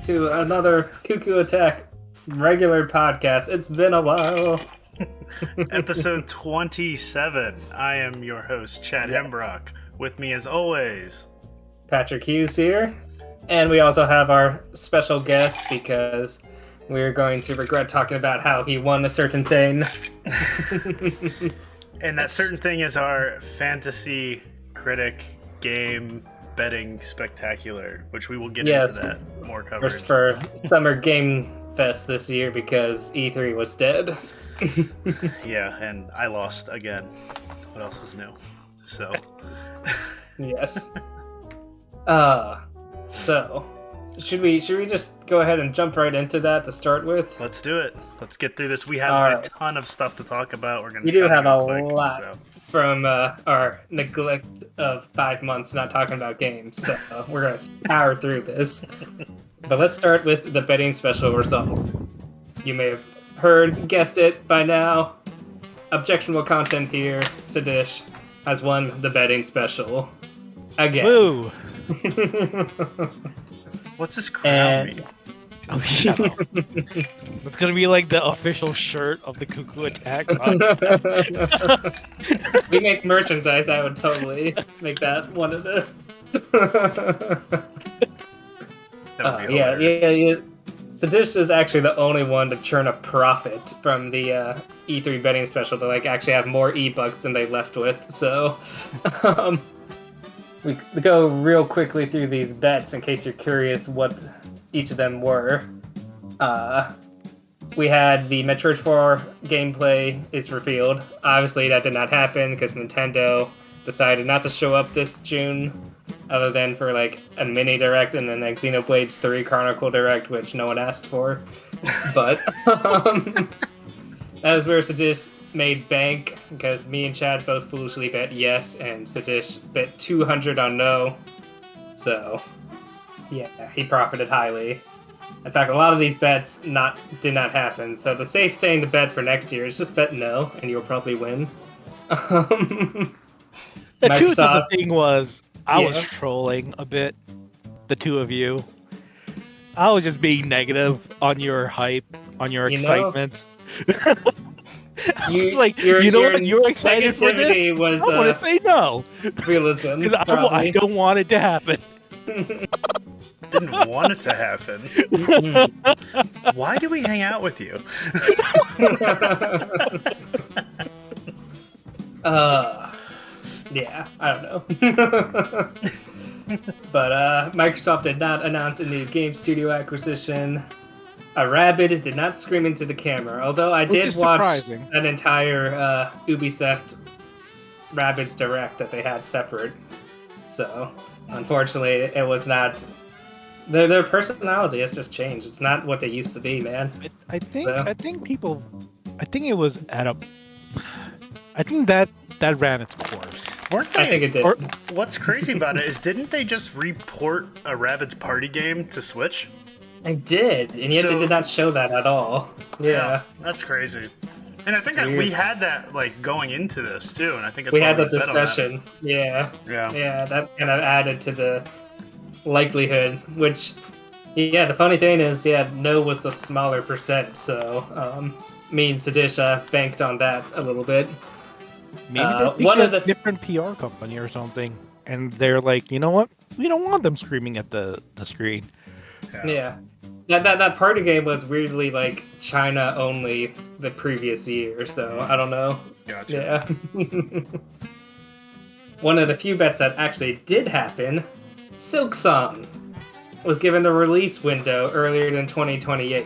to another Cuckoo Attack regular podcast. It's been a while. Episode 27. I am your host, Chad Hembrock. With me as always, Patrick Hughes here. And we also have our special guest because we're going to regret talking about how he won a certain thing. And that certain thing is our fantasy critic game betting spectacular, which we will get into that more coverage. First for Summer Game Fest this year because E3 was dead. Yeah, and I lost again. What else is new? So. Yes. So, should we just go ahead and jump right into that to start with? Let's do it. Let's get through this. We have a ton of stuff to talk about. We're going to. We do have a lot from our neglect of 5 months not talking about games, so we're going to power through this. But let's start with the betting special result. You may have guessed it by now. Objectionable content here. Sadish has won the betting special again. Woo! What's this crown mean? Oh, shut up. It's gonna be like the official shirt of the Cuckoo Attack. We make merchandise. I would totally make that one of the. Yeah. Sadish is actually the only one to churn a profit from the E3 betting special to actually have more E-bucks than they left with. So we go real quickly through these bets in case you're curious what each of them were. We had the Metroid 4 gameplay is revealed. Obviously that did not happen because Nintendo decided not to show up this June, other than for a mini direct and then Xenoblade 3 Chronicle direct, which no one asked for. But that is where Sadish made bank, because me and Chad both foolishly bet yes, and Sadish bet 200 on no. So, yeah, he profited highly. In fact, a lot of these bets did not happen, so the safe thing to bet for next year is just bet no, and you'll probably win. The truth of the thing was, I was trolling a bit, the two of you. I was just being negative on your hype, on your excitement. I was like, you're excited for this? I want to say no. Realism. Because I don't want it to happen. Didn't want it to happen. Why do we hang out with you? Yeah, I don't know. But Microsoft did not announce a new game studio acquisition. A rabbit did not scream into the camera, although I did watch an entire Ubisoft Rabbids Direct that they had separate. So, unfortunately, it was not... Their personality has just changed. It's not what they used to be, man. I think it was at a... I think that ran its course. I think it did. What's crazy about it is, didn't they just report a Rabbids Party game to Switch? I did, and yet they did not show that at all. Yeah, that's crazy. And I think we had that going into this too, and I think we had the discussion. Yeah, that kind of added to the likelihood. Which, the funny thing is, no was the smaller percent, so me and Sadisha banked on that a little bit. Maybe they think a different PR company or something, and they're like, you know what? We don't want them screaming at the screen. Yeah. That party game was weirdly China only the previous year, so I don't know. Gotcha. Yeah. One of the few bets that actually did happen, Silksong was given the release window earlier than 2028.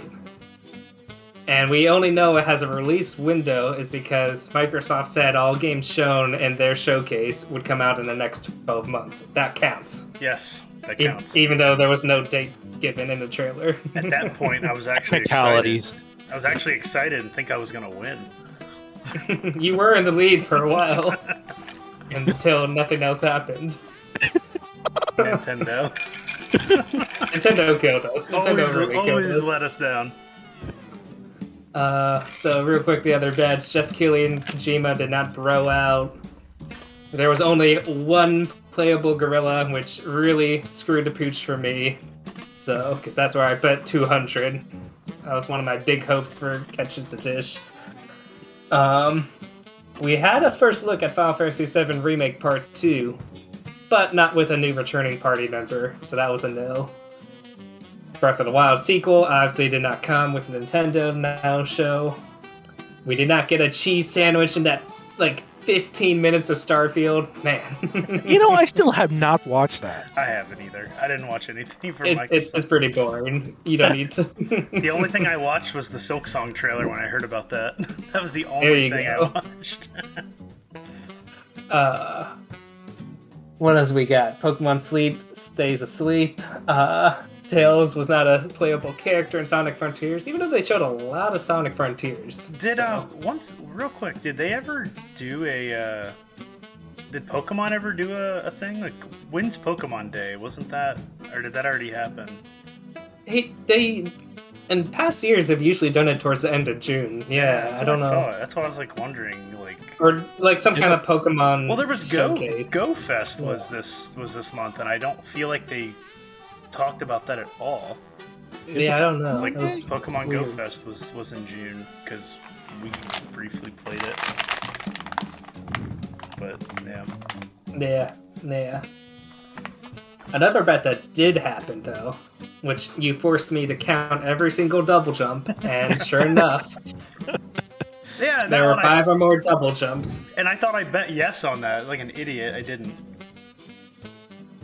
And we only know it has a release window is because Microsoft said all games shown in their showcase would come out in the next 12 months. That counts. Yes, that counts. Even though there was no date given in the trailer. At that point, I was actually excited. I was actually excited and think I was going to win. You were in the lead for a while. Until nothing else happened. Nintendo. Nintendo killed us. Nintendo always let us down. So real quick, the other bets. Jeff Keighley and Kojima did not bro out. There was only one playable gorilla, which really screwed the pooch for me. So, because that's where I bet 200. That was one of my big hopes for catching the dish. We had a first look at Final Fantasy VII Remake Part 2, but not with a new returning party member, so that was a no. Breath of the Wild sequel obviously did not come with the Nintendo Now show. We did not get a cheese sandwich in that, 15 minutes of Starfield. Man. I still have not watched that. I haven't either. I didn't watch anything from Microsoft. It's pretty boring. You don't need to. The only thing I watched was the Silksong trailer when I heard about that. That was the only thing I watched. What else we got? Pokemon Sleep stays asleep. Tails was not a playable character in Sonic Frontiers, even though they showed a lot of Sonic Frontiers. Did real quick, did they ever do a did Pokemon ever do a thing? Like, when's Pokemon Day? Wasn't that, or did that already happen? They in past years have usually done it towards the end of June. Yeah, I don't know. That's why I was wondering, or some kind of Pokemon. Well, there was showcase. Go Fest was this month, and I don't feel like they talked about that at all. Yeah, I don't know. Pokemon Go Fest was in June because we briefly played it. But yeah. Another bet that did happen though, which you forced me to count every single double jump, and sure enough, there were 5 or more double jumps. And I thought I bet yes on that, like an idiot. I didn't.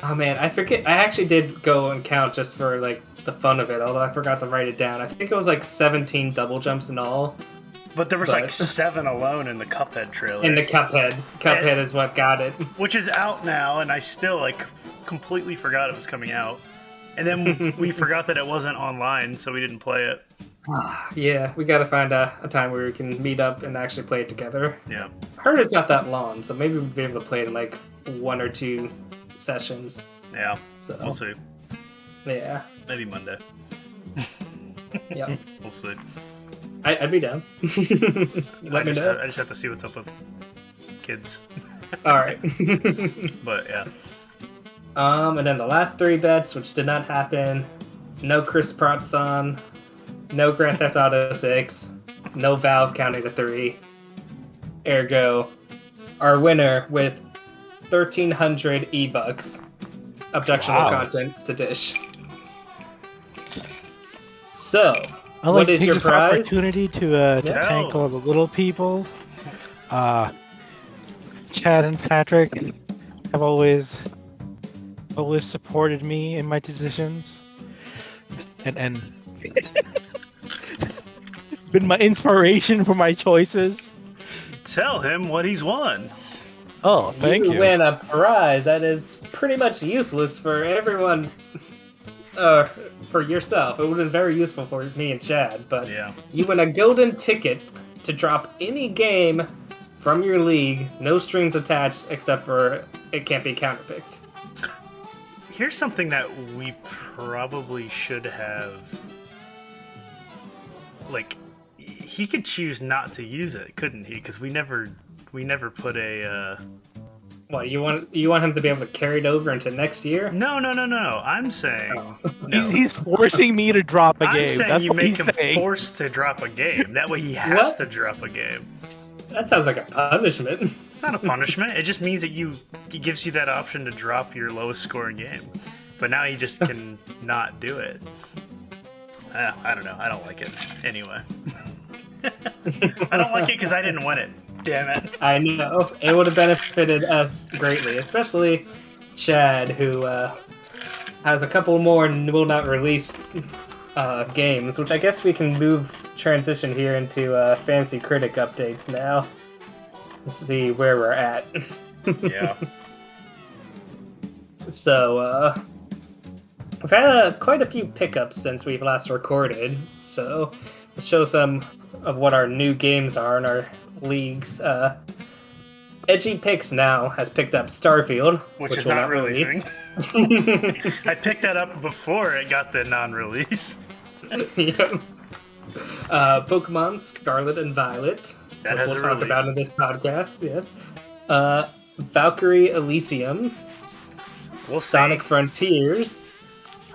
Oh man, I forget. I actually did go and count just for the fun of it, although I forgot to write it down. I think it was 17 double jumps in all. But there was 7 alone in the Cuphead trailer. In the Cuphead. Cuphead is what got it. Which is out now, and I still completely forgot it was coming out. And then we forgot that it wasn't online, so we didn't play it. Yeah, we gotta find a time where we can meet up and actually play it together. Yeah. I heard it's not that long, so maybe we'll be able to play it in 1 or 2 sessions. Yeah, so we'll see. Yeah. Maybe Monday. Yeah. We'll see. I'd be down. Let me know. I just have to see what's up with kids. Alright. But yeah. And then the last 3 bets, which did not happen. No Chris Pratt-san. No Grand Theft Auto 6. No Valve counting to 3. Ergo, our winner with 1,300 E-Bucks. Objectionable content to dish. So, what is your prize? Opportunity to thank all the little people. Chad and Patrick have always supported me in my decisions, and been my inspiration for my choices. Tell him what he's won. Oh, thank you. You win a prize that is pretty much useless for everyone. For yourself. It would have been very useful for me and Chad, but you win a golden ticket to drop any game from your league, no strings attached, except for it can't be counterpicked. Here's something that we probably should have. He could choose not to use it, couldn't he? Because we never put a. What, you want him to be able to carry it over into next year? No. I'm saying no. He's forcing me to drop a game. I'm saying That's you make him forced to drop a game. That way he has to drop a game. That sounds like a punishment. It's not a punishment. It just means that it gives you that option to drop your lowest scoring game. But now you just can not do it. I don't know. I don't like it. Anyway. I don't like it because I didn't win it. Damn it. I know. It would have benefited us greatly, especially Chad, who has a couple more will not release games, which I guess we can transition here into fancy Critic updates now. Let's see where we're at. Yeah. So, we've had quite a few pickups since we've last recorded, so let's show some of what our new games are in our leagues. Edgy Picks now has picked up Starfield, which is not releasing. I picked that up before it got the non-release. Yep. Pokemon Scarlet and Violet, that which we'll talk about in this podcast. Yes. Valkyrie Elysium. We'll see. Sonic Frontiers.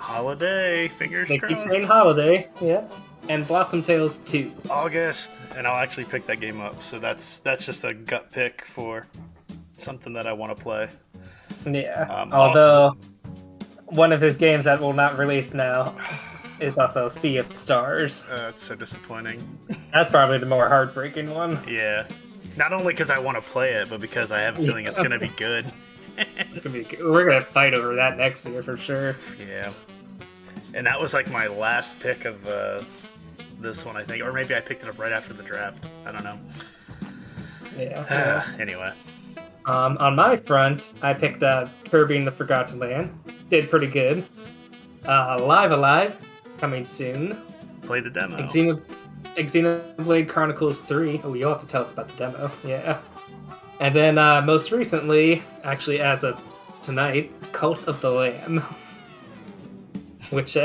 Holiday, fingers They crossed. keep saying holiday, yeah. And Blossom Tales 2. August, and I'll actually pick that game up. So that's just a gut pick for something that I want to play. Yeah. Although one of his games that will not release now is also Sea of Stars. That's so disappointing. That's probably the more heartbreaking one. Yeah. Not only because I want to play it, but because I have a feeling it's gonna be good. It's gonna be good. We're gonna fight over that next year for sure. Yeah. And that was like my last pick of this one, I think, or maybe I picked it up right after the draft. I don't know. Yeah. Anyway. On my front, I picked up Kirby and the Forgotten Land. Did pretty good. Alive, coming soon. Play the demo. Xenoblade Chronicles 3. Oh, you'll have to tell us about the demo. Yeah. And then most recently, actually as of tonight, Cult of the Lamb. Which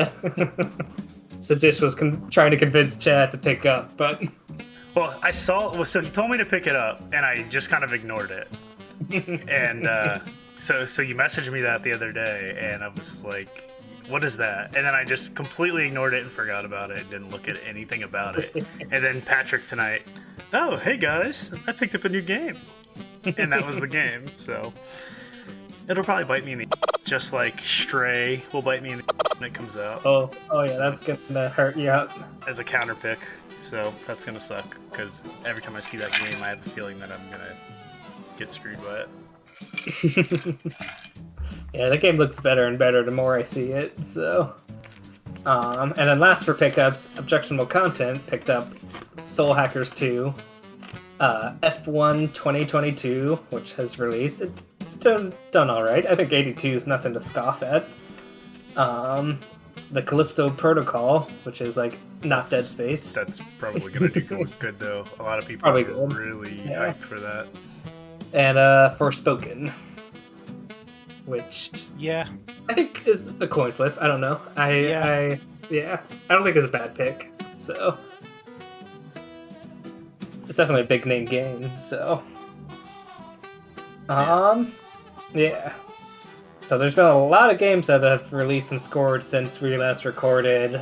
Sadish was trying to convince Chad to pick up, but... Well, so he told me to pick it up, and I just kind of ignored it. And so you messaged me that the other day, and I was like, what is that? And then I just completely ignored it and forgot about it and didn't look at anything about it. And then Patrick tonight, oh, hey guys, I picked up a new game. And that was the game, so... It'll probably bite me in the just like Stray will bite me in the when it comes out. Oh yeah, that's gonna hurt you out. As a counter pick, so that's gonna suck, because every time I see that game, I have a feeling that I'm gonna get screwed by it. Yeah, the game looks better and better the more I see it, so... and then last for pickups, Objectionable Content picked up Soul Hackers 2, F1 2022, which has released. It's done alright. I think 82 is nothing to scoff at. The Callisto Protocol, which is like not Dead Space. That's probably gonna do good though. A lot of people Probably are good. really Yeah. hyped for that. And Forspoken, which I think is a coin flip. I don't know. I don't think it's a bad pick. So it's definitely a big name game. So yeah. So there's been a lot of games that have released and scored since we last recorded.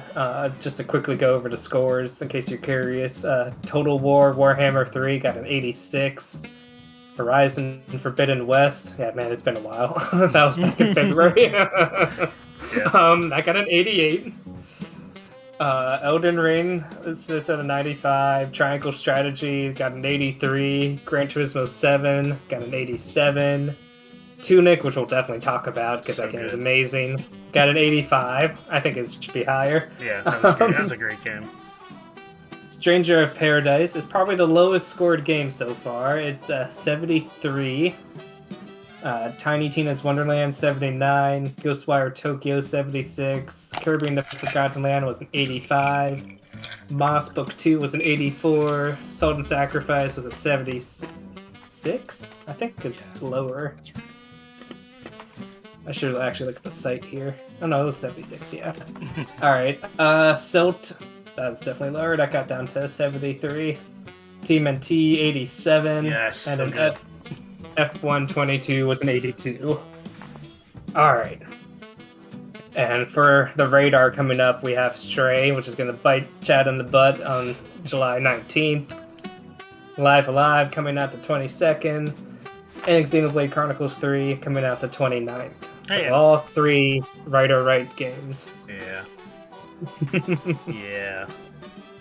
Just to quickly go over the scores in case you're curious. Total War Warhammer 3 got an 86. Horizon Forbidden West. Yeah, man, it's been a while. That was back in February. I got an 88. Elden Ring is at a 95. Triangle Strategy got an 83. Gran Turismo 7 got an 87. Tunic, which we'll definitely talk about because that game is amazing, got an 85. I think it should be higher. Yeah, that was great. That was a great game. Stranger of Paradise is probably the lowest scored game so far. It's 73. Tiny Tina's Wonderland 79. Ghostwire Tokyo 76. Kirby and the Forgotten Land was an 85. Moss Book 2 was an 84. Salt and Sacrifice was a 76. I think it's lower. I should actually look at the site here. Oh no, it was 76, yeah. Alright, Silt, that's definitely lower. That got down to 73. TMNT 87. Yes, and so an good. F1 22 was an 82. Alright. And for the radar coming up, we have Stray, which is going to bite Chad in the butt on July 19th. Live Alive coming out the 22nd. And Xenoblade Chronicles 3 coming out the 29th. So all three right games. Yeah. Yeah.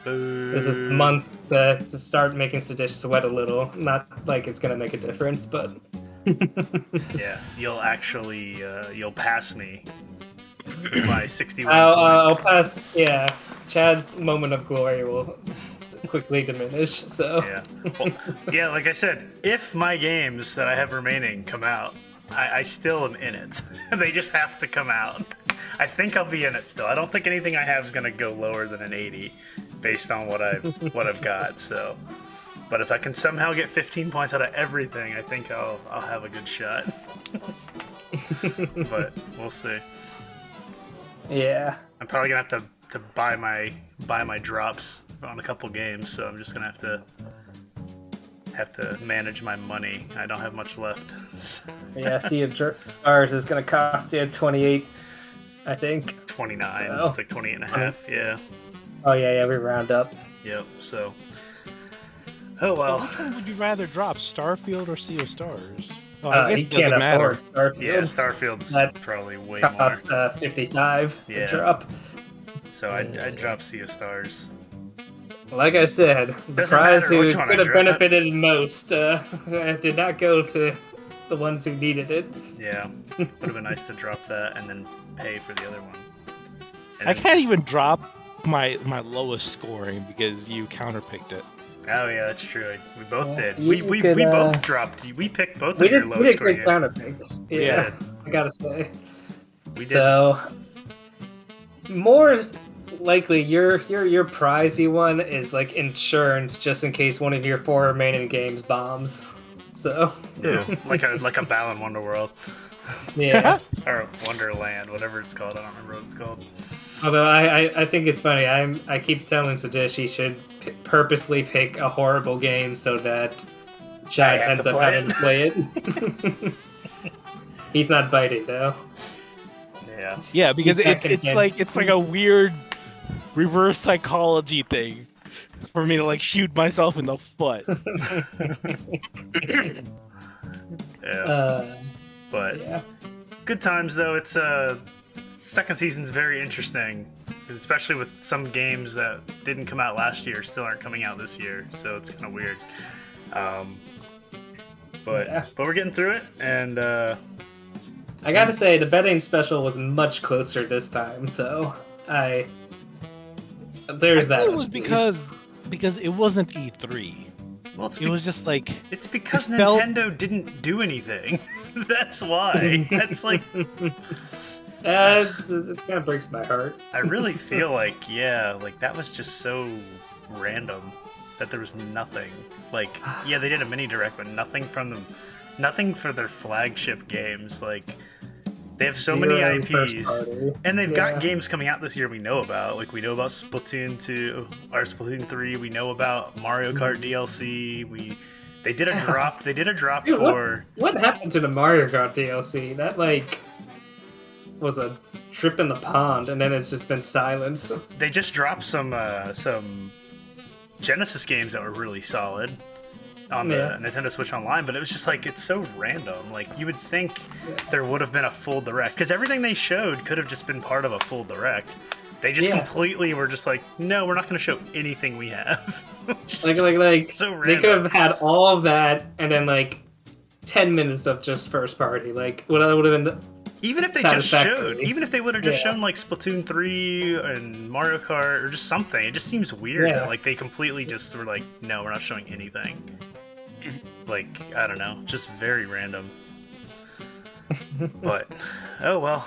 Boo. This is the month to start making Sadish sweat a little. Not like it's going to make a difference, but... Yeah, you'll actually, you'll pass me by 61 I'll points. pass, yeah. Chad's moment of glory will quickly diminish, so... Yeah. Well, yeah, like I said, if my games that I have remaining come out, I still am in it. They just have to come out. I think I'll be in it still. I don't think anything I have is going to go lower than an 80 based on what I've got, so... But if I can somehow get 15 points out of everything, I think I'll have a good shot. But we'll see. Yeah. I'm probably gonna have to buy my drops on a couple games, so I'm just gonna have to manage my money. I don't have much left. Yeah, Sea of Stars is gonna cost you 28 I think. 29. So, it's like 20 and a half. Yeah. Oh yeah, we round up. Yep. So. Oh well. So which one would you rather drop, Starfield or Sea of Stars? Oh, I guess You it doesn't can't matter. afford Starfield. Yeah, Starfield's That probably way cost more. 55 Yeah. to drop. So I'd drop Sea of Stars. Like I said, the Doesn't prize matter who which one I could have drop. benefited most did not go to the ones who needed it. Yeah. Would have been nice to drop that and then pay for the other one. And I then can't just- even drop my lowest scoring because you counterpicked it. Oh yeah, that's true. We both did. you We could, both dropped. We picked both We of your did lowest great scoring. counter picks. Yeah, I gotta say. We did. So, more likely, your prizey one is like insurance, just in case one of your 4 remaining games bombs. So, like a Balan Wonderworld yeah. or Wonderland, whatever it's called. I don't remember what it's called. Although I think it's funny. I keep telling Sadish he should purposely pick a horrible game so that Chad ends up having to play it. He's not biting though. Yeah. Yeah, because He's not it's like a weird reverse psychology thing for me to like shoot myself in the foot. Yeah. But Yeah. good times though. It's second season's very interesting, especially with some games that didn't come out last year still aren't coming out this year. So it's kind of weird. But we're getting through it, and I gotta say the betting special was much closer this time. So there's that. It was because it wasn't E3. well, It was just like it's because it felt- Nintendo didn't do anything. That's why. That's like. It kind of breaks my heart. I really feel like, that was just so random that there was nothing. Like, yeah, they did a mini direct, but nothing from them, nothing for their flagship games. Like, they have so many Zero IPs, first party. and they've Yeah. got games coming out this year we know about. Like, we know about Splatoon 2 or Splatoon 3. We know about Mario Kart DLC. They did a drop. They did a drop Dude, for. What happened to the Mario Kart DLC? That was a trip in the pond, and then it's just been silence. They just dropped some Genesis games that were really solid on the Nintendo Switch Online, but it was just like, it's so random. Like, you would think there would have been a full direct, because everything they showed could have just been part of a full direct. They just completely were just like, no, we're not going to show anything we have. like so they random. could have had all of that, and then 10 minutes of just first party. Like, what would have been Even if they just satisfactory. showed, even if they would have just shown like Splatoon 3 and Mario Kart or just something, it just seems weird that like they completely just were like, no, we're not showing anything. Like, I don't know, just very random. But oh well.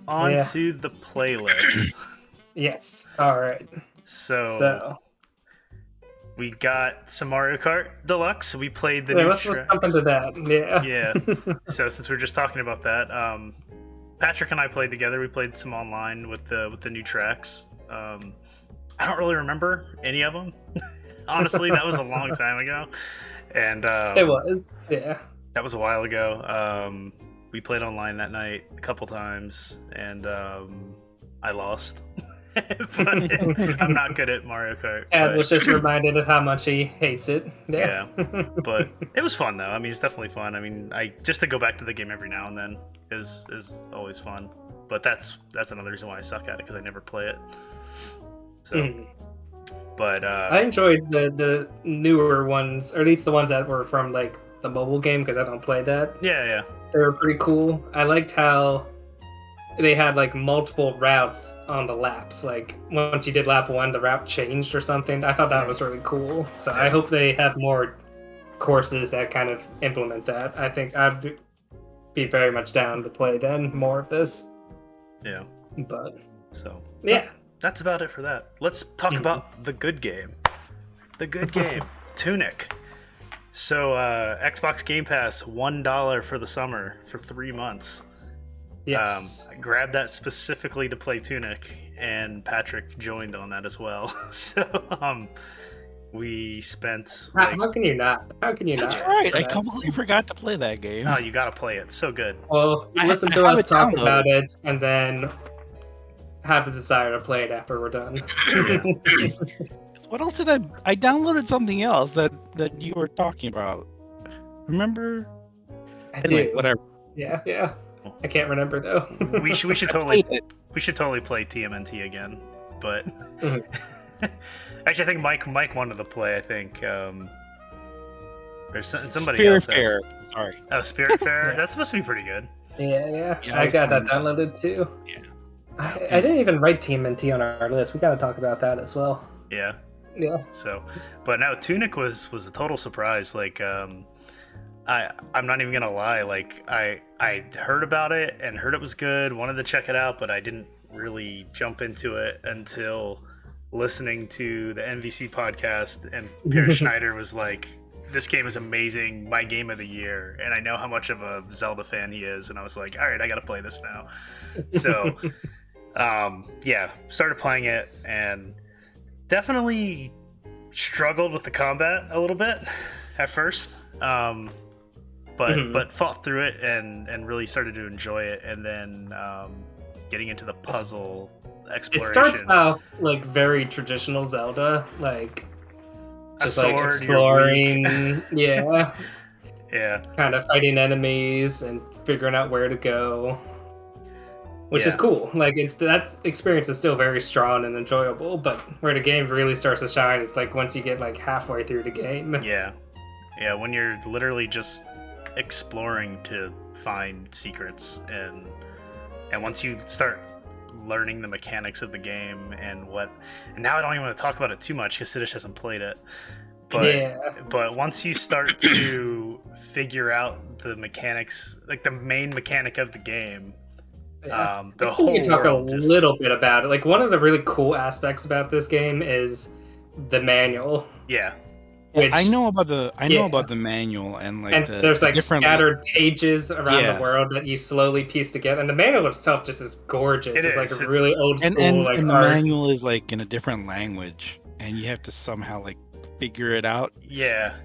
On to the playlist. Yes. All right. So we got some Mario Kart Deluxe. We played the Yeah, new let's jump into that. Yeah. Yeah. So since we were just talking about that, Patrick and I played together. We played some online with the new tracks. I don't really remember any of them. Honestly, that was a long time ago. And It was. Yeah. that was a while ago. We played online that night a couple times, and I lost. But I'm not good at Mario Kart. Ed was just reminded of how much he hates it. Yeah, but it was fun though. I mean, it's definitely fun. I mean, just to go back to the game every now and then is always fun. But that's another reason why I suck at it, because I never play it. So, but I enjoyed the newer ones, or at least the ones that were from the mobile game, because I don't play that. yeah. They were pretty cool. I liked how they had multiple routes on the laps. Like once you did lap 1, the route changed or something. I thought that was really cool. So I hope they have more courses that kind of implement that. I think I'd be very much down to play then more of this. Yeah. But so yeah, that's about it for that. Let's talk about the good game. The good game, Tunic. So Xbox Game Pass, $1 for the summer for 3 months. yes. I grabbed that specifically to play Tunic, and Patrick joined on that as well. So we spent. How can you not? How can you That's not? right. I completely forgot to play that game. Oh, you gotta play it. So good. Well, I listen to have us it talk downloaded. about it, and then have the desire to play it after we're done. What else did I downloaded something else that you were talking about. Remember? Anyway, whatever. Yeah. I can't remember though. we should totally play TMNT again. But actually, I think Mike wanted to play. I think there's somebody Spirit else. Fair. Sorry. Oh, Spirit Fair. Yeah. That's supposed to be pretty good. Yeah. I got that downloaded too. Yeah. I didn't even write TMNT on our list. We got to talk about that as well. Yeah. Yeah. So, but no, Tunic was a total surprise. Like, I'm not even gonna lie. Like, I heard about it and heard it was good. Wanted to check it out, but I didn't really jump into it until listening to the MVC podcast. And Peter Schneider was like, "This game is amazing. My game of the year." And I know how much of a Zelda fan he is, and I was like, "All right, I got to play this now." So, started playing it and definitely struggled with the combat a little bit at first, but fought through it and really started to enjoy it. And then getting into the puzzle exploration. It starts off like very traditional Zelda, like just sword, like exploring, yeah, kind of fighting enemies and figuring out where to go. Which is cool. Like that experience is still very strong and enjoyable, but where the game really starts to shine is like once you get like halfway through the game. Yeah, when you're literally just exploring to find secrets, and once you start learning the mechanics of the game and now I don't even want to talk about it too much because Siddish hasn't played it. But once you start to figure out the mechanics, like the main mechanic of the game. Yeah. The whole we can talk world a little bit about it. Like one of the really cool aspects about this game is the manual. Yeah, which, I know about the manual and there's like scattered pages around the world that you slowly piece together. And the manual itself just is gorgeous. It's like a really old school and like the art. manual is like in a different language, and you have to somehow like figure it out. Yeah.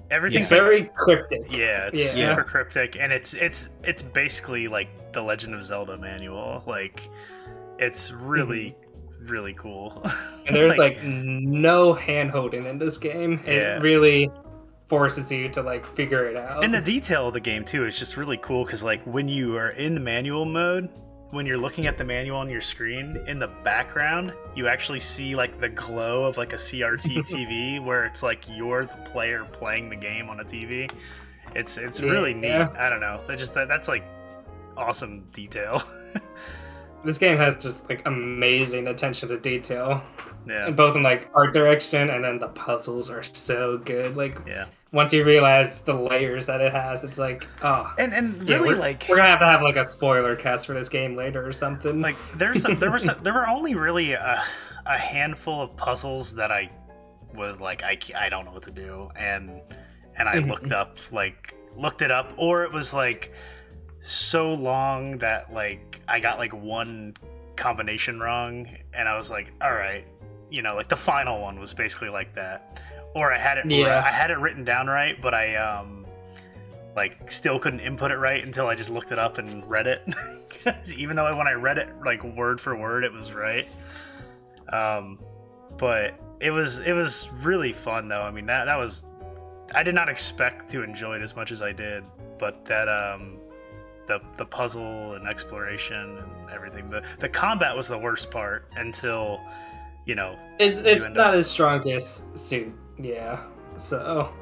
Everything's very cryptic. Yeah, it's super cryptic, and it's basically like the Legend of Zelda manual. Like, it's really, really cool. And there's like no hand holding in this game. It really forces you to like figure it out. And the detail of the game too is just really cool because like when you are in the manual mode, when you're looking at the manual on your screen, in the background you actually see like the glow of like a CRT TV where it's like you're the player playing the game on a TV. It's really neat. I don't know. That's like awesome detail. This game has just like amazing attention to detail. Yeah. Both in like art direction, and then the puzzles are so good. Like once you realize the layers that it has, it's like and really we're gonna have like a spoiler cast for this game later or something. Like there were only really a handful of puzzles that I was like I don't know what to do, and I looked it up, or it was like so long that like I got like one combination wrong, and I was like, all right, like the final one was basically like that, or I had it written down right, but I like still couldn't input it right until I just looked it up and read it. Even though when I read it like word for word, it was right. But it was really fun though. I mean that was, I did not expect to enjoy it as much as I did, but that the puzzle and exploration and everything. The combat was the worst part until, it's not his strongest suit. Yeah. So.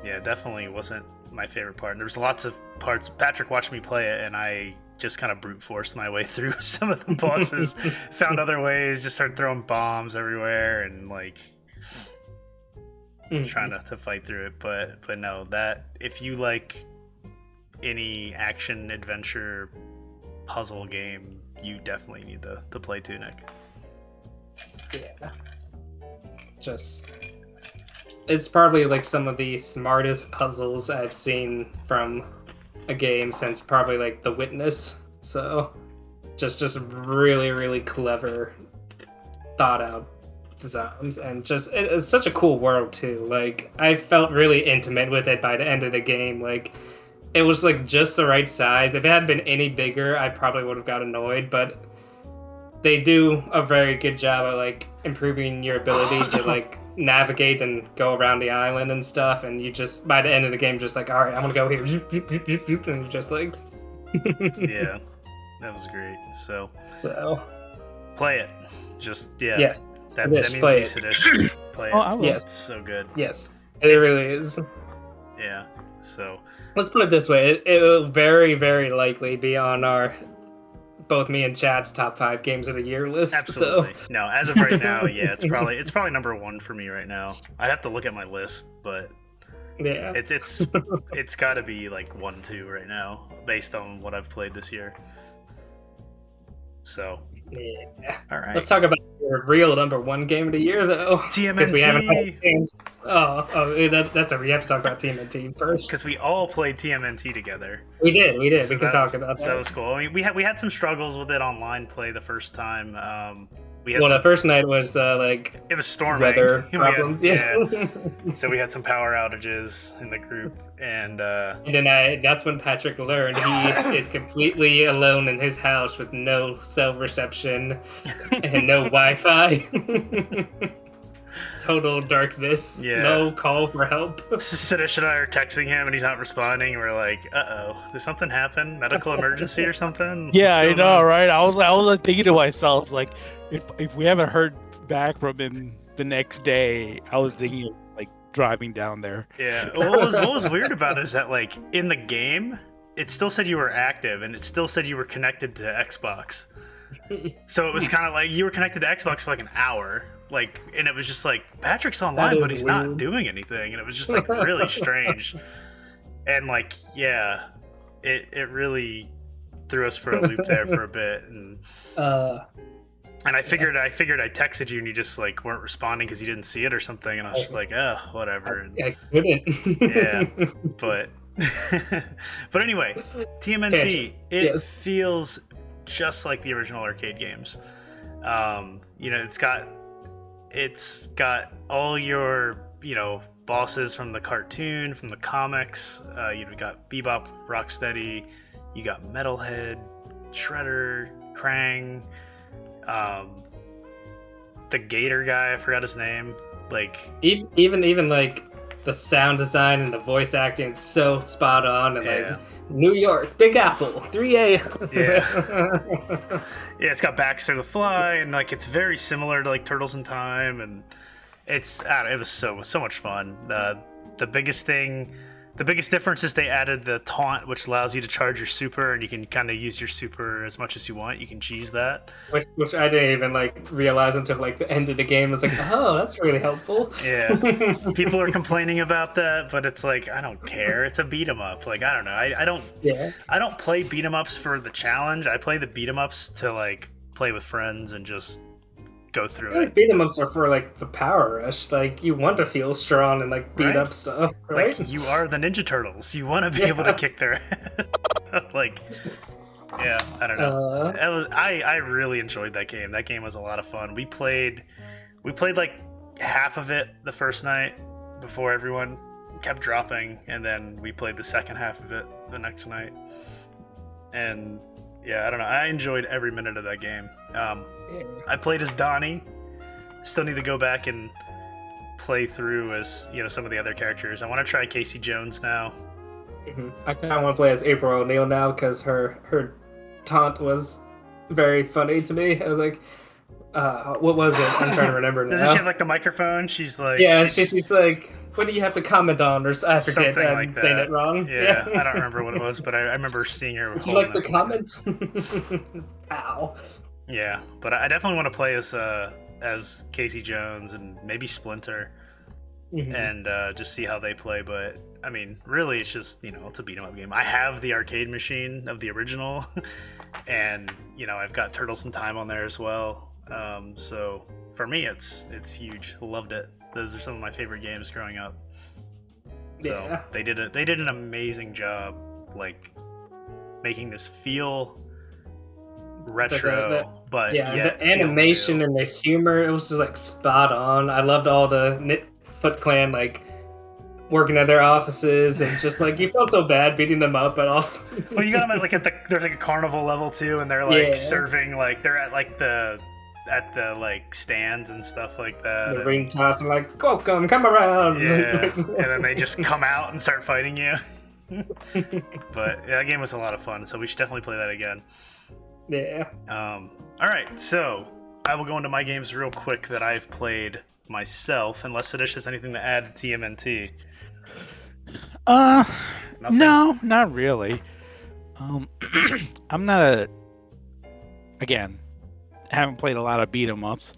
Yeah, definitely wasn't my favorite part. And there was lots of parts. Patrick watched me play it, and I just kind of brute forced my way through some of the bosses. Found other ways, just started throwing bombs everywhere, and like trying to fight through it. But no, that if you like any action adventure puzzle game, you definitely need to play Tunic. Yeah. It's probably like some of the smartest puzzles I've seen from a game since probably like The Witness. So just really, really clever, thought out designs, and it's such a cool world too. Like I felt really intimate with it by the end of the game. Like it was like just the right size. If it had been any bigger, I probably would have got annoyed, but they do a very good job of like improving your ability to like navigate and go around the island and stuff. And you just by the end of the game, just like, all right, I'm gonna go here, and you just like, yeah, that was great. So play it. Just yes, that means play use edition. Play it. I will. Yes, it's so good. Yes, it really is. Yeah. So let's put it this way: it will very, very likely be on our both me and Chad's top 5 games of the year list. Absolutely. So. No, as of right now, yeah, it's probably number 1 for me right now. I'd have to look at my list, but yeah, it's got to be like 1-2 right now based on what I've played this year. So yeah. All right. Let's talk about your real number 1 game of the year, though. TMNT. Because we haven't had games. That's we have to talk about TMNT first. Because we all played TMNT together. We did. So we can talk about that. So that was cool. I mean, we had some struggles with it online play the first time. The first night was like it was storming. Weather problems. Yeah. So we had some power outages in the group, and then that's when Patrick learned he is completely alone in his house with no cell reception and no Wi-Fi. Total darkness. Yeah. No call for help. Sinesh and I are texting him, and he's not responding. And we're like, "Uh-oh, did something happen? Medical emergency or something?" Yeah, I know, right? I was like thinking to myself, like, if we haven't heard back from him the next day, I was thinking of like driving down there. Yeah. What was weird about it is that like in the game, it still said you were active, and it still said you were connected to Xbox. So it was kind of like you were connected to Xbox for like an hour. Like, and it was just like Patrick's online, but he's not doing anything, and it was just like really strange. And like, yeah, it really threw us for a loop there for a bit, and I figured I texted you, and you just like weren't responding because you didn't see it or something, and I was just like, oh, whatever. And, I couldn't. yeah, but but anyway, TMNT, it feels just like the original arcade games. It's got all your, bosses from the cartoon, from the comics. You've got Bebop, Rocksteady, you got Metalhead, Shredder, Krang, the Gator guy, I forgot his name. Like even like the sound design and the voice acting is so spot on, and like New York, Big Apple, 3A. Yeah. Yeah, it's got Baxter the Fly, and like it's very similar to like Turtles in Time, and it was so much fun. The biggest difference is they added the taunt, which allows you to charge your super, and you can kind of use your super as much as you want. You can cheese that, which I didn't even like realize until like the end of the game. I was like, oh, that's really helpful. Yeah, people are complaining about that, but it's like I don't care. It's a beat 'em up. Like I don't know. I don't play beat 'em ups for the challenge. I play the beat 'em ups to like play with friends and just go through it. Beat 'em ups are for like the power rush. Like you want to feel strong and like beat up stuff, right? Like you are the Ninja Turtles. You want to be able to kick their ass. Like, yeah, I don't know. I really enjoyed that game. That game was a lot of fun. We played like half of it the first night before everyone kept dropping, and then we played the second half of it the next night. And yeah, I don't know. I enjoyed every minute of that game. I played as Donnie. Still need to go back and play through as some of the other characters. I want to try Casey Jones now. Mm-hmm. I kind of want to play as April O'Neil now because her taunt was very funny to me. I was like, what was it? I'm trying to remember now. Doesn't she have like the microphone? She's like, she's like, what do you have to comment on? Or I forget. Something I'm like that. saying it wrong. Yeah, I don't remember what it was, but I remember seeing her. Would you like the comment? Ow. Yeah, but I definitely want to play as Casey Jones and maybe Splinter, and just see how they play. But I mean, really, it's just it's a beat 'em up game. I have the arcade machine of the original, and I've got Turtles in Time on there as well. So for me, it's huge. Loved it. Those are some of my favorite games growing up. So they did an amazing job, like making this feel retro, but the animation and the humor, it was just like spot on. I loved all the Foot Clan like working at their offices, and just like you felt so bad beating them up, but also well, you got them at like there's like a carnival level too, and they're like serving like they're at like the like stands and stuff like that. The ring toss, I'm like, Cocoon, come around. Yeah, and then they just come out and start fighting you. But yeah, that game was a lot of fun, so we should definitely play that again. Yeah. All right, so I will go into my games real quick that I've played myself, unless Sadish has anything to add to TMNT. No, not really. I'm not again, I haven't played a lot of beat 'em ups,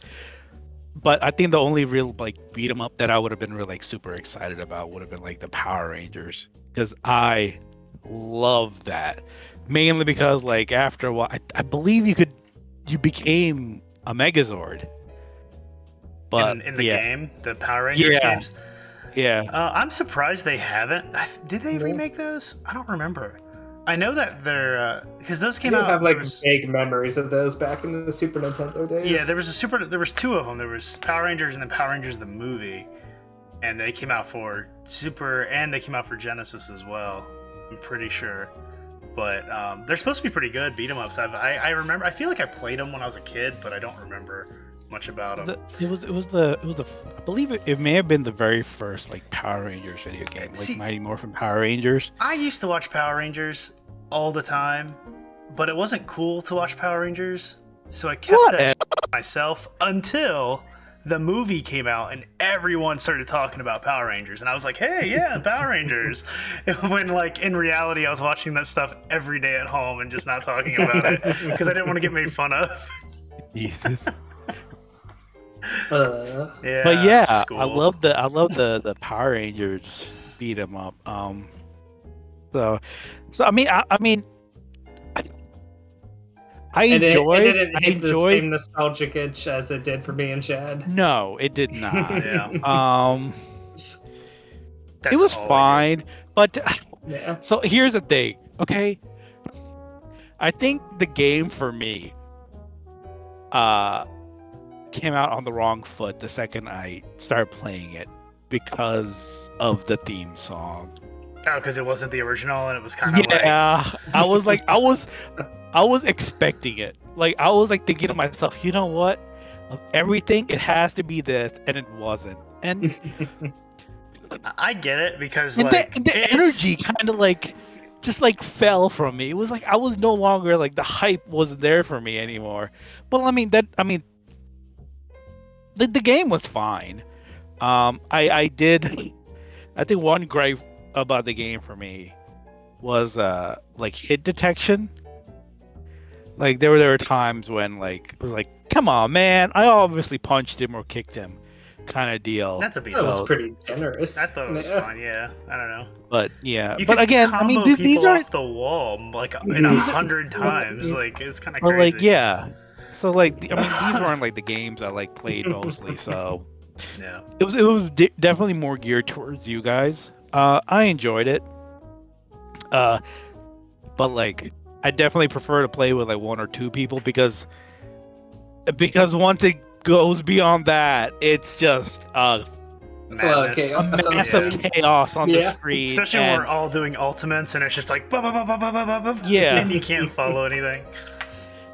but I think the only real like beat 'em up that I would have been really like super excited about would have been like the Power Rangers, because I love that, mainly because like after a while, I believe you became a Megazord. But in the game, the Power Rangers games. Yeah. I'm surprised they haven't. Did they remake those? I don't remember. I know that they're because those came out. I have like vague memories of those back in the Super Nintendo days. Yeah, there was two of them. There was Power Rangers and then Power Rangers the movie, and they came out for Super and they came out for Genesis as well. I'm pretty sure, but they're supposed to be pretty good beat 'em ups. I remember. I feel like I played them when I was a kid, but I don't remember much about them. It was the I believe it may have been the very first like Power Rangers video game, like Mighty Morphin Power Rangers. I used to watch Power Rangers all the time, but it wasn't cool to watch Power Rangers, so I kept that myself until the movie came out and everyone started talking about Power Rangers, and I was like, hey, yeah, Power Rangers. When like in reality I was watching that stuff every day at home and just not talking about it because I didn't want to get made fun of. Jesus. Yeah, but yeah, school. I love the Power Rangers beat 'em up. So I mean, I enjoyed. It didn't hit the same nostalgic itch as it did for me and Chad. No, it did not. Yeah. It was fine, but yeah. So here's the thing, okay? I think the game for me, came out on the wrong foot the second I started playing it because of the theme song. Oh, because it wasn't the original and it was kind of I was like, I was expecting it. Like, I was like thinking to myself, you know what? Of everything, it has to be this, and it wasn't. And I get it because and like the energy kind of like just like fell from me. It was like I was no longer like the hype wasn't there for me anymore. But the game was fine. I think one gripe about the game for me was like hit detection. Like there were times when like it was like, come on, man, I obviously punched him or kicked him, kind of deal. That's a beat. That was pretty generous. I thought it was fun. Yeah, I don't know. But yeah, you but again, I mean, these are off the wall like in 100 times. Like it's kind of crazy. But like yeah, so like I mean, these weren't like the games I like played mostly. So yeah, it was definitely more geared towards you guys. I enjoyed it. But like I definitely prefer to play with like one or two people because once it goes beyond that, it's just it's a lot of chaos. Massive chaos on the screen. Especially when we're all doing ultimates and it's just like yeah, and you can't follow anything.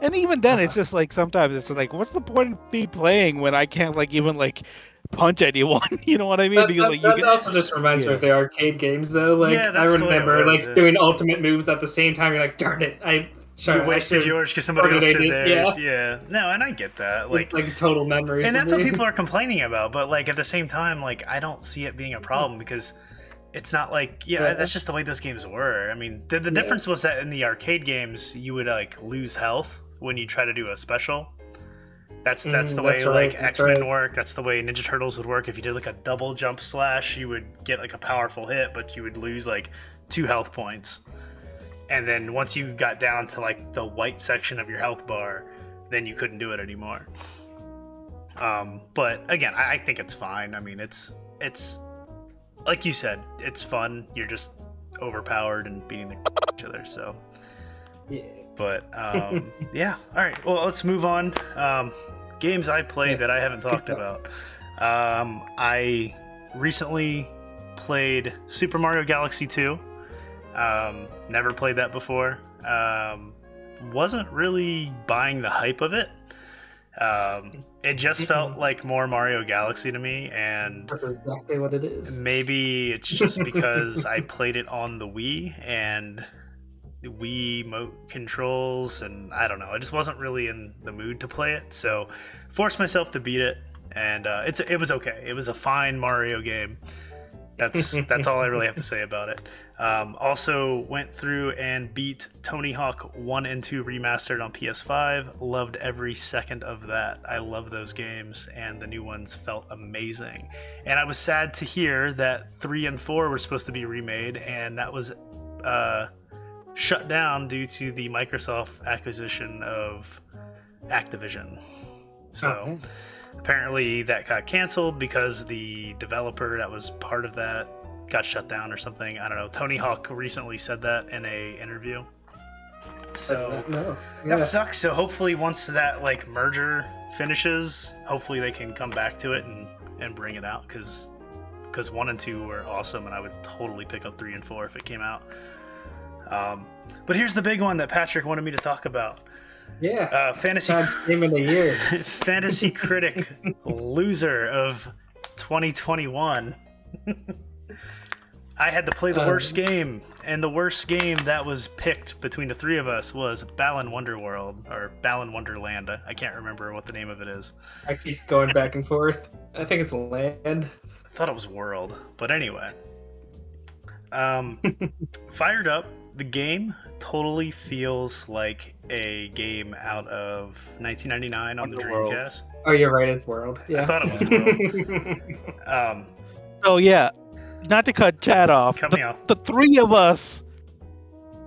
And even then, it's just like sometimes it's like, what's the point of me playing when I can't like even like punch anyone? You know what I mean? That also just reminds me of the arcade games, though. Like I remember like doing ultimate moves at the same time. You're like, darn it, you wasted yours because somebody else did theirs. Yeah. No, and I get that. Like total memories. And that's what people are complaining about. But like at the same time, like I don't see it being a problem because it's not like that's just the way those games were. I mean, the difference was that in the arcade games you would like lose health when you try to do a special. That's the way like X-Men work. That's the way Ninja Turtles would work. If you did like a double jump slash, you would get like a powerful hit, but you would lose like 2 health points. And then once you got down to like the white section of your health bar, then you couldn't do it anymore. But again, I think it's fine. I mean, it's like you said, it's fun. You're just overpowered and beating each other. So yeah. But yeah. All right. Well, let's move on. Games I played that I haven't talked about. I recently played Super Mario Galaxy 2. Never played that before. Wasn't really buying the hype of it. It just felt like more Mario Galaxy to me, and that's exactly what it is. Maybe it's just because I played it on the Wii and the Wii Remote controls, and I don't know. I just wasn't really in the mood to play it, so forced myself to beat it, and it was okay. It was a fine Mario game. That's all I really have to say about it. Also went through and beat Tony Hawk 1 and 2 remastered on PS5. Loved every second of that. I love those games, and the new ones felt amazing. And I was sad to hear that 3 and 4 were supposed to be remade, and that was shut down due to the Microsoft acquisition of Activision. So apparently that got canceled because the developer that was part of that got shut down or something. I don't know. Tony Hawk recently said that in a interview. So that sucks. So hopefully once that like merger finishes, hopefully they can come back to it and bring it out, because 1 and 2 were awesome, and I would totally pick up 3 and 4 if it came out. But here's the big one that Patrick wanted me to talk about. Yeah. Fantasy game of the year. Fantasy Critic loser of 2021. I had to play the worst game, and the worst game that was picked between the three of us was Balan Wonderworld, or Balan Wonderland. I can't remember what the name of it is. I keep going back and forth. I think it's Land. I thought it was World, but anyway. Fired up. The game totally feels like a game out of 1999 on the Dreamcast. Oh, you're right, it's World. Yeah. I thought it was World. Oh yeah, not to cut Chad off. The three of us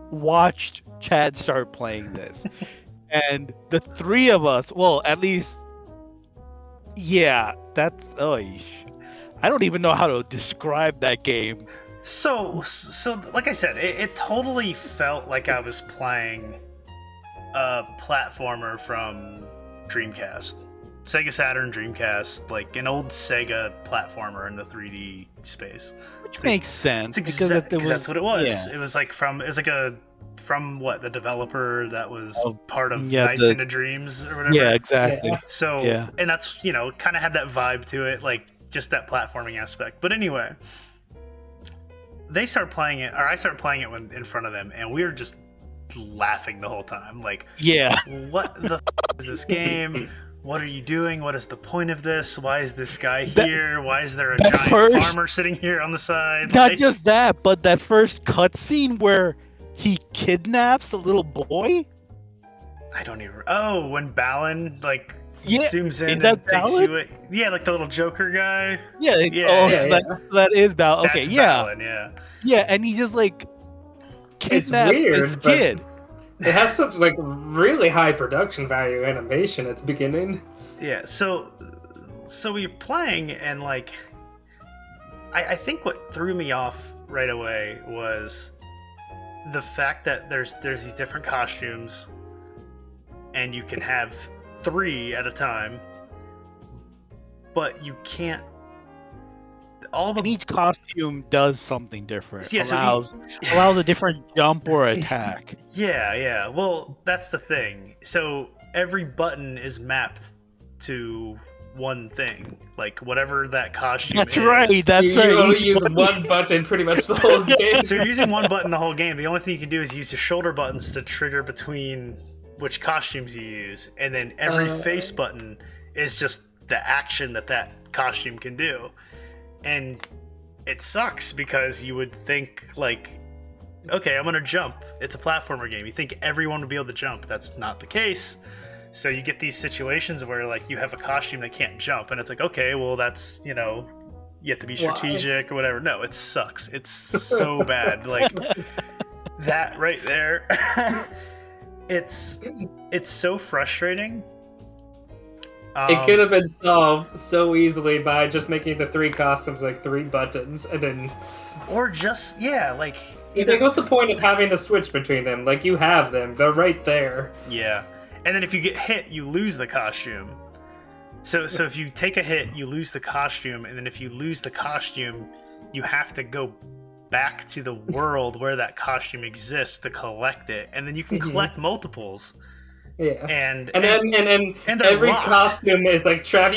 watched Chad start playing this, and the three of us, well, at least, yeah, that's I don't even know how to describe that game. So like I said, it totally felt like I was playing a platformer from Dreamcast. Sega Saturn Dreamcast, like an old Sega platformer in the 3D space. Which makes sense. Because that's what it was. Yeah. It was like from what, the developer that was part of Nights into Dreams or whatever? Yeah, exactly. Yeah. So, and that's, kind of had that vibe to it, like just that platforming aspect. But anyway, I started playing it in front of them, and we were just laughing the whole time. Like, what the is this game? What are you doing? What is the point of this? Why is this guy here? Why is there a giant farmer sitting here on the side? Not just that, but that first cutscene where he kidnaps the little boy. I don't even. Oh, when Balan zooms in and takes you. Yeah, like the little Joker guy. That is Balan. Okay, Balan, yeah, and he just kidnaps this kid. It has such really high production value animation at the beginning. Yeah, so you're playing, and I think what threw me off right away was the fact that there's these different costumes, and you can have 3 at a time, but you can't. And each costume does something different. Yeah, allows a different jump or attack. Yeah. Well, that's the thing. So every button is mapped to one thing, like whatever that costume is. That's right. You only use one button pretty much the whole game. So you're using one button the whole game. The only thing you can do is use the shoulder buttons to trigger between which costumes you use, and then every face button is just the action that costume can do. And it sucks because you would think okay, I'm gonna jump. It's a platformer game. You think everyone would be able to jump. That's not the case. So you get these situations where you have a costume that can't jump, and it's okay, well that's you have to be strategic or whatever. No, it sucks. It's so bad. That right there. It's so frustrating. It could have been solved so easily by just making the 3 costumes 3 buttons, and then, or just what's the point of having to switch between them? You have them; they're right there. Yeah, and then if you get hit, you lose the costume. So if you take a hit, you lose the costume, and then if you lose the costume, you have to go back to the world where that costume exists to collect it, and then you can collect multiples. Yeah, and then every locked. Costume is like trapped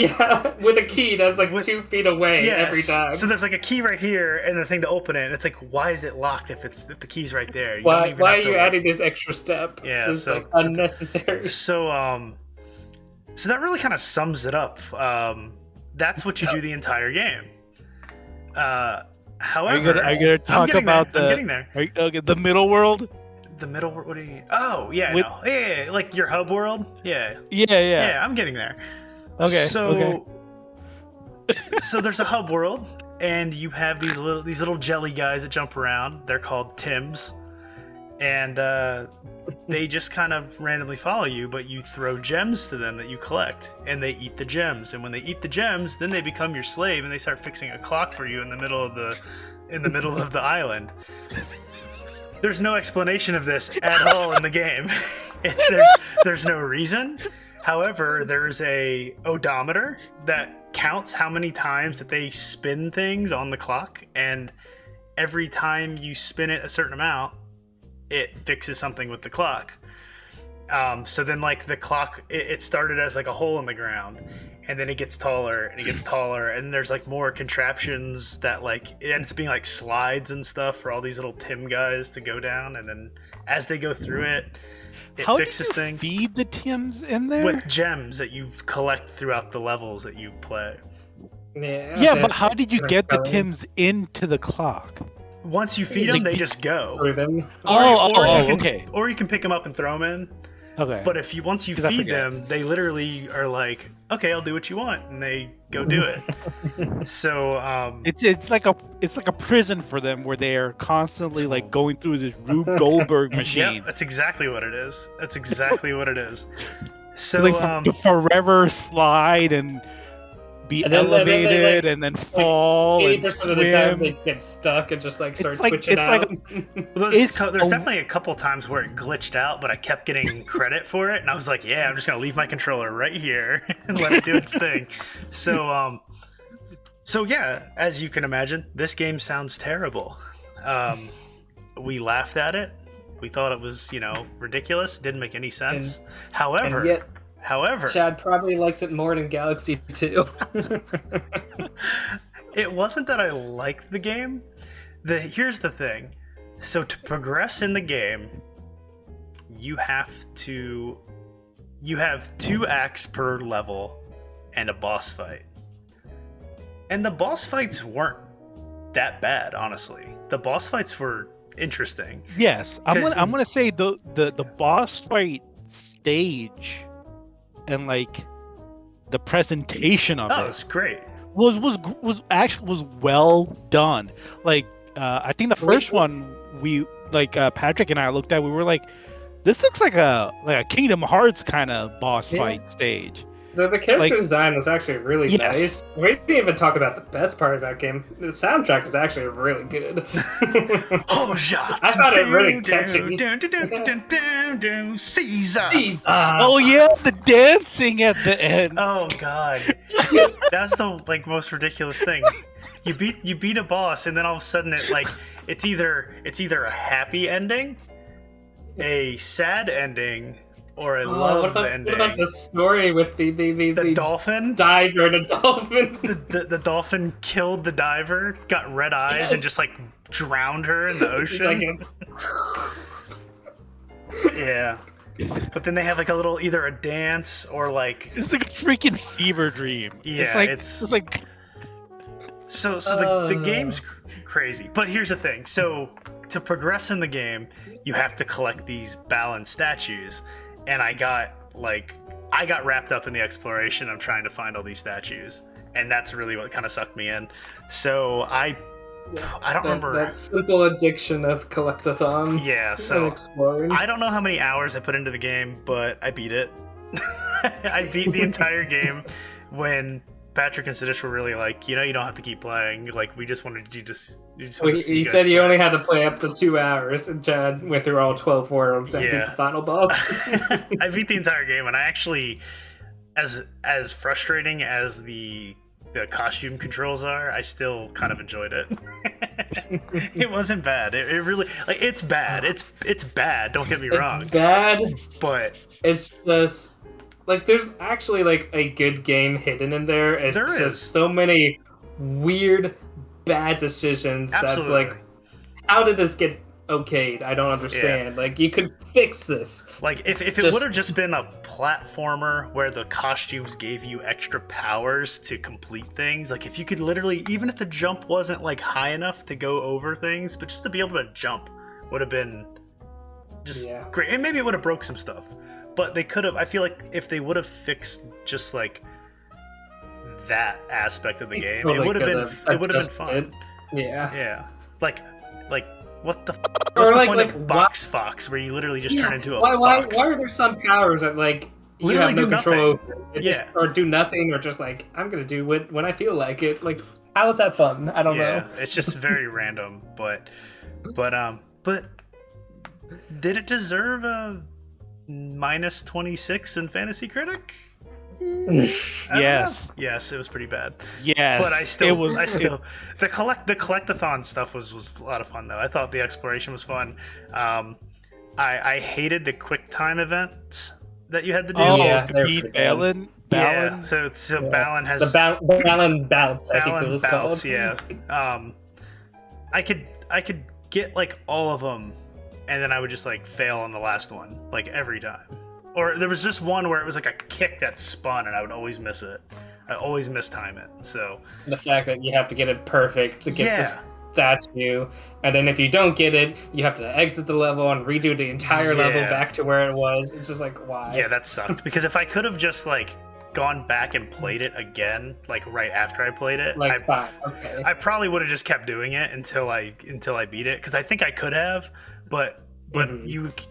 with a key that's like 2 feet away every time. So there's like a key right here and the thing to open it. And it's like, why is it locked if the key's right there? Why are you adding this extra step? Yeah, this is like unnecessary. So that really kind of sums it up. That's what you do the entire game. However, are you gonna talk about I'm getting there. The middle world? The middle world? What do you? Oh yeah, yeah, like your hub world. Yeah. Yeah. I'm getting there. Okay. So there's a hub world, and you have these little jelly guys that jump around. They're called Tims, and they just kind of randomly follow you, but you throw gems to them that you collect, and they eat the gems. And when they eat the gems, then they become your slave, and they start fixing a clock for you in the middle of the island. There's no explanation of this at all in the game. There's no reason. However, there's a odometer that counts how many times that they spin things on the clock, and every time you spin it a certain amount, it fixes something with the clock. So then, like, the clock, it started as like a hole in the ground, and then it gets taller and it gets taller, and there's like more contraptions that like it ends up being like slides and stuff for all these little Tim guys to go down, and then as they go through it fixes things. Feed the Tims in there with gems that you collect throughout the levels that you play. Yeah, but how did you get the Tims into the clock? Once you feed them, they just go. Okay. Or you can pick them up and throw them in. Okay. But once you feed them, they literally are like, "Okay, I'll do what you want," and they go do it. So it's like a prison for them where they are constantly like going through this Rube Goldberg machine. Yeah, that's exactly what it is. So like forever slide and be elevated and then fall and 80% of the time they get stuck and just like start twitching out. There's definitely a couple times where it glitched out, but I kept getting credit for it, and I was like, yeah, I'm just gonna leave my controller right here and let it do its thing. So yeah, as you can imagine, this game sounds terrible. We laughed at it. We thought it was, ridiculous. Didn't make any sense. However, Chad probably liked it more than Galaxy 2. It wasn't that I liked the game. Here's the thing. So to progress in the game, you have 2 acts per level and a boss fight. And the boss fights weren't that bad, honestly. The boss fights were interesting. Yes, I'm gonna say the boss fight stage and like the presentation of it was great. Was actually well done. Like I think the first one we Patrick and I looked at, we were like, this looks like a Kingdom Hearts kind of boss fight stage. The character design was actually really nice. We didn't even talk about the best part of that game. The soundtrack is actually really good. I found it really catchy. Caesar. Oh yeah, the dancing at the end. Oh god, that's the most ridiculous thing. You beat a boss, and then all of a sudden it's either a happy ending, a sad ending, or a love ending. What about the story with the dolphin diver? The dolphin. The dolphin killed the diver, got red eyes, and just drowned her in the ocean. Yeah. But then they have either a dance or it's like a freaking fever dream. Yeah, it's like so the game's crazy. But here's the thing. So to progress in the game, you have to collect these Balan statues. And I got wrapped up in the exploration of trying to find all these statues, and that's really what kind of sucked me in. So I don't remember that simple addiction of collectathon. Yeah, so exploring. I don't know how many hours I put into the game, but I beat it. I beat the entire game when Patrick and Siddish were really you don't have to keep playing. We just wanted you just. He said you only had to play up to 2 hours, and Chad went through all 12 worlds and beat the final boss. I beat the entire game, and I actually, as frustrating as the the costume controls are, I still kind of enjoyed it. It wasn't bad. It really, like, it's bad. It's bad. Don't get me wrong. It's bad, but it's just like there's actually like a good game hidden in there. It's just so many weird, bad decisions. Absolutely. That's like, how did this get okayed? I don't understand. Like, you could fix this. Like, if it would have just been a platformer where the costumes gave you extra powers to complete things, like if you could literally, even if the jump wasn't like high enough to go over things, but just to be able to jump would have been just great. And maybe it would have broke some stuff, but they could have, I feel like if they would have fixed just like that aspect of the game, it would have been fun. Yeah. Like what the what's the point of Box Fox, where you literally just turn into a box? Why are there some powers that like you literally have no control over? Or do nothing, or just like, I'm gonna do it when I feel like it. Like, how is that fun? I don't know. It's just very random, but did it deserve a -26 in Fantasy Critic? Yes. Yes, it was pretty bad. Yes, but I still the collectathon stuff was a lot of fun though. I thought the exploration was fun. I hated the quick time events that you had to do. To beat Balan. Yeah, so Balan has the Balan bounce. I think it was called. Yeah. I could get like all of them, and then I would just like fail on the last one like every time. Or there was just one where it was like a kick that spun, and I would always miss it. I always mistime it. So the fact that you have to get it perfect to get the statue, and then if you don't get it, you have to exit the level and redo the entire level back to where it was. It's just like, why? Yeah, that sucked. Because if I could have just like gone back and played it again, like right after I played it, I probably would have just kept doing it until I beat it. Because I think I could have, but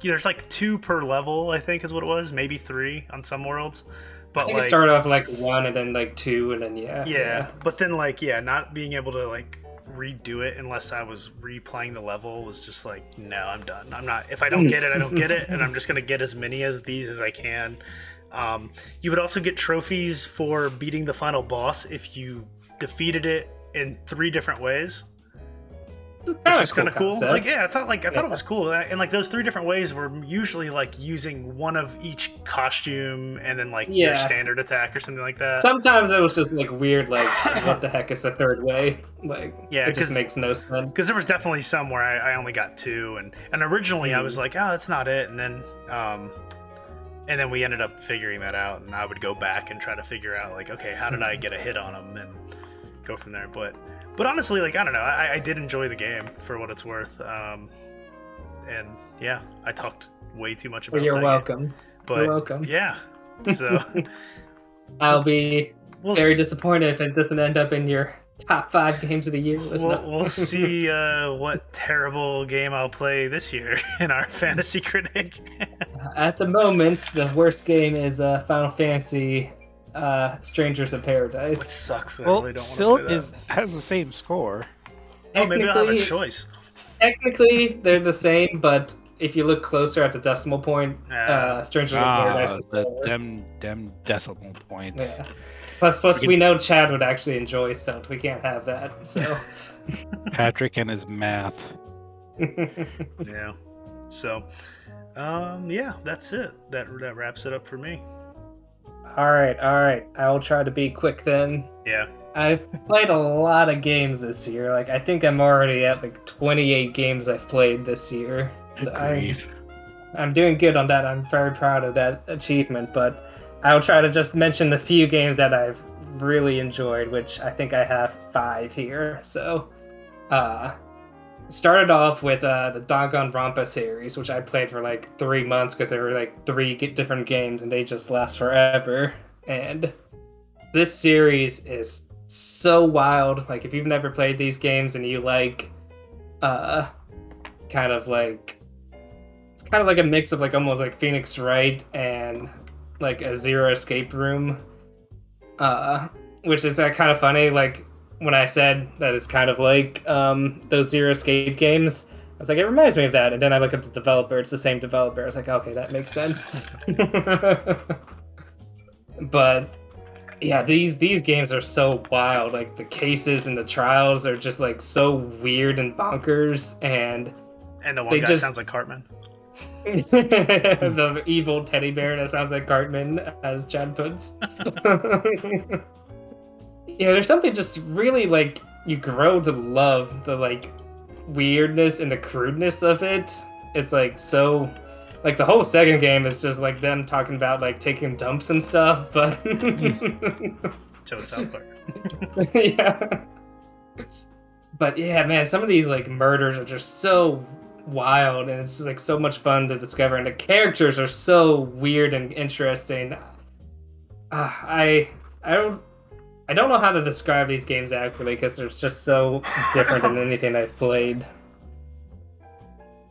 there's like 2 per level, I think is what it was, maybe 3 on some worlds. But I think it started off like 1 and then like 2 and then but then like not being able to like redo it unless I was replaying the level was just like, no, I'm done. I'm not. If I don't get it, I don't get it, and I'm just gonna get as many of these as I can. You would also get trophies for beating the final boss if you defeated it in 3 different ways. Which is kind of cool. Like, I thought it was cool, and like those 3 different ways were usually like using one of each costume, and then like your standard attack or something like that. Sometimes it was just like weird, like what the heck is the 3rd way? Like, it just makes no sense. Because there was definitely some where I only got 2, and originally I was like, oh, that's not it, and then we ended up figuring that out, and I would go back and try to figure out like, okay, how did I get a hit on them, and go from there. But honestly, like, I don't know, I did enjoy the game for what it's worth. And yeah, I talked way too much about it. You're welcome. But you're welcome. Yeah, so I'll be very disappointed if it doesn't end up in your top 5 games of the year. We'll see what terrible game I'll play this year in our Fantasy Critic. At the moment, the worst game is Final Fantasy Strangers in Paradise. Which sucks. I really don't want to play that. Has the same score. Oh, maybe I'll have a choice. Technically, they're the same, but if you look closer at the decimal point, Strangers in Paradise is them decimal points. Yeah. Plus, we know Chad would actually enjoy Celt. We can't have that. So Patrick and his math. Yeah. So, that's it. That wraps it up for me. All right. I will try to be quick then. Yeah. I've played a lot of games this year. Like, I think I'm already at like 28 games I've played this year. So I'm doing good on that. I'm very proud of that achievement. But I will try to just mention the few games that I've really enjoyed, which I think I have 5 here. So, started off with the Danganronpa series, which I played for like 3 months because there were like 3 different games and they just last forever. And this series is so wild. Like, if you've never played these games and you like kind of like a mix of like almost like Phoenix Wright and like a Zero Escape Room, which is kind of funny. Like, when I said that it's kind of like those Zero Escape games, I was like, it reminds me of that. And then I look up the developer, it's the same developer. I was like, okay, that makes sense. But Yeah, these games are so wild. Like the cases and the trials are just like so weird and bonkers, and the one guy sounds like Cartman. The evil teddy bear that sounds like Cartman, as Chad puts. There's something just really like you grow to love the like weirdness and the crudeness of it. It's like so like the whole second game is just like them talking about like taking dumps and stuff, but so it's South Park. Yeah. But yeah, man, some of these like murders are just so wild, and it's just like so much fun to discover, and the characters are so weird and interesting. I don't know how to describe these games accurately because they're just so different than anything I've played.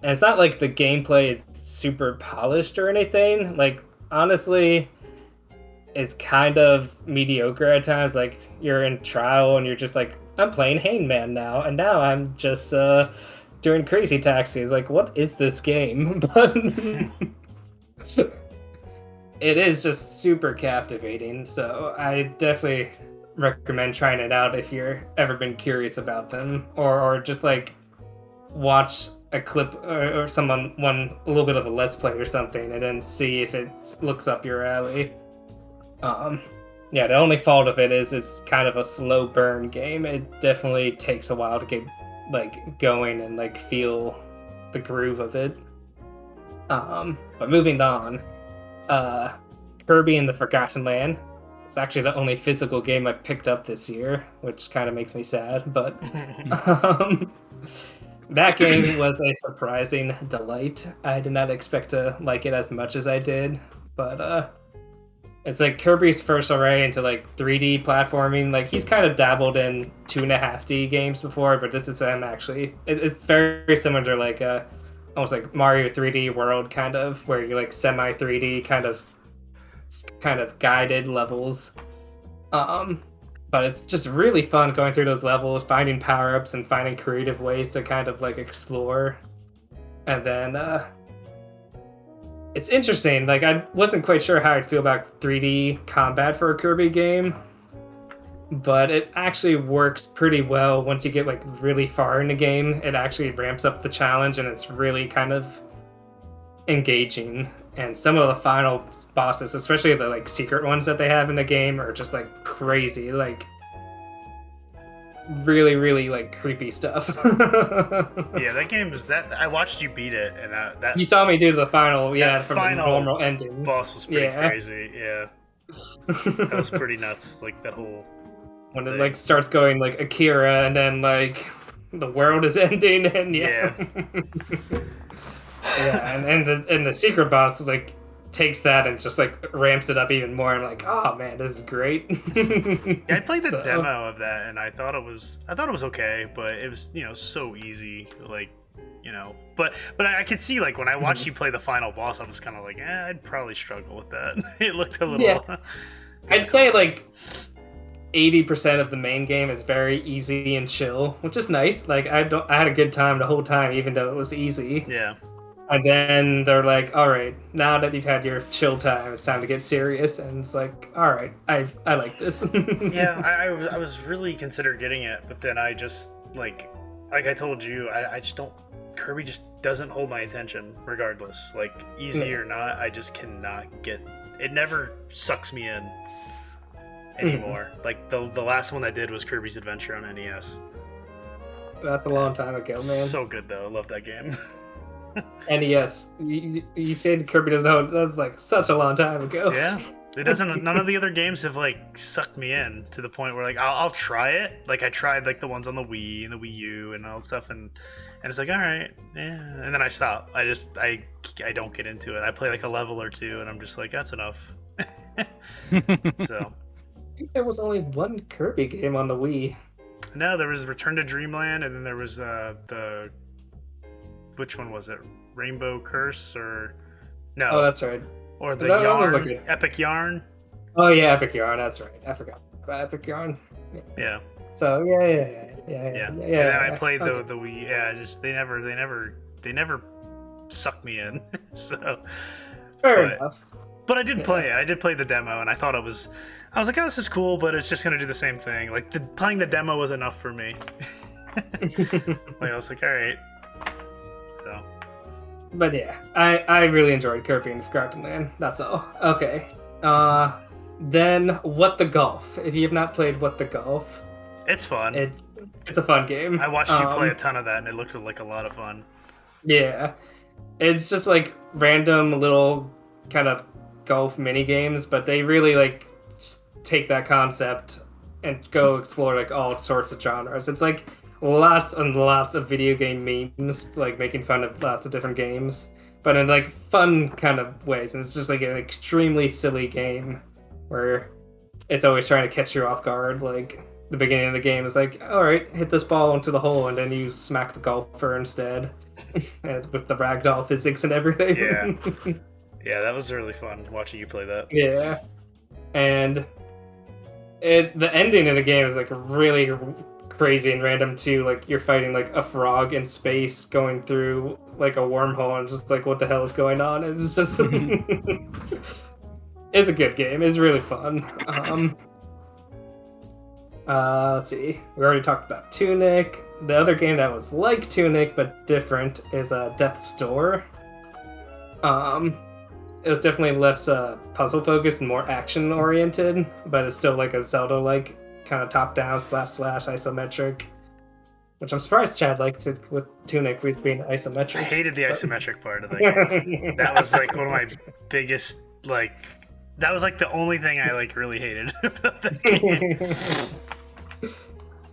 And it's not like the gameplay is super polished or anything. Like, honestly, it's kind of mediocre at times. Like, you're in trial and you're just like, I'm playing Hangman now, and now I'm just doing Crazy Taxis. Like, what is this game? But it is just super captivating, so I definitely recommend trying it out if you're ever been curious about them, or just like watch a clip or a little bit of a let's play or something, and then see if it looks up your alley. Yeah, the only fault of it is it's kind of a slow burn game. It definitely takes a while to get like going and like feel the groove of it. But moving on, Kirby and the Forgotten Land. It's actually the only physical game I picked up this year, which kind of makes me sad, but that game was a surprising delight. I did not expect to like it as much as I did, but it's like Kirby's first array into like 3D platforming. Like he's kind of dabbled in 2.5D games before, but this is him actually. It's very similar to like almost like Mario 3D World kind of, where you're like semi 3D kind of guided levels. But it's just really fun going through those levels, finding power-ups and finding creative ways to kind of like explore. And then it's interesting, like I wasn't quite sure how I'd feel about 3D combat for a Kirby game, but it actually works pretty well once you get like really far in the game. It actually ramps up the challenge and it's really kind of engaging. And some of the final bosses, especially the like secret ones that they have in the game, are just like crazy, like really, really like creepy stuff. Yeah, that game is that. I watched you beat it, and that you saw me do the final, from final the normal ending. Boss was pretty crazy. Yeah, that was pretty nuts. Like that whole when it like starts going like Akira, and then like the world is ending, and yeah. Yeah, and the secret boss like takes that and just like ramps it up even more. I'm like, oh man, this is great. Yeah, I played the demo of that, and I thought it was okay, but it was so easy, like but I could see like when I watched you play the final boss, I was kind of like, I'd probably struggle with that. It looked a little. I'd say like 80% of the main game is very easy and chill, which is nice. Like I had a good time the whole time, even though it was easy. Yeah. And then they're like, all right, now that you've had your chill time, it's time to get serious. And it's like, all right, I like this. Yeah, I was really considered getting it, but then I just, like I told you, I just don't, Kirby just doesn't hold my attention, regardless. Like, easy or not, I just cannot get, it never sucks me in anymore. Like, the last one I did was Kirby's Adventure on NES. That's a long time ago, man. So good, though. I love that game. NES. You said Kirby doesn't know. That's like such a long time ago. Yeah, it doesn't. None of the other games have like sucked me in to the point where like I'll try it. Like I tried like the ones on the Wii and the Wii U and all stuff, and it's like all right, yeah, and then I stop. I don't get into it. I play like a level or two, and I'm just like that's enough. So I think there was only one Kirby game on the Wii. No, there was Return to Dreamland, and then there was the. Which one was it? Rainbow Curse or no? Oh, that's right. Or the Yarn, like Epic Yarn. Oh yeah, Epic Yarn. That's right. I forgot about Epic Yarn. Yeah. So yeah. And then I played the Wii. Yeah, just they never sucked me in. So fair enough. But I did play it. I did play the demo, and I thought I was like, oh, this is cool, but it's just gonna do the same thing. Like playing the demo was enough for me. Like I was like, all right. So. But yeah, I really enjoyed Kirby and Forgotten Land. That's all. Okay. Then What the Golf. If you have not played What the Golf, it's fun. It's a fun game. I watched you play a ton of that, and it looked like a lot of fun. Yeah, it's just like random little kind of golf mini games, but they really like take that concept and go explore like all sorts of genres. It's like lots and lots of video game memes, like making fun of lots of different games, but in like fun kind of ways. And it's just like an extremely silly game where it's always trying to catch you off guard. Like the beginning of the game is like, all right, hit this ball into the hole, and then you smack the golfer instead. And with the ragdoll physics and everything. Yeah. Yeah, that was really fun watching you play that. Yeah. And the ending of the game is like really crazy and random too. Like you're fighting like a frog in space going through like a wormhole, and just like what the hell is going on? It's just it's a good game. It's really fun. Let's see. We already talked about Tunic. The other game that was like Tunic but different is Death's Door. It was definitely less puzzle focused and more action oriented, but it's still like a Zelda like kind of top down / isometric, which I'm surprised Chad liked it with Tunic being isometric. I hated the isometric part of that game. That was like one of my biggest that was like the only thing I like really hated about that game.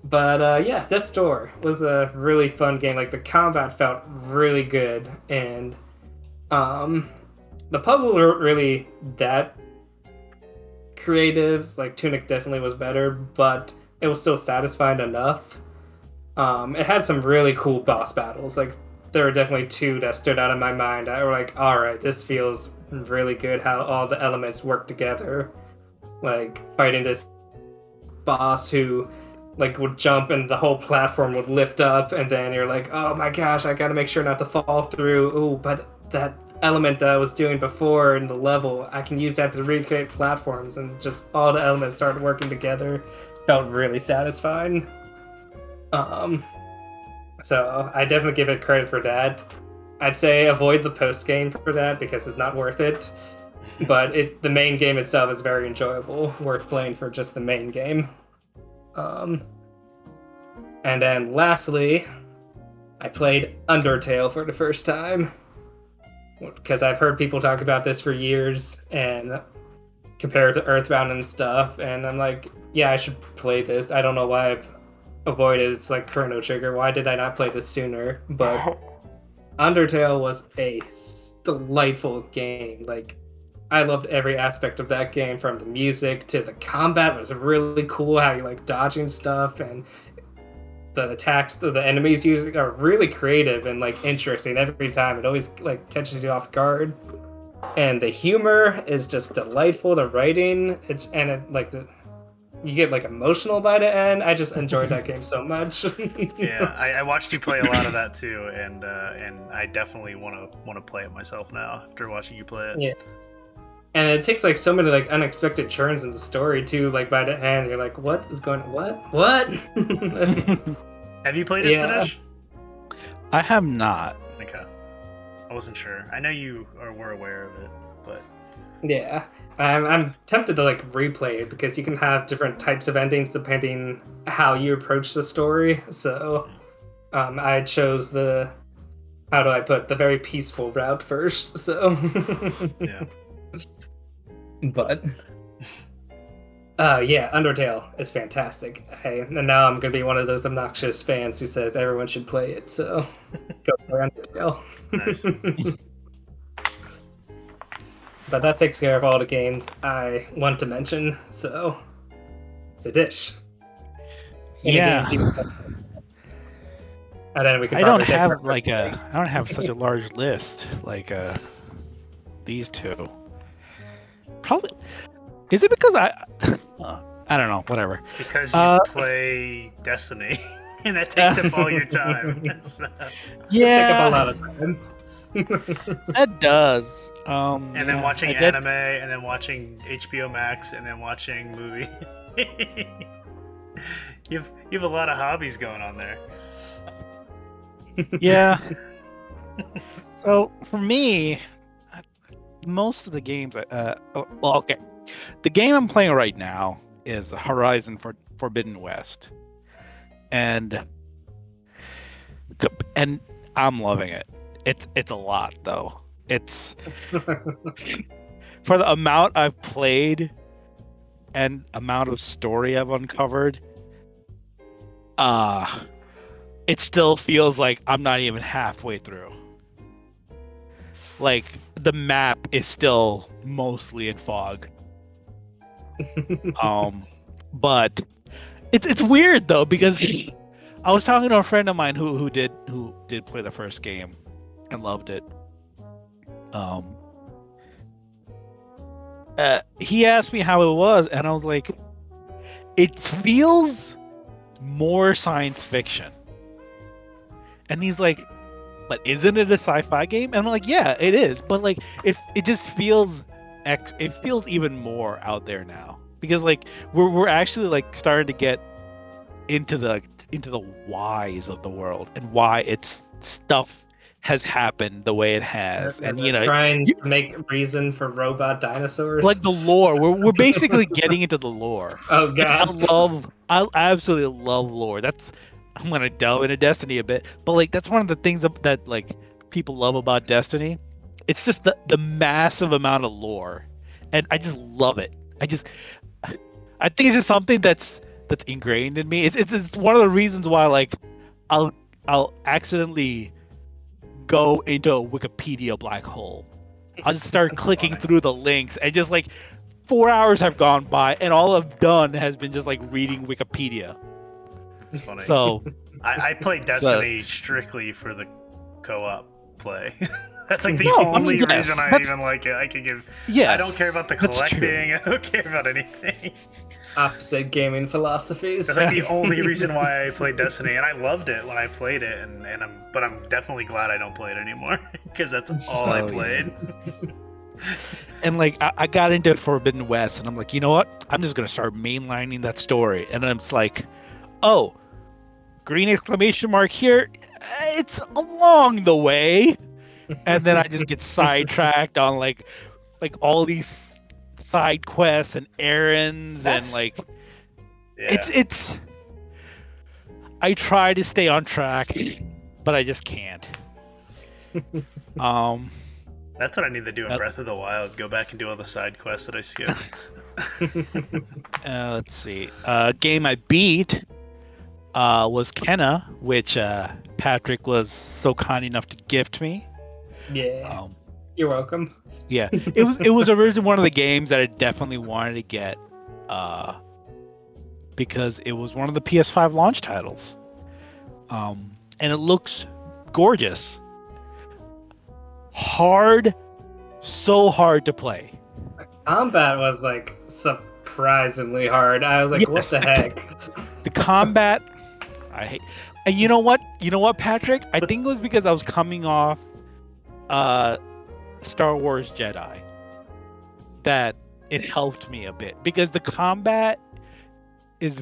But yeah, Death's Door was a really fun game. Like the combat felt really good, and the puzzles weren't really that creative. Like Tunic definitely was better, but it was still satisfying enough. It had some really cool boss battles. Like there were definitely two that stood out in my mind. I were like, all right, this feels really good. How all the elements work together. Like fighting this boss who like would jump and the whole platform would lift up, and then you're like, oh my gosh, I gotta make sure not to fall through. Ooh, but that element that I was doing before in the level, I can use that to recreate platforms, and just all the elements started working together. Felt really satisfying. So I definitely give it credit for that. I'd say avoid the post game for that because it's not worth it. But the main game itself is very enjoyable, worth playing for just the main game. And then lastly, I played Undertale for the first time. Because I've heard people talk about this for years and compare it to Earthbound and stuff, and I'm like, yeah, I should play this. I don't know why I've avoided its like Chrono Trigger. Why did I not play this sooner? But Undertale was a delightful game. Like, I loved every aspect of that game, from the music to the combat. It was really cool how you like dodging stuff, and the attacks that the enemies use are really creative and like interesting every time. It always like catches you off guard, and the humor is just delightful. The writing, you get like emotional by the end. I just enjoyed that game so much. Yeah, I watched you play a lot of that too, and I definitely want to play it myself now after watching you play it. Yeah. And it takes like so many like unexpected turns in the story too. Like by the end, you're like, "What is going? What?" Have you played it, Sinesh? I have not. Okay, I wasn't sure. I know you were aware of it, but yeah, I'm tempted to like replay it because you can have different types of endings depending how you approach the story. So, I chose the very peaceful route first. So, yeah. But yeah, Undertale is fantastic. And now I'm gonna be one of those obnoxious fans who says everyone should play it. So go play Undertale. Nice. But that takes care of all the games I want to mention. So it's a dish. Yeah. And then we can. I don't have such a large list like these two. Probably. Is it because I don't know. Whatever. It's because you play Destiny, and that takes up all your time. Yeah. Take up a lot of time. That does. And then watching anime, and then watching HBO Max, and then watching movie. You have a lot of hobbies going on there. Yeah. So for me, most of the games, okay, the game I'm playing right now is Horizon Forbidden West, and I'm loving it. It's a lot though. It's for the amount I've played and amount of story I've uncovered. It still feels like I'm not even halfway through. Like the map is still mostly in fog. But it's weird though, because I was talking to a friend of mine who did play the first game and loved it. He asked me how it was, and I was like, it feels more science fiction. And he's like, but isn't it a sci-fi game? And I'm like, yeah, it is, but like it just feels it feels even more out there now, because like we're actually like starting to get into the whys of the world and why its stuff has happened the way it has. And you know, trying to make reason for robot dinosaurs, like the lore. We're basically getting into the lore. Oh god, I absolutely love lore. I'm gonna delve into Destiny a bit, but like that's one of the things that like people love about Destiny. It's just the massive amount of lore, and I just love it. I think it's just something that's ingrained in me. It's one of the reasons why like I'll accidentally go into a Wikipedia black hole. I'll just start clicking through the links, and just like 4 hours have gone by, and all I've done has been just like reading Wikipedia. It's funny. So I played Destiny strictly for the co-op play. That's like the only reason I even like it. I don't care about the collecting. I don't care about anything. Opposite gaming philosophies. That's like the only reason why I played Destiny, and I loved it when I played it, but I'm definitely glad I don't play it anymore, because that's all I played. And like I got into Forbidden West, and I'm like, you know what? I'm just gonna start mainlining that story, and then it's like, oh, green exclamation mark here. It's along the way, and then I just get sidetracked on like all these side quests and errands, and like it's. I try to stay on track, but I just can't. That's what I need to do in Breath of the Wild. Go back and do all the side quests that I skipped. Let's see. Game I beat was Kenna, which Patrick was so kind enough to gift me. Yeah. You're welcome. Yeah. It was originally one of the games that I definitely wanted to get because it was one of the PS5 launch titles. And it looks gorgeous. Hard, so hard to play. The combat was like surprisingly hard. I was like, what the heck? The combat, I hate. And you know what, Patrick? I think it was because I was coming off Star Wars Jedi that it helped me a bit, because the combat is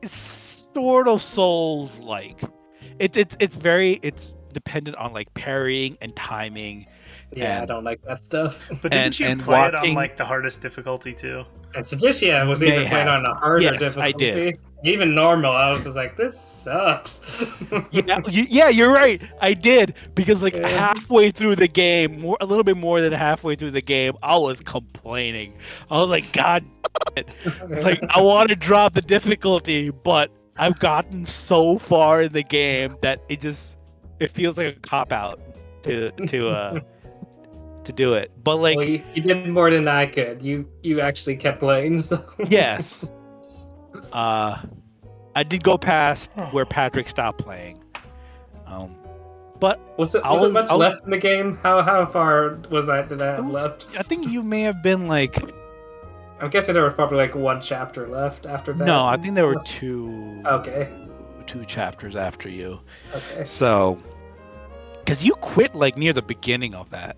sort of Souls-like. It's dependent on like parrying and timing. Yeah, I don't like that stuff. But didn't you play it on like the hardest difficulty too? And Suggestia was even playing on a harder difficulty. I did. Even normal, I was just like, this sucks. yeah, you're right. I did, because like halfway through the game, a little bit more than halfway through the game, I was complaining. I was like, God, it's like I want to drop the difficulty, but I've gotten so far in the game that it feels like a cop out to do it. But like, well, you did more than I could. You actually kept playing. So. Yes. I did go past where Patrick stopped playing. But was it much left in the game? How far did I have left? I think you may have been like. I'm guessing there was probably like one chapter left after that. No, I think there were two. Okay. 2 chapters after you. Okay. So, because you quit like near the beginning of that,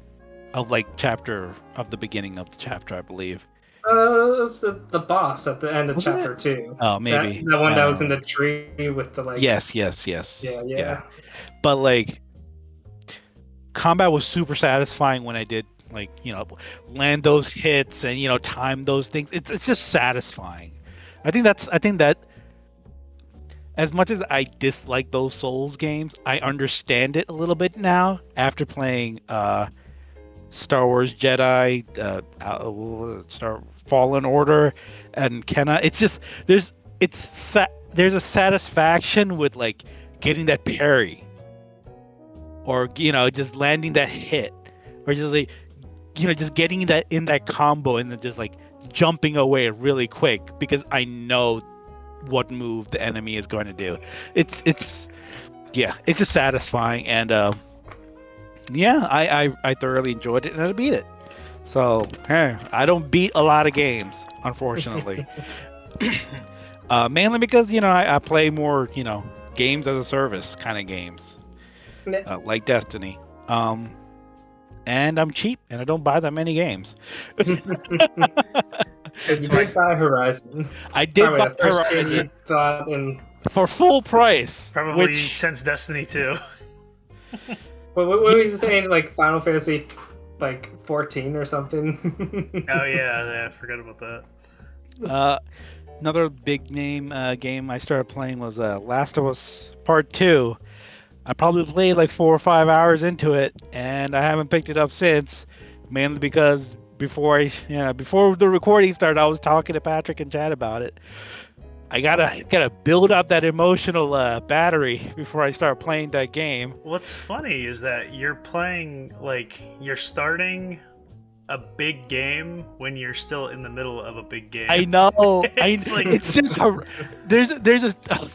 of like the beginning of the chapter, I believe. It was the boss at the end of chapter 2. Oh, maybe the one that was in the tree with the like. Yes. Yeah. But like, combat was super satisfying when I did like land those hits and time those things. It's just satisfying. I think that as much as I dislike those Souls games, I understand it a little bit now after playing Star Wars Jedi, Star Fallen Order, and Kenna. It's just there's a satisfaction with like getting that parry, or just landing that hit, or just like just getting that in that combo and then just like jumping away really quick because I know what move the enemy is going to do. It's just satisfying, and I thoroughly enjoyed it and I beat it. So I don't beat a lot of games, unfortunately. Mainly because I play more games as a service kind of games, like Destiny. And I'm cheap and I don't buy that many games. You did buy Horizon. I did buy Horizon for full price. Probably since Destiny 2. What was you saying? Like Final Fantasy, like 14 or something? Oh yeah, I forgot about that. Another big name game I started playing was Last of Us Part 2. I probably played like 4 or 5 hours into it, and I haven't picked it up since. Mainly because before the recording started, I was talking to Patrick and Chad about it. I gotta build up that emotional battery before I start playing that game. What's funny is that you're starting a big game when you're still in the middle of a big game. I know. It's just there's a.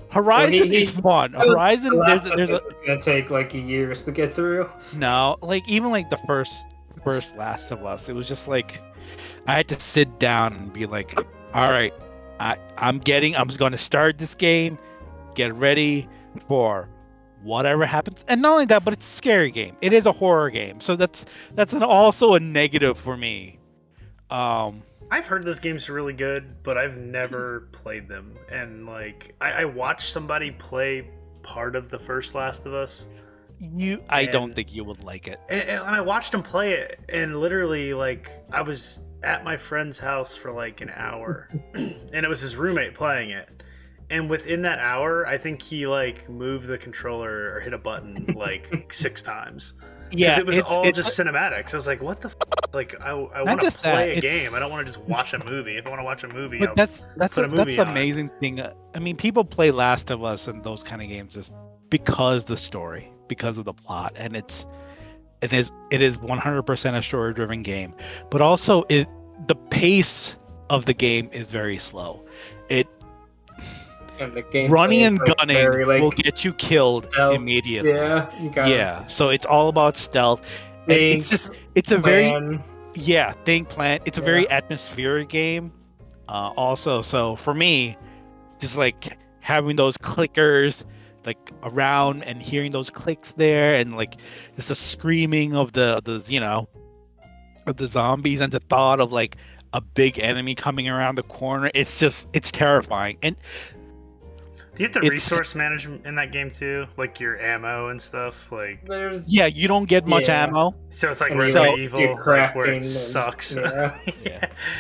Horizon is fun. Horizon, there's is gonna take like years to get through. No, like even like the first Last of Us, it was just like I had to sit down and be like, all right, I'm going to start this game, get ready for whatever happens. And not only that, but it's a scary game. It is a horror game, so that's also a negative for me. I've heard those games are really good, but I've never played them. And like, I watched somebody play part of the first Last of Us. I don't think you would like it. And I watched him play it, and literally, like, I was at my friend's house for like an hour, and it was his roommate playing it. And within that hour, I think he like moved the controller or hit a button like 6 times. Yeah, it was all just cinematics. I was like, "What the? Like, I want to play a game. I don't want to just watch a movie. If I want to watch a movie, but that's the amazing thing. I mean, people play Last of Us and those kind of games just because the story, because of the plot, and it is 100% a story-driven game. But also, the pace of the game is very slow. Running and gunning will get you killed immediately. Yeah, you got it. So it's all about stealth. Think plan. It's a very atmospheric game. Also, so for me, just like having those clickers like around and hearing those clicks there, and like just the screaming of the zombies, and the thought of like a big enemy coming around the corner. It's terrifying. And do you have to resource management in that game too? Like your ammo and stuff? Like you don't get much ammo. So it's like Resident Evil, like where it sucks. Yeah.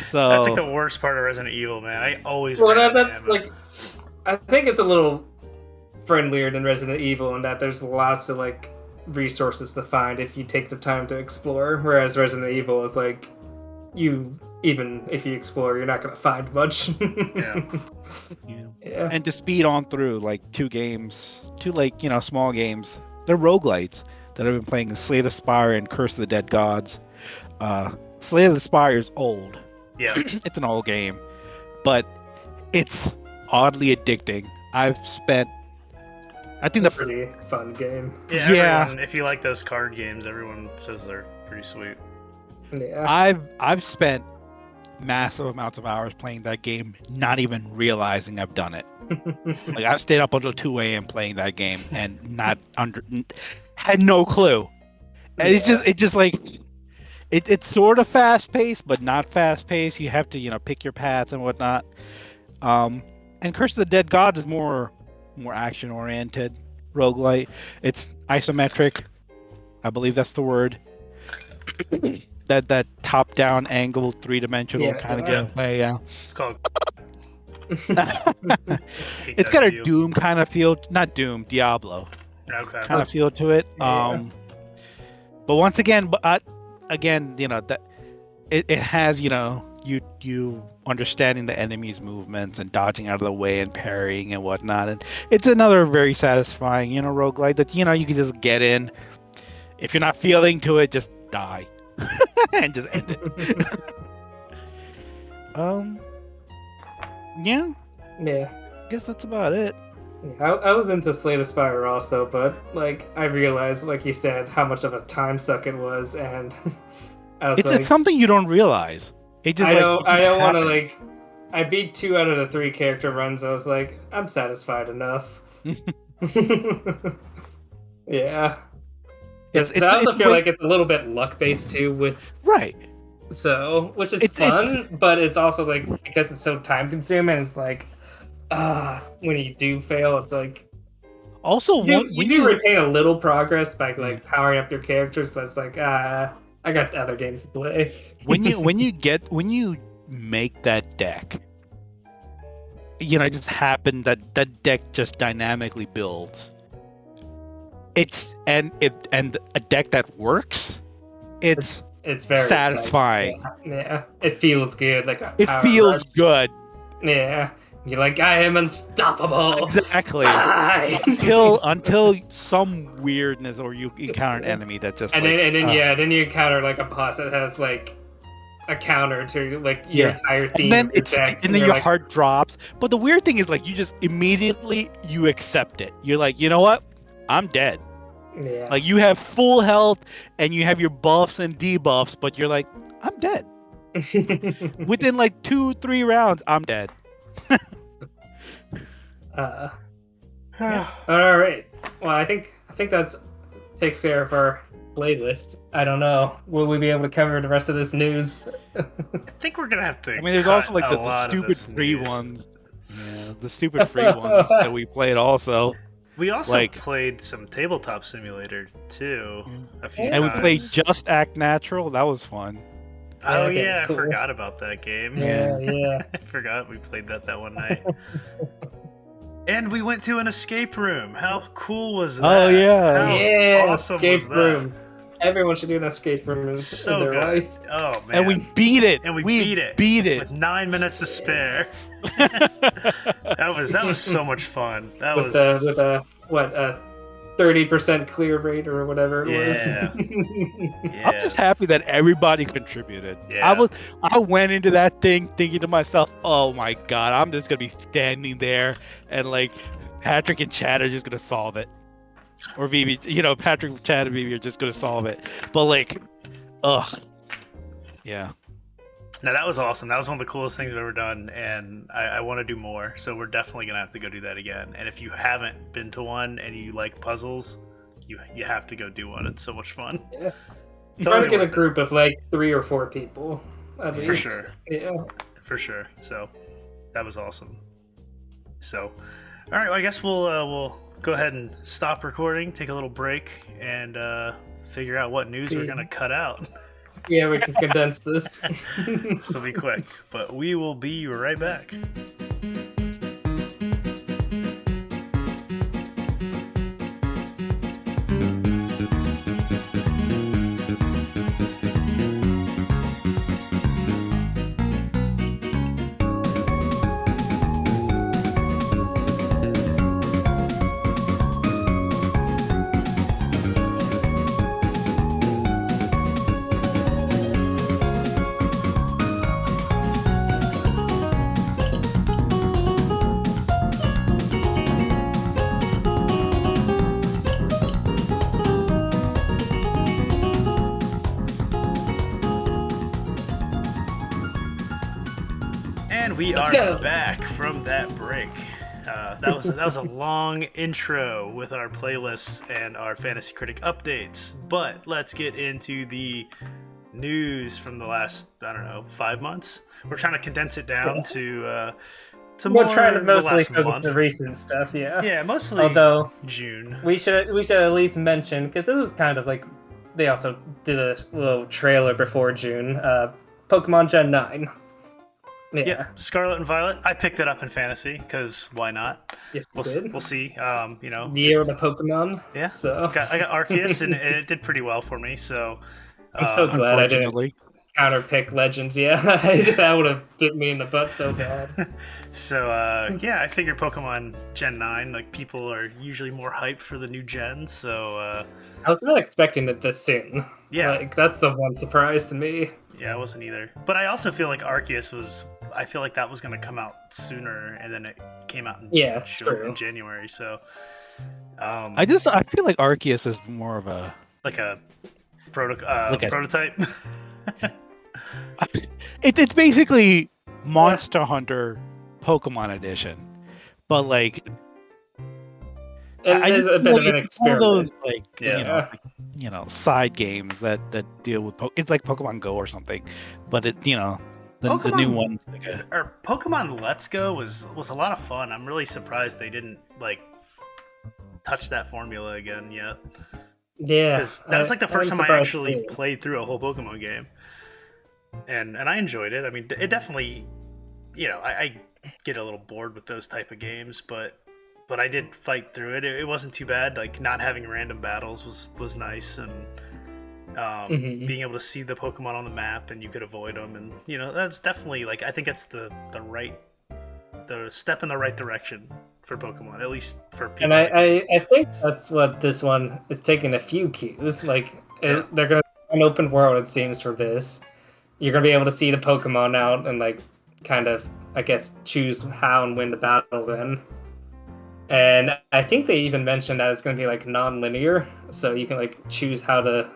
So that's like the worst part of Resident Evil, man. I always that's ammo. Like, I think it's a little friendlier than Resident Evil in that there's lots of like resources to find if you take the time to explore. Whereas Resident Evil is like, even if you explore, you're not going to find much. Yeah. And to speed on through like two small games, they're roguelites that I've been playing: Slay the Spire and Curse of the Dead Gods. Slay the Spire is old. Yeah. It's an old game, but it's oddly addicting. I think it's a pretty fun game. Yeah. If you like those card games, everyone says they're pretty sweet. Yeah. I've spent massive amounts of hours playing that game, not even realizing I've done it. Like I stayed up until 2 a.m. playing that game and had no clue. And it's just like it's sort of fast paced, but not fast paced. You have to pick your paths and whatnot. And Curse of the Dead Gods is more action oriented roguelite. It's isometric. I believe that's the word. that top down angled 3-dimensional kind of gameplay. Yeah. It's called. It's got a Doom kind of feel, not Doom, Diablo. Okay. Kind of feel to it. But once again, that it has you understanding the enemy's movements and dodging out of the way and parrying and whatnot, and it's another very satisfying roguelite that you can just get in. If you're not feeling to it, just die and just end it. Yeah. I guess that's about it. Yeah, I was into Slay the Spire also, but like I realized, like you said, how much of a time suck it was, and it's something you don't realize. It just I don't want to like. I beat 2 out of the 3 character runs. I was like, I'm satisfied enough. Yeah. I also feel like it's a little bit luck based too, with right. So, which is fun, but it's also like because it's so time consuming. It's like, when you do fail, it's like. Also, you do retain a little progress by like powering up your characters, but it's like, I got other games to play. when you make that deck, it just happened that deck just dynamically builds. And a deck that works. It's very satisfying. Yeah, it feels good. Like it feels good. Yeah, you're like, I am unstoppable. Exactly. until some weirdness or you encounter an enemy that just then you encounter like a boss that has like a counter to like your entire theme. And then your heart drops. But the weird thing is like you just immediately you accept it. You're like, you know what? I'm dead. Yeah. Like you have full health and you have your buffs and debuffs, but you're like, I'm dead. Within like 2-3 rounds, I'm dead. All right. Well, I think that's takes care of our playlist. I don't know. Will we be able to cover the rest of this news? I think we're gonna have to. I mean, there's also like the stupid free ones. Yeah, the stupid free ones that we played also. We also played some Tabletop Simulator too a few times. And we played Just Act Natural. That was fun. Oh yeah, cool. I forgot about that game. Yeah. I forgot we played that one night. And we went to an escape room. How cool was that? Oh yeah. How awesome escape was that? room. Everyone should do an escape room in their life. Oh man. And we beat it. And we beat it with 9 minutes to spare. that was so much fun. With a 30% clear rate or whatever it was. Yeah. I'm just happy that everybody contributed. Yeah. I went into that thing thinking to myself, oh my god, I'm just gonna be standing there and like Patrick and Chad are just gonna solve it. Or Vivi, Patrick, Chad, and Vivi are just gonna solve it. But like, yeah. Now that was awesome. That was one of the coolest things I've ever done, and I want to do more. So we're definitely gonna have to go do that again. And if you haven't been to one and you like puzzles, you have to go do one. It's so much fun. Yeah. Try to get a group of like 3 or 4 people. At least. For sure. Yeah. For sure. So that was awesome. So, all right. Well, I guess we'll go ahead and stop recording, take a little break, and figure out what news we're gonna cut out. Yeah, we can condense this. This will be quick, but we will be right back. We are back from that break. That was a long intro with our playlists and our Fantasy Critic updates. But let's get into the news from the last, I don't know, 5 months. We're trying to condense it down to we're trying to mostly focus month. on the recent stuff, yeah. Yeah, mostly. Although June. We should at least mention, because this was kind of like they also did a little trailer before June. Pokemon Gen 9. Yeah, Scarlet and Violet. I picked it up in fantasy because why not? Yes, we'll see. You know, the year of the Pokemon. Yeah. So I got Arceus and it did pretty well for me. So I'm so glad I didn't counterpick Legends. Yeah, that would have bit me in the butt so bad. So yeah, I figured Pokemon Gen 9. Like people are usually more hyped for the new gen. So I was not expecting it this soon. Yeah, like that's the one surprise to me. Yeah, I wasn't either. But I also feel like Arceus was. I feel like that was going to come out sooner, and then it came out in January. So, I feel like Arceus is more of a prototype. It's basically Monster Hunter Pokemon Edition, but like it is a bit of an experiment. All those you know side games that deal with it's like Pokemon Go or something, but it the new one. Or Pokemon Let's Go was a lot of fun. I'm really surprised they didn't like touch that formula again yet. Yeah, because that was like the first time I actually played through a whole Pokemon game, and I enjoyed it. I mean, it definitely, I get a little bored with those type of games, but I did fight through it. It wasn't too bad. Like not having random battles was nice, and being able to see the Pokemon on the map and you could avoid them, and that's definitely like I think that's the step in the right direction for Pokemon, at least for people. And I think that's what this one is taking a few cues. Like they're gonna have an open world, it seems, for this. You're gonna be able to see the Pokemon out and like kind of I guess choose how and when to battle them. And I think they even mentioned that it's gonna be like non-linear, so you can like choose how to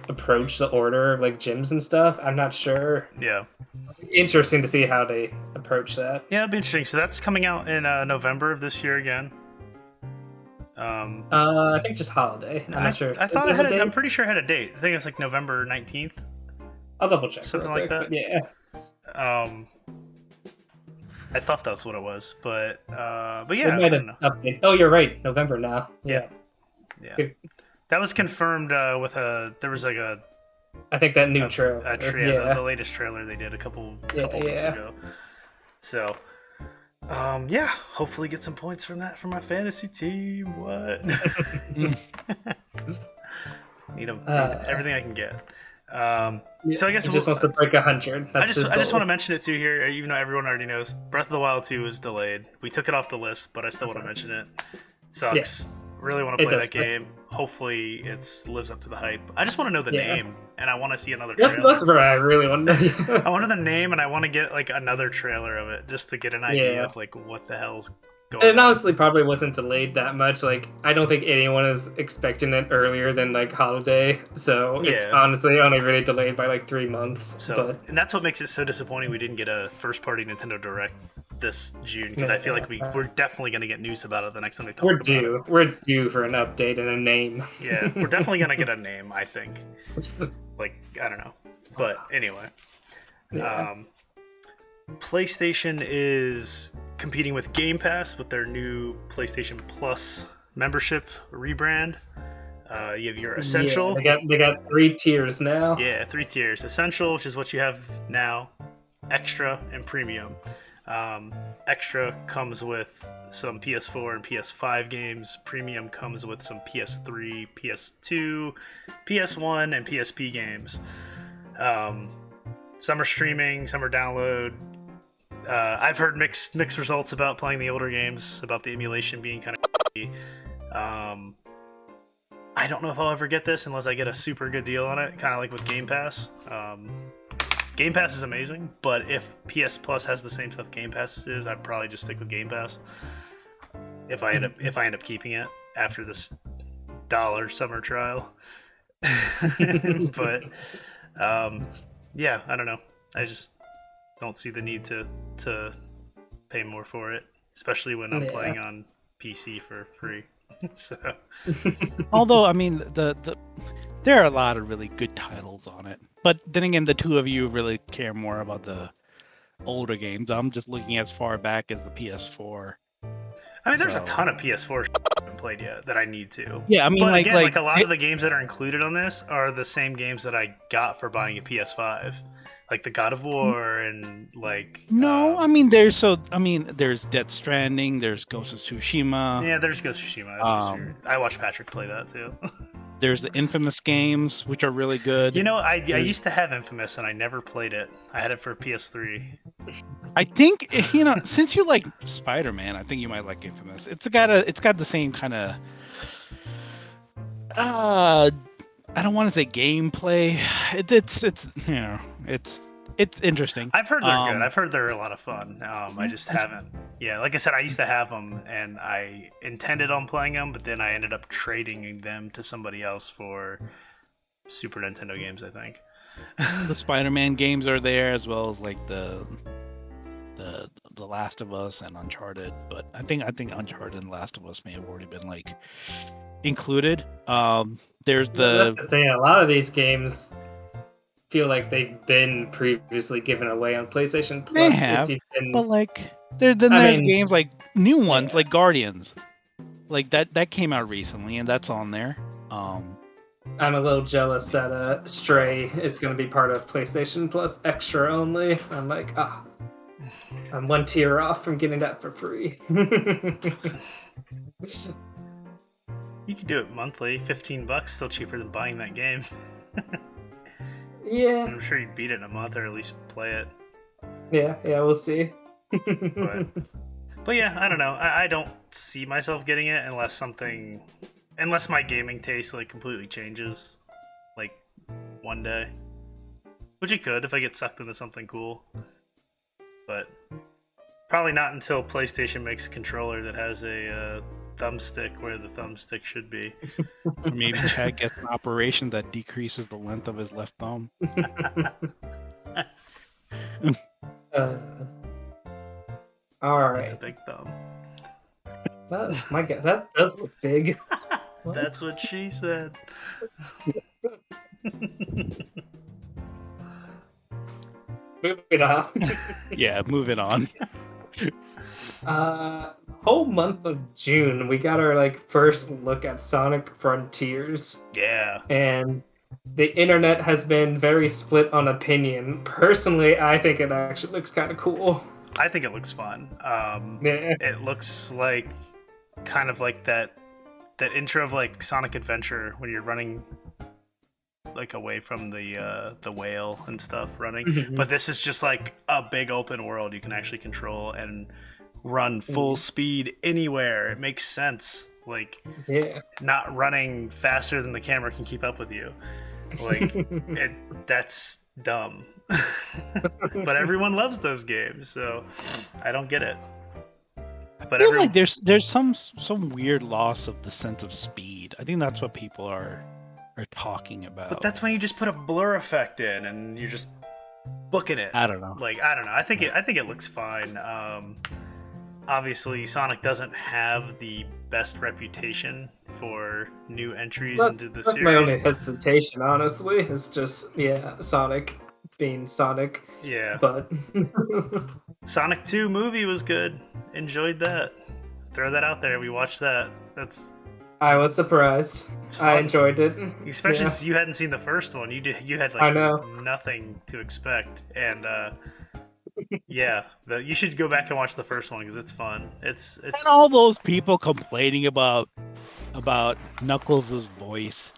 approach the order of like gyms and stuff. I'm not sure. Yeah. Interesting to see how they approach that. Yeah, it'll be interesting. So that's coming out in November of this year again. I think just holiday. I'm not sure. I thought it had I'm pretty sure it had a date. I think it's like November 19th. I'll double check. Something like that. Yeah. I thought that's what it was, but yeah. Update. Oh, you're right. November now. Yeah. Good. That was confirmed with there was like I think that new trailer. The latest trailer they did a couple weeks ago. So, hopefully get some points from that for my fantasy team. What? Need everything I can get. So I guess just wants to break 100. I just want to mention it too here, even though everyone already knows. Breath of the Wild 2 is delayed. We took it off the list, but I still want to mention it. It sucks. Yes. Really want to play that game. Hopefully it lives up to the hype. I just want to know the name, and I want to see another trailer. That's what I really want to know. I wanted the name, and I want to get like another trailer of it, just to get an idea of like what the hell's going on. It honestly probably wasn't delayed that much. Like I don't think anyone is expecting it earlier than like holiday, so it's honestly only really delayed by like 3 months. And that's what makes it so disappointing we didn't get a first-party Nintendo Direct this June, because I feel like we're definitely going to get news about it the next time they talk about it. We're due for an update and a name. Yeah, we're definitely going to get a name, I think. Like, I don't know. But anyway. PlayStation is competing with Game Pass with their new PlayStation Plus membership rebrand. You have your Essential. They got 3 tiers now. Yeah, 3 tiers. Essential, which is what you have now. Extra and Premium. Extra comes with some PS4 and PS5 games. Premium comes with some PS3, PS2, PS1, and PSP games. Some are streaming, some are download. I've heard mixed results about playing the older games, about the emulation being kind of I don't know if I'll ever get this unless I get a super good deal on it, kind of like with Game Pass. Game Pass is amazing, but if PS Plus has the same stuff Game Pass is, I'd probably just stick with Game Pass. If I end up keeping it after this $1 summer trial. But I don't know. I just don't see the need to pay more for it. especially when I'm playing on PC for free. So, although I mean there are a lot of really good titles on it, but then again, the two of you really care more about the older games. I'm just looking as far back as the PS4. I mean, there's a ton of PS4 I haven't played yet that I need to. Yeah, I mean, but again, like a lot of the games that are included on this are the same games that I got for buying a PS5, like the God of War and like. No, I mean, there's Death Stranding, there's Ghost of Tsushima. Yeah, there's Ghost of Tsushima. I watched Patrick play that too. There's the Infamous games, which are really good. You know, I used to have Infamous and I never played it. I had it for PS3. I think, you know, since you like Spider-Man, I think you might like Infamous. It's got the same kind of I don't want to say gameplay. It's you know, it's interesting. I've heard they're good. I've heard they're a lot of fun. I just haven't. Yeah, like I said, I used to have them, and I intended on playing them, but then I ended up trading them to somebody else for Super Nintendo games, I think. The Spider-Man games are there, as well as like the Last of Us and Uncharted. But I think Uncharted and Last of Us may have already been like included. There's that's the thing. A lot of these games feel like they've been previously given away on PlayStation Plus. They have, but like there's games like new ones like Guardians, like that came out recently and that's on there. I'm a little jealous that Stray is going to be part of PlayStation Plus Extra only. I'm like, I'm one tier off from getting that for free. You can do it monthly, $15, still cheaper than buying that game. Yeah. I'm sure you'd beat it in a month or at least play it. Yeah, we'll see. But yeah, I don't know. I don't see myself getting it unless my gaming taste like completely changes, like one day, which it could if I get sucked into something cool. But probably not until PlayStation makes a controller that has a thumbstick where the thumbstick should be. Or maybe Chad gets an operation that decreases the length of his left thumb. All right. That's a big thumb. My God, that does look big. That's what she said. Moving on. Yeah, moving on. Whole month of June, we got our first look at Sonic Frontiers. Yeah. And the internet has been very split on opinion. Personally, I think it actually looks kind of cool. I think it looks fun. Yeah. It looks like kind of like that intro of like Sonic Adventure when you're running like away from the whale and stuff running. Mm-hmm. But this is just like a big open world you can actually control and run full speed anywhere. It makes sense. Like, not running faster than the camera can keep up with you. Like, that's dumb. But everyone loves those games, so I don't get it. But I feel like there's some weird loss of the sense of speed. I think that's what people are talking about. But that's when you just put a blur effect in and you're just booking it. I don't know. I think it looks fine. Obviously, Sonic doesn't have the best reputation for new entries into the series. That's my only hesitation, honestly. It's just, Sonic being Sonic. Yeah. But Sonic 2 movie was good. Enjoyed that. Throw that out there. We watched that. I was surprised. I enjoyed it. Especially since you hadn't seen the first one. You had nothing to expect. And you should go back and watch the first one because it's fun. It's and all those people complaining about Knuckles' voice.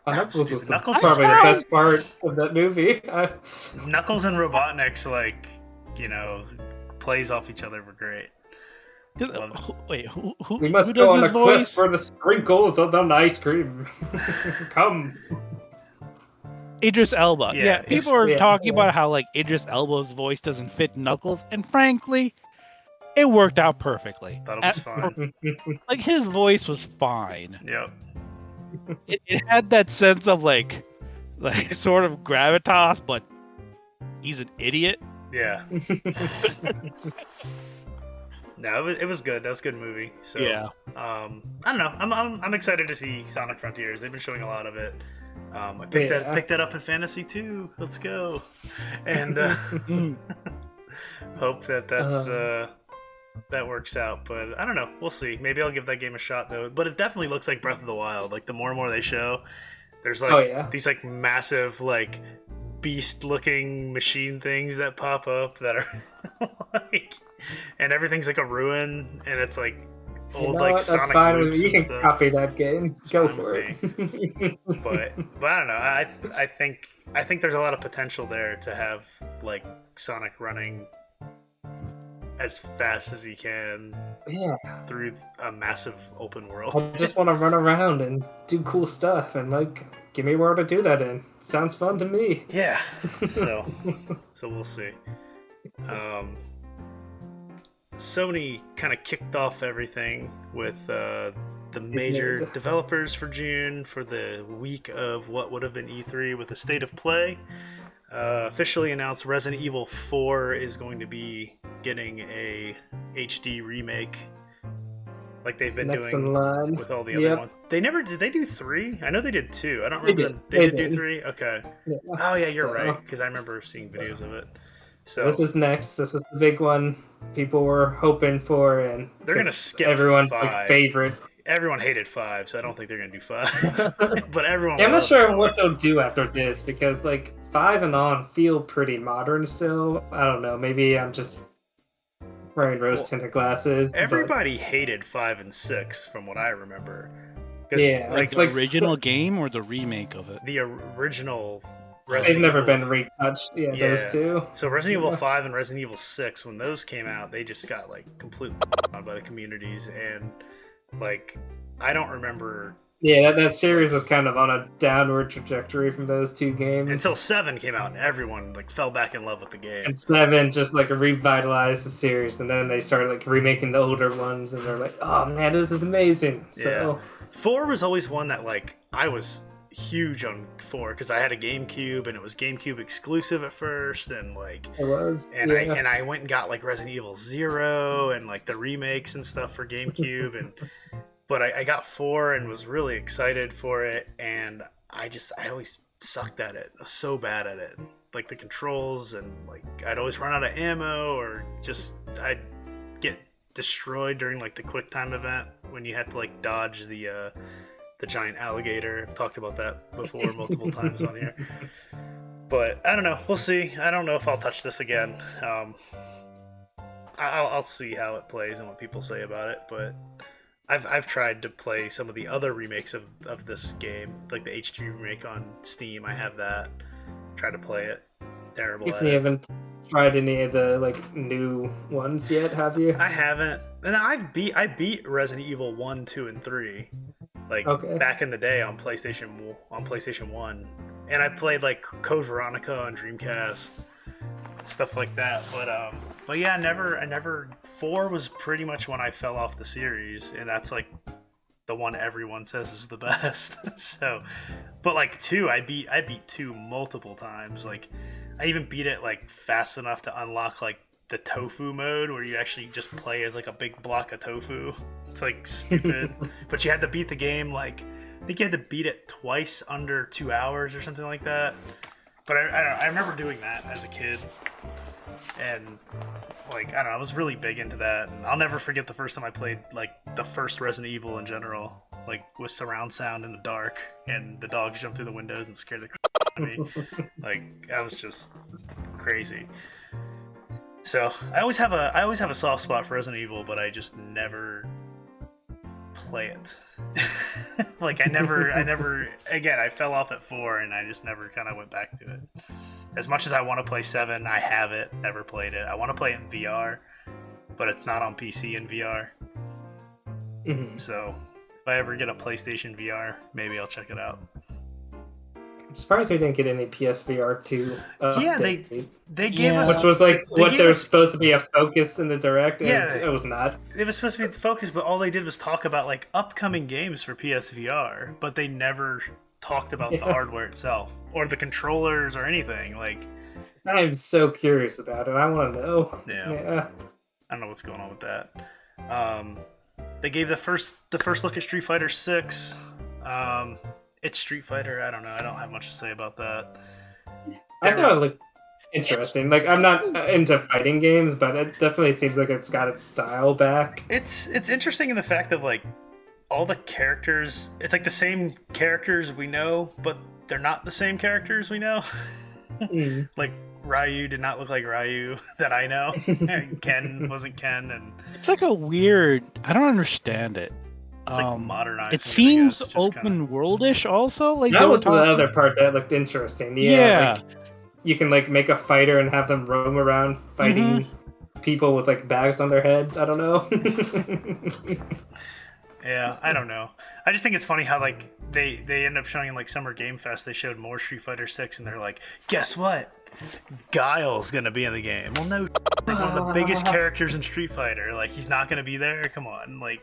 Knuckles was probably the best part of that movie. Knuckles and Robotnik's plays off each other were great. Wait, who we must go on a quest for the sprinkles of the ice cream. Come. Idris Elba. Yeah, people are talking about how Idris Elba's voice doesn't fit Knuckles, and frankly, it worked out perfectly. Thought it was fine. His voice was fine. Yep. It had that sense of sort of gravitas, but he's an idiot. Yeah. No, it was good. That was a good movie. So Yeah. I don't know. I'm excited to see Sonic Frontiers. They've been showing a lot of it. I picked that up in Fantasy too. Let's go. And hope that works out. But I don't know. We'll see. Maybe I'll give that game a shot though. But it definitely looks like Breath of the Wild. Like the more and more they show, there's like these like massive like beast-looking machine things that pop up that are like, and everything's like a ruin, and it's like old like that's Sonic fine. loops You and can stuff. copy that game. It's Go fine for with it. But I don't know. I think there's a lot of potential there to have like Sonic running as fast as he can through a massive open world. I just want to run around and do cool stuff, and like, give me a world to do that in. Sounds fun to me. Yeah. So we'll see. Sony kind of kicked off everything with the major developers for June for the week of what would have been E3 with a state of play. Officially announced Resident Evil 4 is going to be getting a HD remake like they've been doing with all the other ones. They never did. They do 3? I know they did 2. I don't remember. They did do 3. Okay. Yeah. Oh yeah, you're right, because I remember seeing videos of it. So this is next. This is the big one people were hoping for, and they're gonna skip everyone's 5. like, favorite. Everyone hated 5, so I don't think they're gonna do 5. But everyone. Yeah, I'm not sure what they'll do after this, because like 5 and on feel pretty modern still. I don't know. Maybe I'm just wearing rose-tinted glasses. Everybody hated 5 and 6, from what I remember. Yeah, like the original game or the remake of it. The original. They've never been retouched. Yeah, those two. So Resident Evil 5 and Resident Evil 6, when those came out, they just got like completely on by the communities, and like I don't remember. Yeah, that series was kind of on a downward trajectory from those two games until 7 came out, and everyone like fell back in love with the game. And 7 just like revitalized the series, and then they started like remaking the older ones, and they're like, "Oh man, this is amazing." So 4 was always one that like I was huge on 4 because I had a GameCube, and it was GameCube exclusive at first, and like it was. And I went and got like Resident Evil 0 and like the remakes and stuff for GameCube, and but I got 4 and was really excited for it, and I always sucked at it. I was so bad at it, like the controls, and like I'd always run out of ammo, or just I'd get destroyed during like the QuickTime event when you had to like dodge the giant alligator. I've talked about that before multiple times on here. But I don't know. We'll see. I don't know if I'll touch this again. I'll see how it plays and what people say about it. But I've tried to play some of the other remakes of this game, like the HD remake on Steam. I have that. Tried to play it. Terrible. You haven't tried any of the like new ones yet, have you? I haven't. And I beat Resident Evil 1, 2, and 3. Like back in the day on PlayStation 1, and I played like Code Veronica on Dreamcast, stuff like that. But yeah, I never. 4 was pretty much when I fell off the series, and that's like the one everyone says is the best. So, but like 2, I beat 2 multiple times. Like I even beat it like fast enough to unlock like the tofu mode, where you actually just play as like a big block of tofu. It's like stupid, but you had to beat the game like I think you had to beat it twice under 2 hours or something like that. But I remember doing that as a kid, and like I don't know, I was really big into that. And I'll never forget the first time I played like the first Resident Evil in general, like with surround sound in the dark, and the dogs jumped through the windows and scared the crap out of me. Like that was just crazy. So I always have a soft spot for Resident Evil, but I just never play it. Like I never again, I fell off at 4, and I just never kind of went back to it. As much as I want to play 7, I have it, never played it. I want to play it in VR, but it's not on PC in VR. Mm-hmm. So if I ever get a PlayStation VR, maybe I'll check it out. I'm surprised we didn't get any PSVR 2. Yeah, they gave us, which was like what there was supposed to be a focus in the direct, and it was not. It was supposed to be the focus, but all they did was talk about like upcoming games for PSVR, but they never talked about the hardware itself or the controllers or anything. Like I'm so curious about it. I want to know. Yeah. don't know what's going on with that. They gave the first look at Street Fighter 6. It's Street Fighter. I don't know. I don't have much to say about that. I thought it looked interesting. Like, I'm not into fighting games, but it definitely seems like it's got its style back. It's interesting in the fact that, like, all the characters, it's like the same characters we know, but they're not the same characters we know. Like, Ryu did not look like Ryu that I know. Ken wasn't Ken, and it's like a weird. I don't understand it. It's like modernized. It seems open worldish, also. Like that was the other part that looked interesting. Yeah. Like, you can like make a fighter and have them roam around fighting people with like bags on their heads. I don't know. Yeah, I don't know. I just think it's funny how like they end up showing in like Summer Game Fest. They showed more Street Fighter 6, and they're like, guess what? Guile's gonna be in the game. Well, no, like one of the biggest characters in Street Fighter. Like, he's not gonna be there. Come on, like,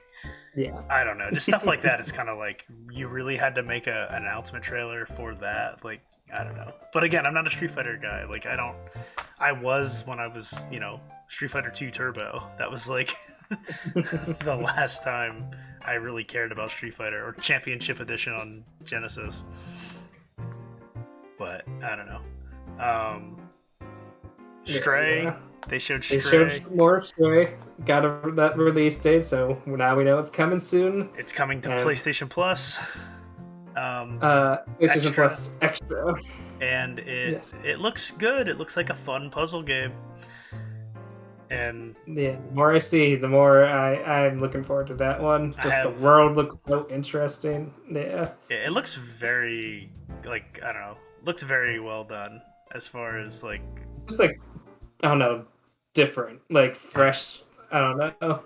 yeah. I don't know. Just stuff like that. It's kind of like you really had to make an announcement trailer for that. Like, I don't know. But again, I'm not a Street Fighter guy. Like, I was when I was, Street Fighter 2 Turbo. That was like the last time I really cared about Street Fighter, or Championship Edition on Genesis. But I don't know. Stray. Yeah. They showed Stray. They showed more Stray. Got that release date, so now we know it's coming soon. It's coming to PlayStation Plus. PlayStation Plus Extra. And it looks good. It looks like a fun puzzle game. And yeah, the more I see, the more I'm looking forward to that one. The world looks so interesting. Yeah. It looks very, like, I don't know, looks very well done as far as like, just like, I don't know, different, like fresh. I don't know.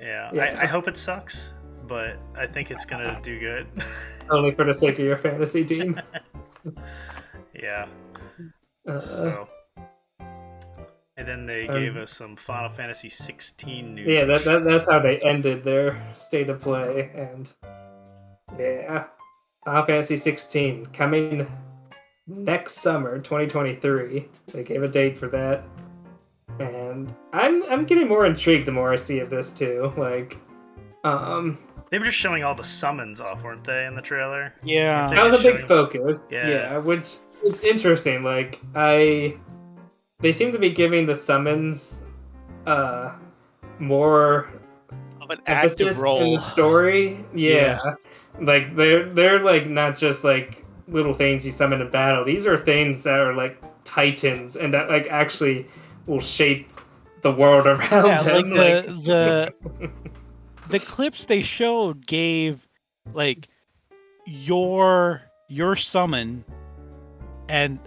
Yeah. I hope it sucks, but I think it's gonna do good. Only for the sake of your fantasy team. Yeah. So. And then they gave us some Final Fantasy 16 news. Yeah, that's how they ended their state of play. And yeah, Final Fantasy 16 coming next summer, 2023. They gave a date for that, and I'm getting more intrigued the more I see of this too. Like, they were just showing all the summons off, weren't they, in the trailer? Yeah, that was a big focus. Yeah, which is interesting. Like, they seem to be giving the summons more of an emphasis active role in the story. Yeah. Like they're like not just like little things you summon in battle. These are things that are like titans and that like actually will shape the world around them. Like the clips they showed gave like your summon and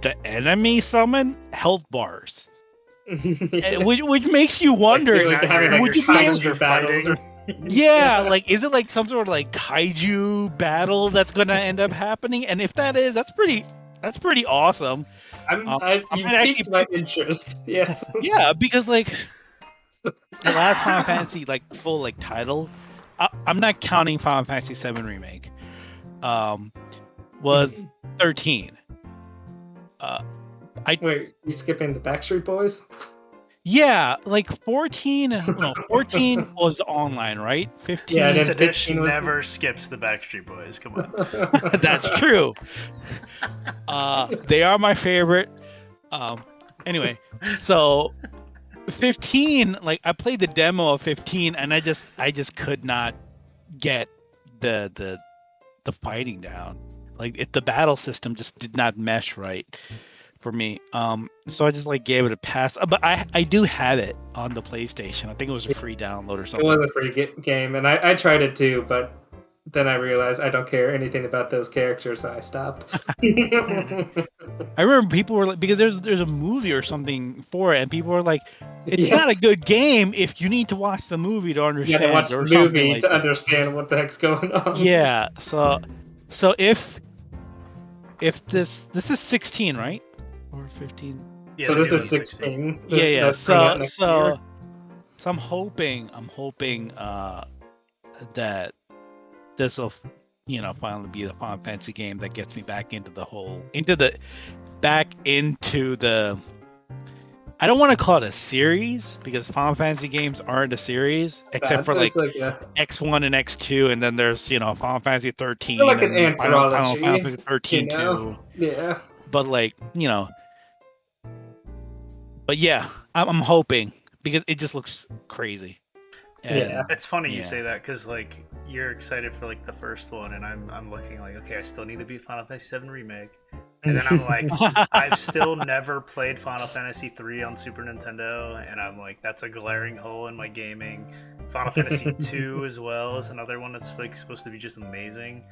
the enemy summon health bars, which makes you wonder. Would you be battles? Yeah, like, is it like some sort of like kaiju battle that's going to end up happening? And if that is, that's pretty awesome. You piqued my interest. Yes. Yeah, because like the last Final Fantasy like full like title, I'm not counting Final Fantasy 7 Remake. Was 13. Wait, you skipping the Backstreet Boys? Yeah, like 14 was online, right? 15. Yeah, this edition never skips the Backstreet Boys. Come on. That's true. They are my favorite. Anyway, so 15, like I played the demo of 15 and I just could not get the fighting down. Like the battle system just did not mesh right for me. So I just like gave it a pass. But I do have it on the PlayStation. I think it was a free download or something. It was a free game, and I tried it too, but then I realized I don't care anything about those characters, so I stopped. I remember people were like, because there's a movie or something for it, and people were like, it's not a good game if you need to watch the movie to understand. You gotta watch the movie to understand what the heck's going on. Yeah, so if this is 16, right? Or 15? Yeah, so this is 16. Yeah. So I'm hoping that this will, finally be the Final Fantasy game that gets me back into the I don't want to call it a series because Final Fantasy games aren't a series, except for like X1 and X2, and then there's Final Fantasy 13 like and an anthology, Final Fantasy 13 too. Yeah. But like but yeah, I'm hoping because it just looks crazy. And it's funny you say that because like you're excited for like the first one, and I'm looking like, okay, I still need to beat Final Fantasy VII Remake, and then I'm like, I've still never played Final Fantasy 3 on Super Nintendo, and I'm like, that's a glaring hole in my gaming. Final Fantasy 2 as well is another one that's like supposed to be just amazing.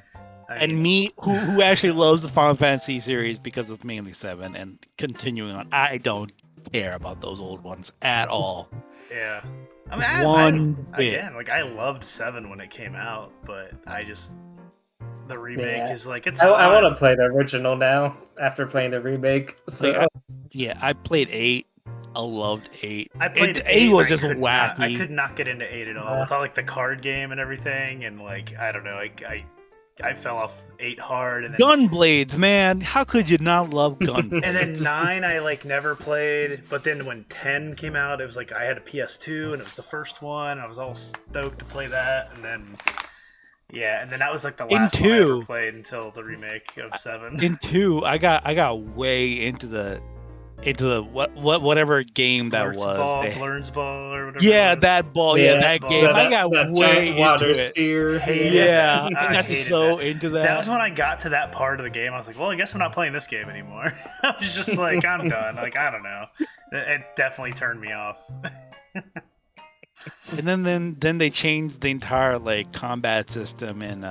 Me, who actually loves the Final Fantasy series because of mainly 7 and continuing on, I don't care about those old ones at all. Yeah. I mean, again, like I loved 7 when it came out, but the remake is like it's. I want to play the original now after playing the remake. So I played 8. I loved 8. I played 8 was just wacky. I could not get into 8 at all. With all like the card game and everything, and like I don't know, I fell off 8 hard. And then, Gunblades, man, how could you not love Gunblades? And then 9 I like never played, but then when 10 came out, it was like I had a PS2 and it was the first one. I was all stoked to play that, and then and then that was like the last one I ever played until the remake of 7. In 2, I got way into the whatever game that was. Blur's Ball or whatever. Yeah, that ball. Yeah, that game. I got way into it. Sphere. Yeah, I got so into that. That was when I got to that part of the game. I was like, well, I guess I'm not playing this game anymore. I was just like, I'm done. Like, I don't know. It definitely turned me off. And then they changed the entire like combat system in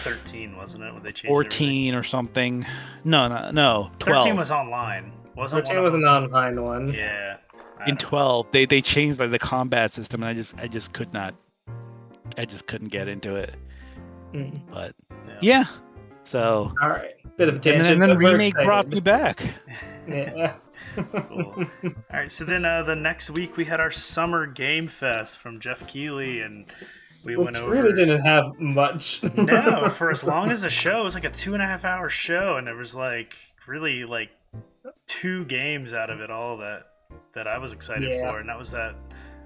13, wasn't it? When they changed 14 or something. No, 12. 13 was online. 13 was an online one. Yeah. In 12, they changed like the combat system, and I just couldn't get into it. But yeah. So all right, bit of a tangent. And then Remake brought me back. Yeah. Cool. All right, so then the next week we had our Summer Game Fest from Jeff Keighley, and we went over. Really didn't have much. No, for as long as the show, it was like a 2.5 hour show, and there was like really like 2 games out of it all that I was excited for, and that was that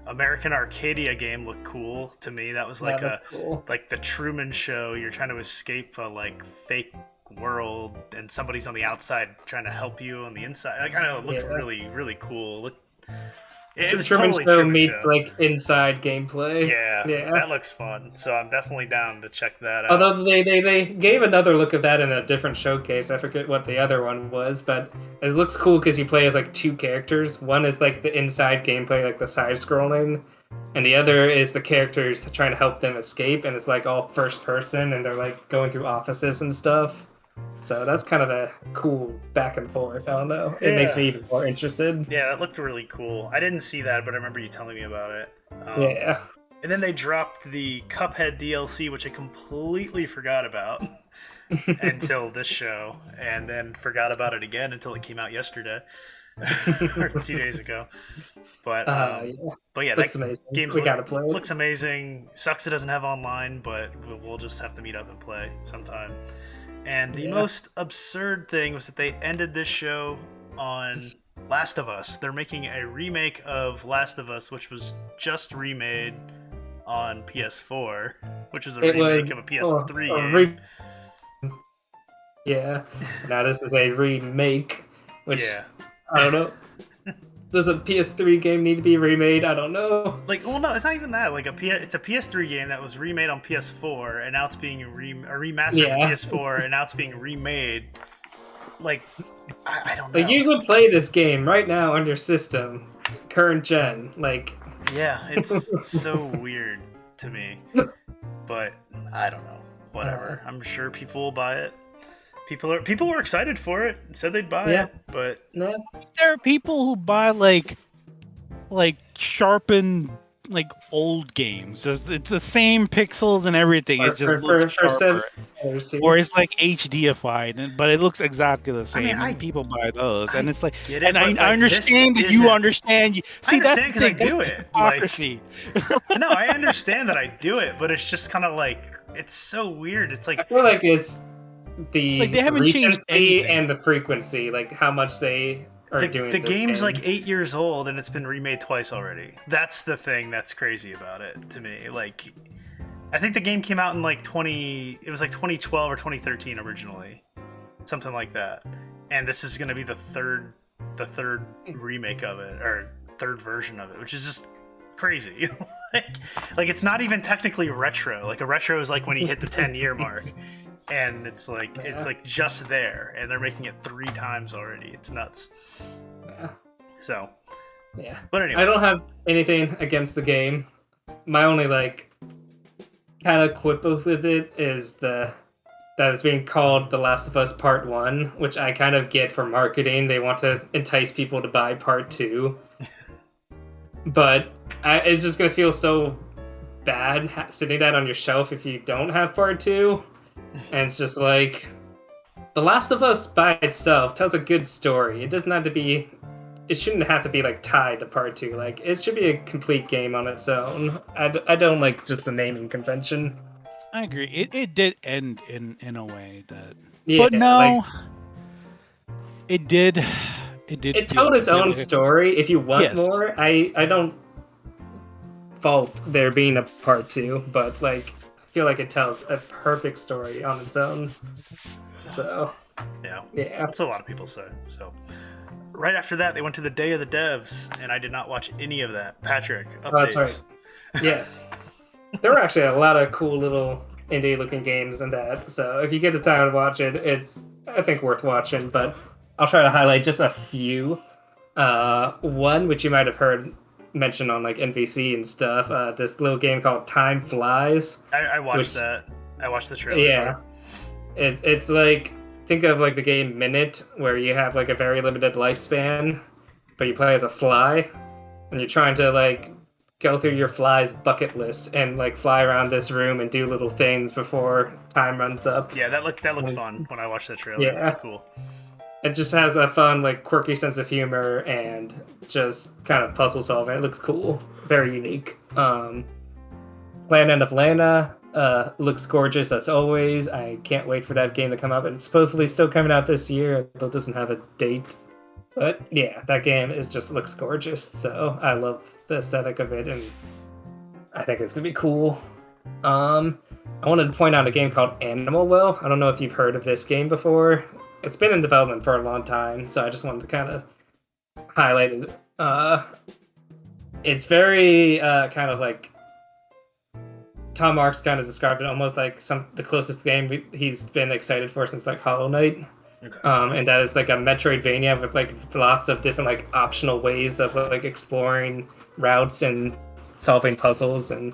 American Arcadia game looked cool to me. That was like like the Truman Show. You're trying to escape a like fake world, and somebody's on the outside trying to help you on the inside. Like, I don't know, it looked really, really cool. It was Truman totally Show Truman meets Show. like inside gameplay. Yeah, that looks fun. So I'm definitely down to check that out. Although they gave another look of that in a different showcase. I forget what the other one was, but it looks cool because you play as like 2 characters. One is like the inside gameplay, like the side scrolling, and the other is the characters trying to help them escape, and it's like all first person, and they're like going through offices and stuff. So that's kind of a cool back and forth. I don't know. It makes me even more interested. Yeah, that looked really cool. I didn't see that, but I remember you telling me about it. Yeah. And then they dropped the Cuphead DLC, which I completely forgot about until this show, and then forgot about it again until it came out yesterday or 2 days ago. But yeah, looks amazing. Looks amazing. Sucks it doesn't have online, but we'll just have to meet up and play sometime. And the most absurd thing was that they ended this show on Last of Us. They're making a remake of Last of Us, which was just remade on PS4, which was a remake of a PS3 game. Yeah. Now this is a remake, which I don't know. Does a PS3 game need to be remade? I don't know. Like, well, no, it's not even that. Like, it's a PS3 game that was remade on PS4, and now it's being remastered on PS4, and now it's being remade. Like, I don't know. Like, you could play this game right now on your system, current gen. Like, yeah, it's so weird to me. But I don't know. Whatever. I'm sure people will buy it. People were excited for it, said they'd buy it, but there are people who buy like sharpened like old games. It's the same pixels and everything. It just looks sharper. Or it's like HDified, but it looks exactly the same. I mean, people buy those, and it's like, and I understand that you understand. See, that's because I do it. Hypocrisy. No, I understand that I do it, but it's just kind of like it's so weird. It's like I feel like it's the they haven't changed recency and the frequency, like how much they are doing the this game's game. like 8 years old and it's been remade twice already. That's the thing that's crazy about it to me. Like, I think the game came out in like 2012 or 2013 originally, something like that. And this is going to be the third remake of it, or third version of it, which is just crazy. like it's not even technically retro. Like a retro is like when you hit the 10-year mark. And it's like just there, and they're making it 3 times already. It's nuts. Yeah. So, yeah. But anyway, I don't have anything against the game. My only like kind of quibble with it is that it's being called The Last of Us Part 1, which I kind of get for marketing. They want to entice people to buy Part 2. But it's just gonna feel so bad sitting that on your shelf if you don't have Part 2. And it's just like, The Last of Us by itself tells a good story. It doesn't have to be, it shouldn't have to be like tied to part 2. Like, it should be a complete game on its own. I don't like just the naming convention. I agree. It did end in a way that, yeah, but no, like, it did. It told its own story. If you want more, I don't fault there being a part 2, but like, I feel like it tells a perfect story on its own. So yeah, yeah, that's what a lot of people say. So right after that, they went to the Day of the Devs, and I did not watch any of that. Patrick, updates. Oh, that's right. Yes, there were actually a lot of cool little indie-looking games in that. So if you get the time to watch it, it's, I think, worth watching. But I'll try to highlight just a few. One which you might have heard mentioned on like NVC and stuff. This little game called Time Flies. I watched that. I watched the trailer. Yeah, it's like, think of like the game Minute, where you have like a very limited lifespan, but you play as a fly, and you're trying to like go through your fly's bucket list and like fly around this room and do little things before time runs up. Yeah, that looked fun when I watched the trailer. Yeah, cool. It just has a fun, like, quirky sense of humor and just kind of puzzle solving. It looks cool, very unique. Land of Lana looks gorgeous as always. I can't wait for that game to come out. It's supposedly still coming out this year, though it doesn't have a date. But yeah, that game just looks gorgeous. So I love the aesthetic of it, and I think it's gonna be cool. I wanted to point out a game called Animal Will. I don't know if you've heard of this game before. It's been in development for a long time, so I just wanted to kind of highlight it. It's very kind of like, Tom Marks kind of described it almost like the closest game he's been excited for since like Hollow Knight. Okay. And that is like a Metroidvania with like lots of different like optional ways of like exploring routes and solving puzzles, and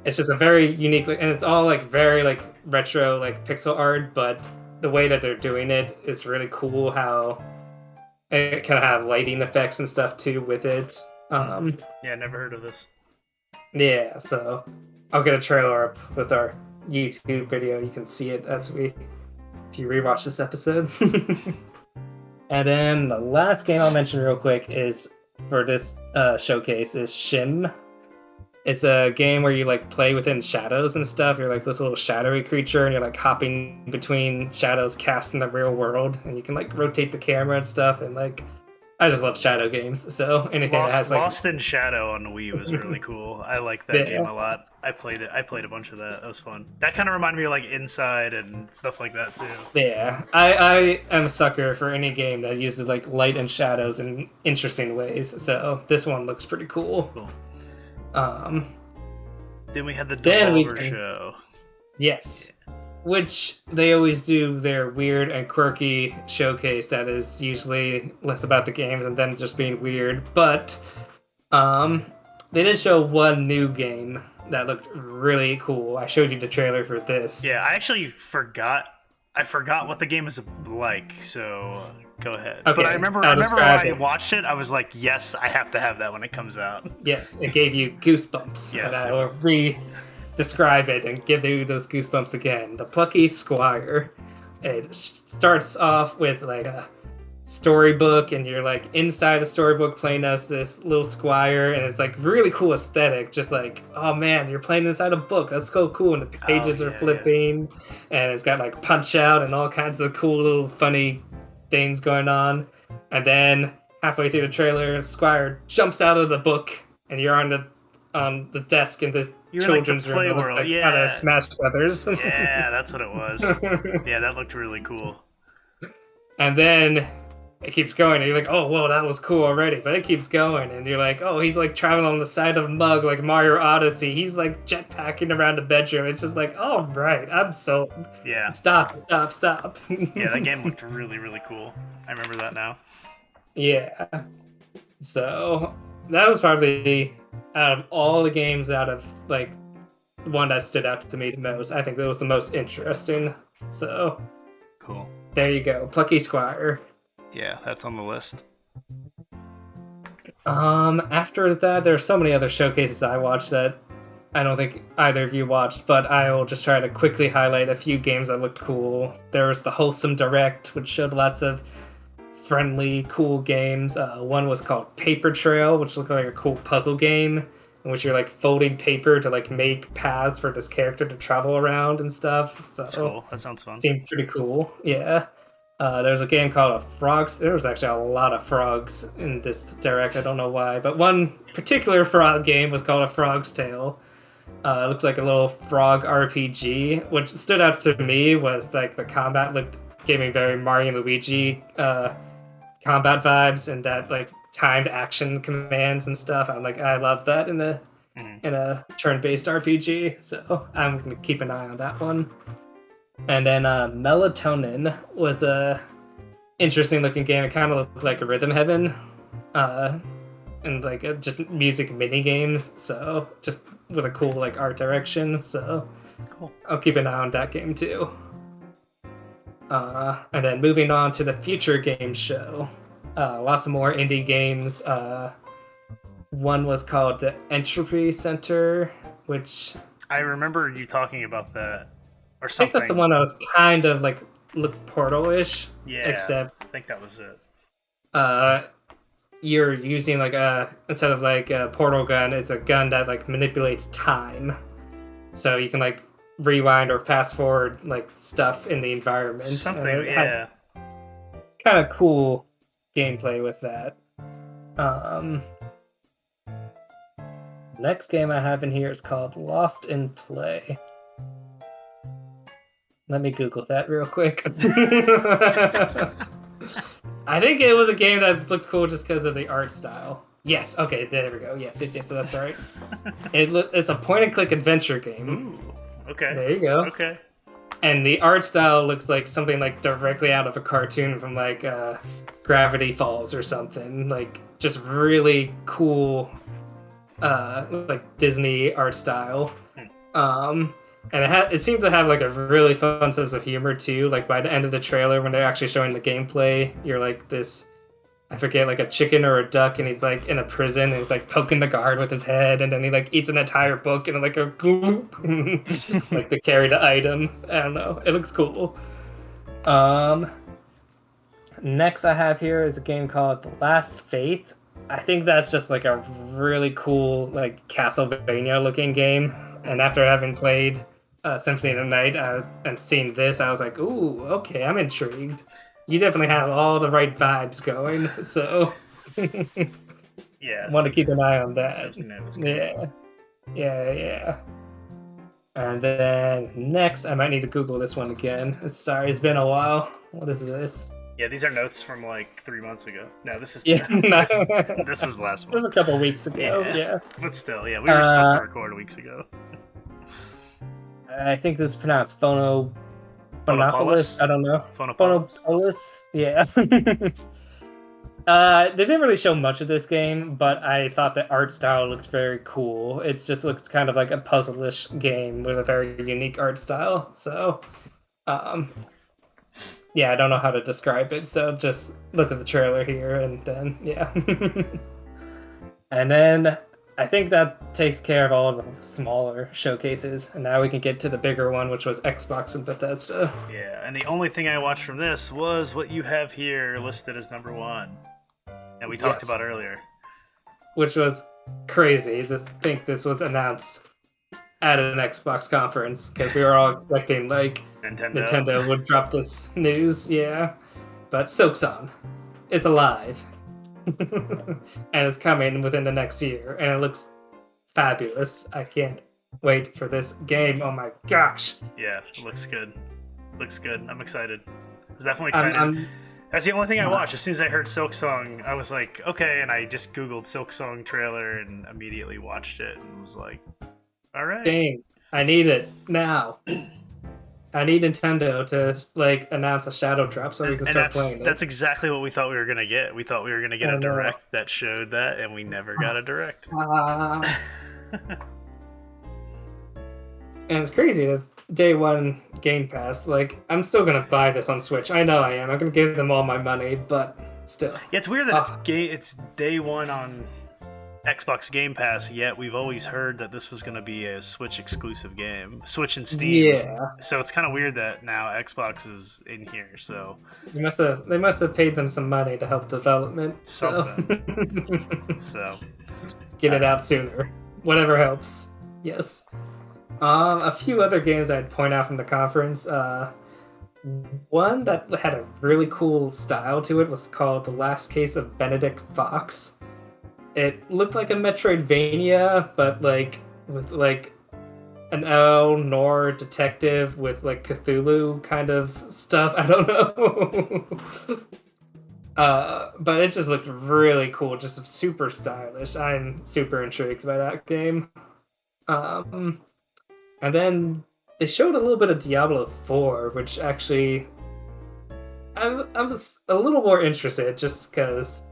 it's just a very unique, and it's all like very like retro like pixel art, but the way that they're doing it is really cool. How it kind of have lighting effects and stuff too with it. Yeah, never heard of this. Yeah, so I'll get a trailer up with our YouTube video. You can see it if you rewatch this episode. And then the last game I'll mention real quick is for this showcase is Schim. It's a game where you like play within shadows and stuff. You're like this little shadowy creature, and you're like hopping between shadows cast in the real world, and you can like rotate the camera and stuff. And like, I just love shadow games. So anything that has like Lost in Shadow on the Wii was really cool. I like that game a lot. I played it. I played a bunch of that. That was fun. That kind of reminded me of like Inside and stuff like that too. Yeah, I am a sucker for any game that uses like light and shadows in interesting ways. So this one looks pretty cool. Then we had the Devolver show. Yes. Yeah. Which they always do their weird and quirky showcase that is usually less about the games and them just being weird. But they did show one new game that looked really cool. I showed you the trailer for this. Yeah, I actually forgot. I forgot what the game is like, so go ahead. Okay, but I remember when I watched it, I was like, yes, I have to have that when it comes out. Yes, it gave you goosebumps. Yes, and I will re-describe it and give you those goosebumps again. The Plucky Squire. It starts off with like a storybook, and you're like inside a storybook playing as this little squire, and it's like really cool aesthetic, just like, oh man, you're playing inside a book, that's so cool, and the pages are flipping, and it's got like punch out and all kinds of cool little funny things going on. And then halfway through the trailer, Squire jumps out of the book, and you're on the desk in this children's room that looks like out of Smash Brothers. Yeah, that's what it was. Yeah, that looked really cool. And then it keeps going, and you're like, oh, whoa, that was cool already. But it keeps going, and you're like, oh, he's like traveling on the side of a mug like Mario Odyssey. He's like jetpacking around the bedroom. It's just like, oh, right, I'm sold. Yeah. Stop. Yeah, that game looked really, really cool. I remember that now. Yeah. So that was probably, out of all the games, out of like the one that stood out to me the most. I think that was the most interesting. So cool. There you go, Plucky Squire. Yeah, that's on the list. After that, there's so many other showcases I watched that I don't think either of you watched, but I will just try to quickly highlight a few games that looked cool. There was the Wholesome Direct, which showed lots of friendly, cool games. One was called Paper Trail, which looked like a cool puzzle game in which you're like folding paper to like make paths for this character to travel around and stuff. So that's cool. That sounds fun. Seemed pretty cool. Yeah. There's a game called Frogs. There was actually a lot of frogs in this direct. I don't know why, but one particular frog game was called A Frog's Tale. It looked like a little frog RPG. What stood out to me was like the combat gave me very Mario and Luigi combat vibes, and that like timed action commands and stuff. I'm like, I love that in a turn-based RPG. So I'm gonna keep an eye on that one. And then Melotonin was a interesting looking game. It kind of looked like a Rhythm Heaven, and like just music mini games. So just with a cool like art direction. So cool. I'll keep an eye on that game too. And then moving on to the Future Games show. Lots of more indie games. One was called the Entropy Center, which I remember you talking about that. Or something. I think that's the one that was kind of like looked Portal-ish. Yeah, except I think that was it. You're using like instead of like a portal gun, it's a gun that like manipulates time. So you can like rewind or fast forward like stuff in the environment. Something, yeah. Kind of cool gameplay with that. Next game I have in here is called Lost in Play. Let me Google that real quick. I think it was a game that looked cool just because of the art style. Yes, okay, there we go. Yes, so that's right. It's a point-and-click adventure game. Ooh, okay. There you go. Okay. And the art style looks like something like directly out of a cartoon from like Gravity Falls or something. Like just really cool, like Disney art style. And it seemed to have like a really fun sense of humor too. Like by the end of the trailer, when they're actually showing the gameplay, you're like this, I forget, like a chicken or a duck, and he's like in a prison and he's like poking the guard with his head, and then he like eats an entire book and like a gloop, like to carry the item. I don't know. It looks cool. Next I have here is a game called The Last Faith. I think that's just like a really cool like Castlevania looking game. And after having played Symphony of the Night and seeing this, I was like, ooh, okay, I'm intrigued. You definitely have all the right vibes going, so yeah, want to keep an eye on that. Yeah. And then next, I might need to Google this one again. Sorry, it's been a while. What is this? Yeah, these are notes from like 3 months ago. No, this is this was the last one. This was a couple weeks ago. Yeah. But still, yeah, we were supposed to record weeks ago. I think this is pronounced Phonopolis. I don't know. Phonopolis. Yeah. They didn't really show much of this game, but I thought the art style looked very cool. It just looks kind of like a puzzle-ish game with a very unique art style. So, yeah, I don't know how to describe it. So just look at the trailer here, and then yeah. And then I think that takes care of all of the smaller showcases, and now we can get to the bigger one, which was Xbox and Bethesda. Yeah, and the only thing I watched from this was what you have here listed as number 1, that we talked about earlier. Which was crazy to think this was announced at an Xbox conference, because we were all expecting, like, Nintendo would drop this news, yeah. But Silksong. is alive. And it's coming within the next year, and it looks fabulous. I can't wait for this game. Oh my gosh. Yeah, it looks good. Looks good. I'm excited. It's definitely excited. That's the only thing I watched. As soon as I heard Silksong, I was like, okay, and I just Googled Silksong trailer and immediately watched it and was like, all right. Dang, I need it now. I need Nintendo to like announce a shadow drop so we can start playing it. That's exactly what we thought we were gonna get. We thought we were gonna get a direct that showed that, and we never got a direct. And it's crazy. It's day one Game Pass. Like, I'm still gonna buy this on Switch. I know I am. I'm gonna give them all my money, but still. Yeah, it's weird that it's day one on Xbox Game Pass, yet we've always heard that this was going to be a Switch exclusive game. Switch and Steam. Yeah. So it's kind of weird that now Xbox is in here, so... They must have paid them some money to help development. Something. So... Get it out sooner. Whatever helps. Yes. A few other games I'd point out from the conference. One that had a really cool style to it was called The Last Case of Benedict Fox. It looked like a Metroidvania, but like with like an L noir detective with like Cthulhu kind of stuff. I don't know. But it just looked really cool, just super stylish. I'm super intrigued by that game. And then they showed a little bit of Diablo 4, which actually I was a little more interested just because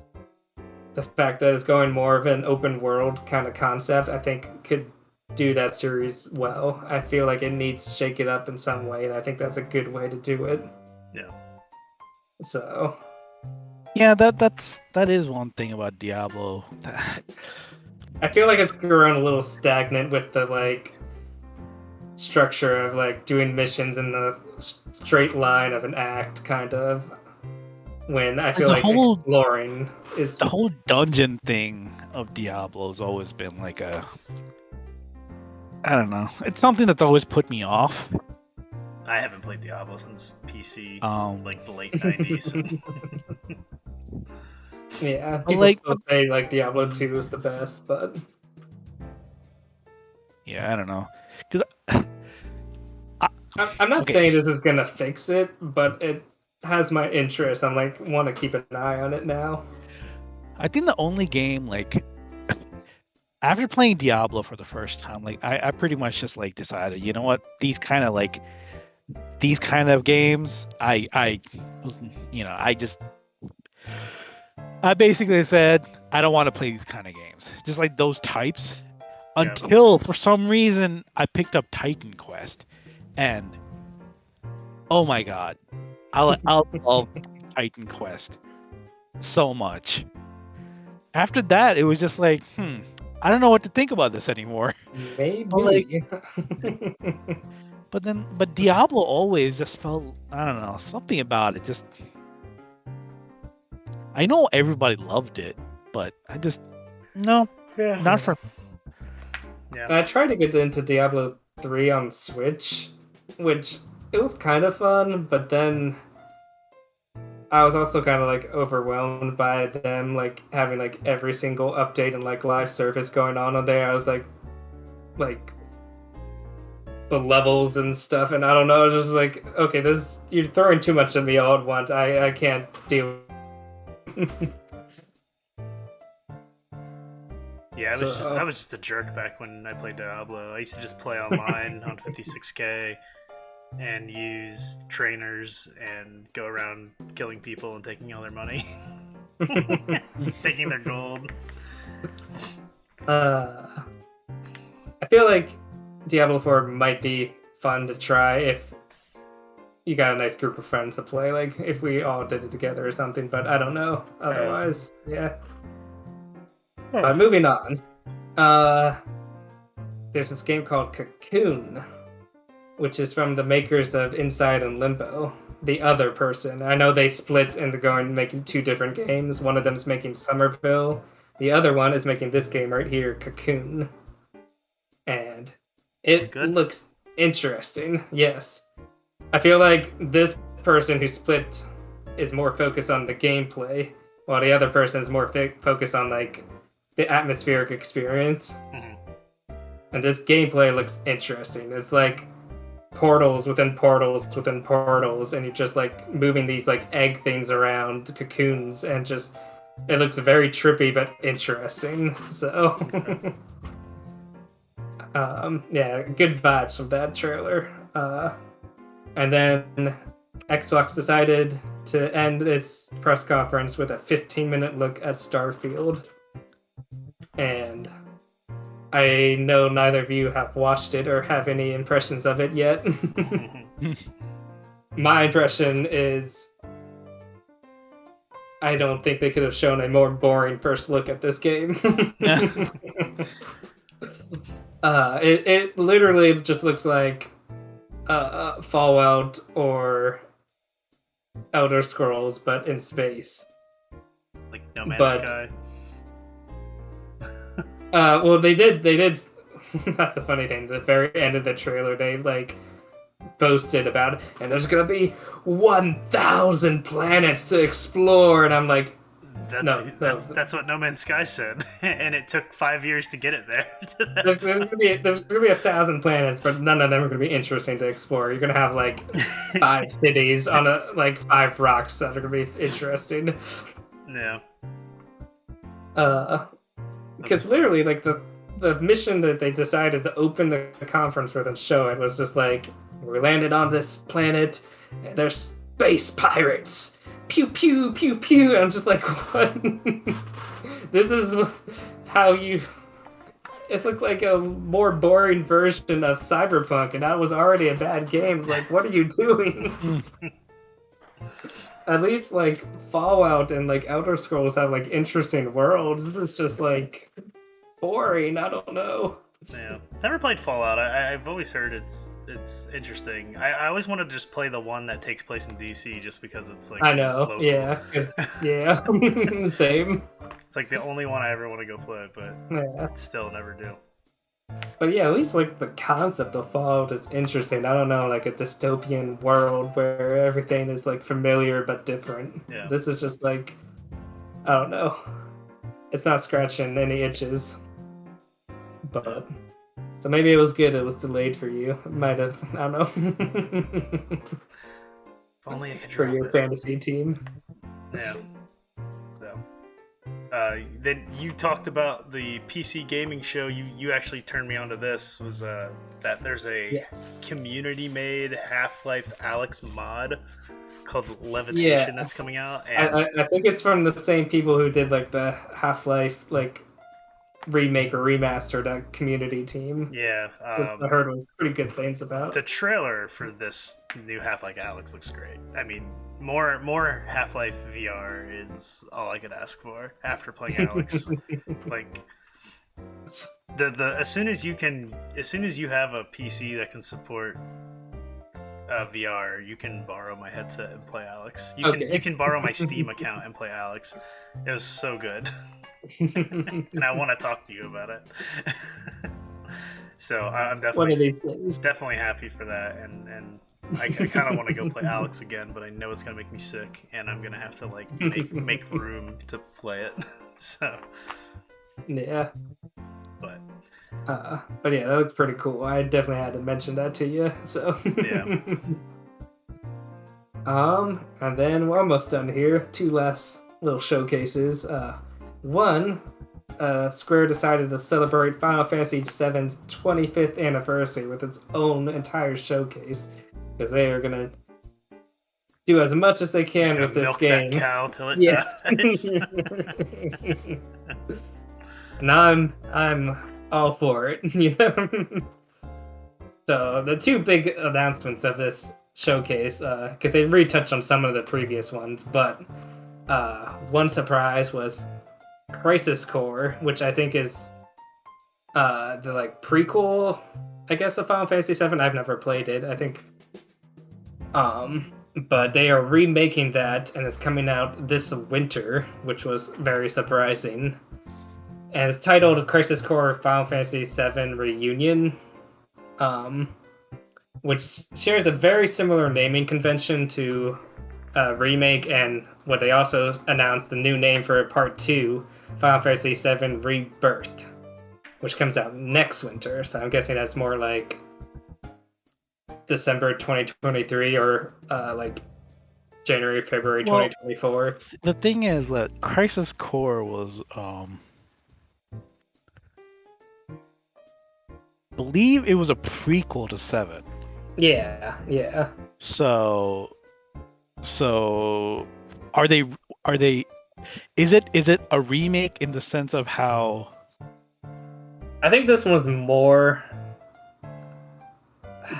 the fact that it's going more of an open world kind of concept, I think could do that series well. I feel like it needs to shake it up in some way, and I think that's a good way to do it. Yeah. So. Yeah, that is one thing about Diablo. I feel like it's grown a little stagnant with the like structure of like doing missions in the straight line of an act, kind of. When I feel like exploring is the whole dungeon thing of Diablo's always been like I don't know. It's something that's always put me off. I haven't played Diablo since PC, like the late 90s. Yeah, people still say like Diablo 2 is the best, but yeah, I don't know. Because I'm not saying this is gonna fix it, but it has my interest. I'm like want to keep an eye on it now. I think the only game like after playing Diablo for the first time, like I pretty much just like decided, you know what, these kind of games, I basically said I don't want to play these kind of games, just like those types, until for some reason I picked up Titan Quest, and oh my god, I love Titan Quest so much. After that, it was just like, I don't know what to think about this anymore. Maybe. But Diablo always just felt, I don't know, something about it just. I know everybody loved it, but I just not for. Yeah. I tried to get into Diablo 3 on Switch, which it was kind of fun, but then I was also kind of like overwhelmed by them like having like every single update and like live service going on there. I was like the levels and stuff, and I don't know, I was just like, okay, you're throwing too much at me all at once. I can't deal. Yeah, I was just a jerk back when I played Diablo. I used to just play online on 56k and use trainers and go around killing people and taking all their money. Taking their gold. I feel like Diablo 4 might be fun to try if you got a nice group of friends to play, like if we all did it together or something, but I don't know. Otherwise, yeah. Moving on. There's this game called Cocoon, which is from the makers of Inside and Limbo. The other person. I know they split into making two different games. One of them is making Somerville. The other one is making this game right here, Cocoon. And it looks interesting, yes. I feel like this person who split is more focused on the gameplay, while the other person is more focused on like the atmospheric experience. Mm-hmm. And this gameplay looks interesting. It's like portals within portals within portals, and you're just like moving these like egg things around cocoons, and just it looks very trippy but interesting. So yeah, good vibes from that trailer. And then Xbox decided to end its press conference with a 15-minute look at Starfield. And I know neither of you have watched it or have any impressions of it yet. My impression is I don't think they could have shown a more boring first look at this game. It literally just looks like Fallout or Elder Scrolls, but in space. Like No Man's Sky. Well, they did. That's the funny thing. The very end of the trailer, they like boasted about it, and there's gonna be 1,000 planets to explore, and I'm like, that's what No Man's Sky said, and it took 5 years to get it there. there's gonna be 1,000 planets, but none of them are gonna be interesting to explore. You're gonna have like 5 cities on like 5 rocks that are gonna be interesting. Yeah. Because literally, like the mission that they decided to open the conference with and show it was just like, we landed on this planet, and there's space pirates. Pew pew pew pew. I'm just like, what? This is how you. It looked like a more boring version of Cyberpunk, and that was already a bad game. Like, what are you doing? At least like Fallout and like Elder Scrolls have like interesting worlds. This is just like boring. I don't know. Yeah, never played Fallout. I've always heard it's interesting. I always wanted to just play the one that takes place in DC, just because it's like I know. local. Yeah. Yeah. Same. It's like the only one I ever want to go play, but still never do. But yeah, at least like the concept of Fallout is interesting. I don't know, like a dystopian world where everything is like familiar but different. Yeah. This is just like, I don't know. It's not scratching any itches. But so maybe it was good. It was delayed for you. It might have. I don't know. If only I could for drop your it. fantasy team. Yeah. So, then you talked about the PC gaming show. You actually turned me onto this. Was that there's a community-made Half-Life Alyx mod called Levitation that's coming out. And I think it's from the same people who did like the Half-Life like remake or remaster, that community team. Yeah, I heard pretty good things about. The trailer for this new Half-Life Alyx looks great. I mean, more Half-Life VR is all I could ask for after playing Alyx. Like the as soon as you have a PC that can support VR, you can borrow my headset and play Alyx. You can borrow my Steam account and play Alyx. It was so good. And I want to talk to you about it. So I'm definitely happy for that, and I kind of want to go play Alyx again, but I know it's gonna make me sick, and I'm gonna have to like make room to play it. So yeah, but yeah, that looks pretty cool. I definitely had to mention that to you. So yeah. And then we're almost done here. 2 last little showcases. One, Square decided to celebrate Final Fantasy VII's 25th anniversary with its own entire showcase, because they are gonna do as much as they can with this game. That cow till it dies. And I'm all for it, you know. So the 2 big announcements of this showcase, because they retouched on some of the previous ones, but one surprise was Crisis Core, which I think is the like prequel, I guess, of Final Fantasy VII. I've never played it. I think, but they are remaking that, and it's coming out this winter, which was very surprising. And it's titled Crisis Core Final Fantasy VII Reunion, which shares a very similar naming convention to Remake, and what they also announced the new name for Part 2, Final Fantasy VII Rebirth, which comes out next winter. So I'm guessing that's more like December 2023 or like January, February 2024. The thing is that Crisis Core was, believe it was a prequel to 7. Yeah. So are they? Is it a remake in the sense of how? I think this was more.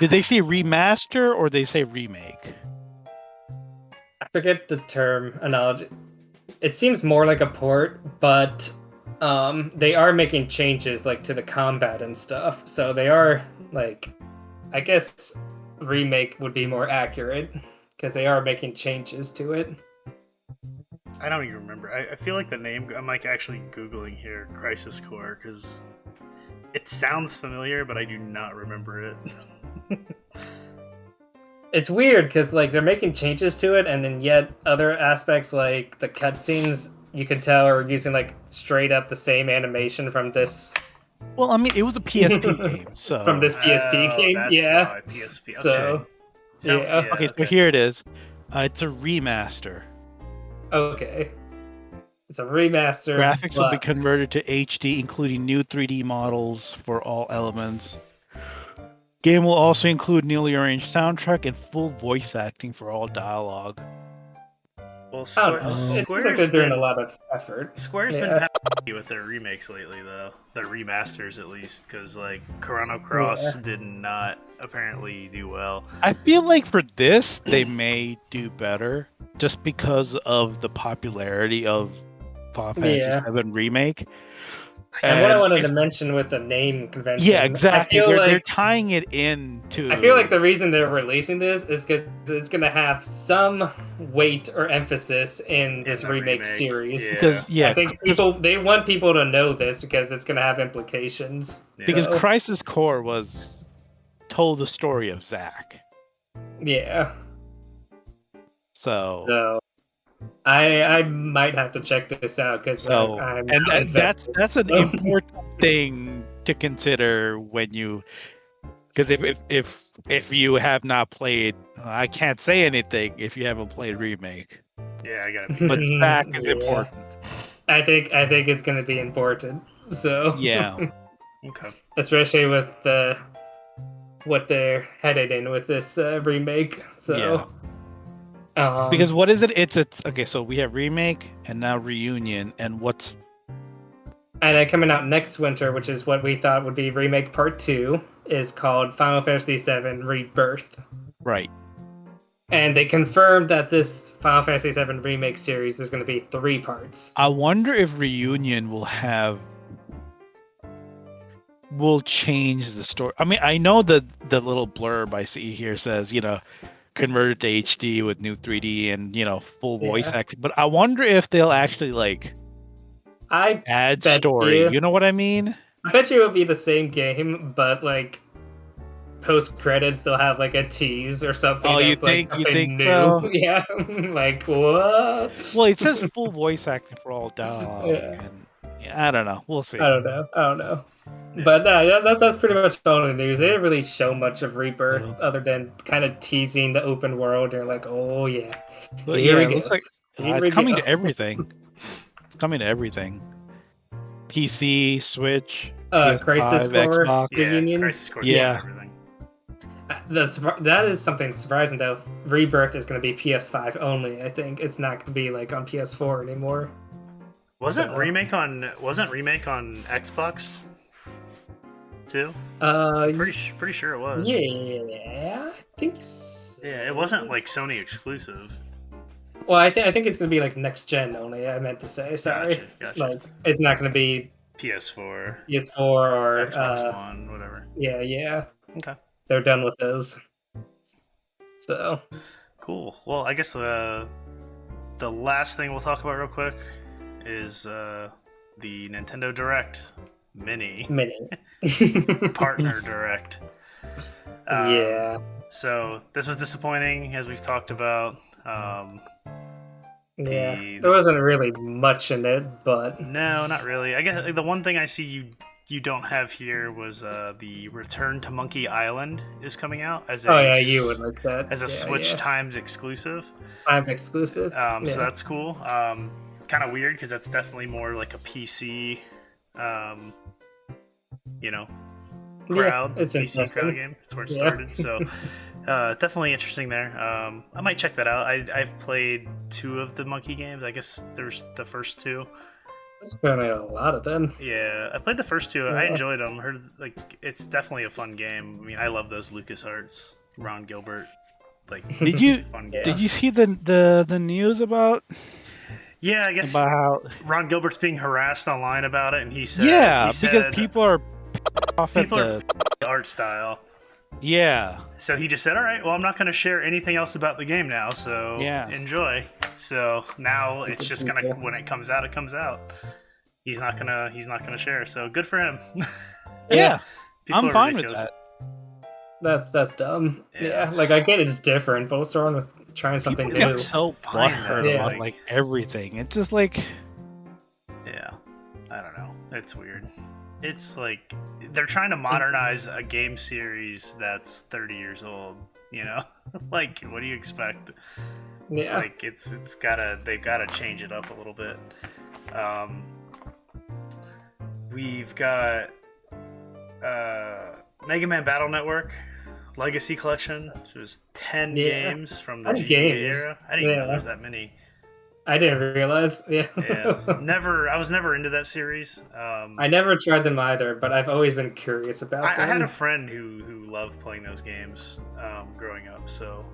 Did they say remaster or they say remake? I forget the term analogy. It seems more like a port, but they are making changes like to the combat and stuff. So they are like, I guess remake would be more accurate because they are making changes to it. I don't even remember. I feel like the name. I'm like actually Googling here, Crisis Core, because it sounds familiar, but I do not remember it. It's weird because like they're making changes to it, and then yet other aspects like the cutscenes you can tell are using like straight up the same animation from this. Well, I mean, it was a PSP game, so from this PSP game, that's yeah. why, PSP. Okay. So yeah. Okay, so here it is. It's a remaster. Okay. It's a remaster. Graphics will be converted to HD, including new 3D models for all elements. Game will also include newly arranged soundtrack and full voice acting for all dialogue. Well, it seems like they're doing a lot of effort. Squire's been kind of happy with their remakes lately, though. Their remasters, at least, because like Chrono Cross did not apparently do well. I feel like for this, they may do better, just because of the popularity of Final Fantasy VII Remake. And what I wanted to mention with the name convention. Yeah, exactly. They're tying it in to. I feel like the reason they're releasing this is because it's going to have some weight or emphasis in this remake series. Yeah. I think they want people to know this because it's going to have implications. Yeah. Because Crisis Core told the story of Zack. Yeah. So I might have to check this out because that's an important thing to consider when you, because if you have not played, I can't say anything if you haven't played Remake. Yeah, I gotta. But Zack is important. I think it's going to be important. So yeah, okay. Especially with what they're headed in with this remake. So. Yeah. Because what is it? It's okay. So we have Remake and now Reunion, and coming out next winter, which is what we thought would be Remake Part 2, is called Final Fantasy VII Rebirth. Right. And they confirmed that this Final Fantasy VII Remake series is going to be 3 parts. I wonder if Reunion will change the story. I mean, I know that the little blurb I see here says, converted to HD with new 3D and full voice acting. But I wonder if they'll actually add story. You know what I mean? I bet you it'll be the same game, but post credits they'll have a tease or something. Oh, you think new. So? Yeah, what? Well, it says full voice acting for all dialogue. I don't know. We'll see. I don't know. Yeah. But that's pretty much all the news. They didn't really show much of Rebirth other than kind of teasing the open world. They're like, oh yeah. Well, here we go. It looks like it's coming to everything. It's coming to everything. PC, Switch, Crisis Core, Xbox. Reunion. Crisis Core, everything. That is something surprising though. Rebirth is going to be PS5 only. I think it's not going to be on PS4 anymore. Wasn't Remake on Xbox too? Pretty sure it was. Yeah, I think so. Yeah, it wasn't Sony exclusive. Well, I think it's gonna be next gen only. I meant to say. Sorry. Gotcha. It's not gonna be PS4 or Xbox One, whatever. Yeah. Okay. They're done with those. So. Cool. Well, I guess the last thing we'll talk about real quick is the Nintendo Direct Mini Partner Direct. Yeah. So this was disappointing, as we've talked about. There wasn't really much in it, but no, not really. I guess the one thing I see you don't have here was the Return to Monkey Island is coming out as you would like that as a Switch timed exclusive. Timed exclusive. So that's cool. Kind of weird because that's definitely more like a PC, crowd. It's PC crowd game. That's where it started. So definitely interesting there. I might check that out. I've played 2 of the Monkey games. I guess there's the first 2. There's apparently a lot of them. Yeah, I played the first 2. I enjoyed them. Heard it's definitely a fun game. I mean, I love those LucasArts, Ron Gilbert. Did you see the news about? Yeah, I guess about how Ron Gilbert's being harassed online about it, and he said because people are off at the art style. Yeah. So he just said, "All right, well, I'm not going to share anything else about the game now. So enjoy." So now it's just gonna when it comes out, it comes out. He's not gonna share. So good for him. Yeah, I'm fine with that. That's dumb. Yeah, I get it's different, but what's wrong with trying something new? Get so butthurt about everything. It's just yeah, I don't know. It's weird. It's they're trying to modernize a game series that's 30 years old. What do you expect? Yeah, they've gotta change it up a little bit. We've got Mega Man Battle Network Legacy Collection, which was 10 games from the GBA era. I didn't know there was that many. I didn't realize. Yeah. I was never into that series. I never tried them either, but I've always been curious about them. I had a friend who loved playing those games growing up, so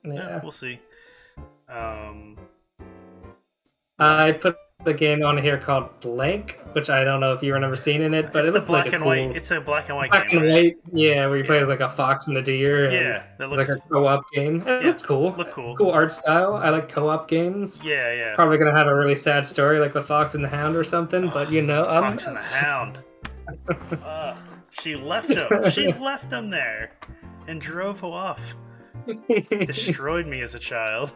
we'll see. I put the game on here called Blanc, which I don't know if you remember seeing in it, but it's it looked black and white. It's a black and white game. Black and white, where you play as a fox and a deer. And that looks like a co-op game. It looked cool. Cool art style. I like co-op games. Yeah. Probably gonna have a really sad story like the Fox and the Hound or something, but Fox and the Hound. She left him. She left him there and drove off. Destroyed me as a child.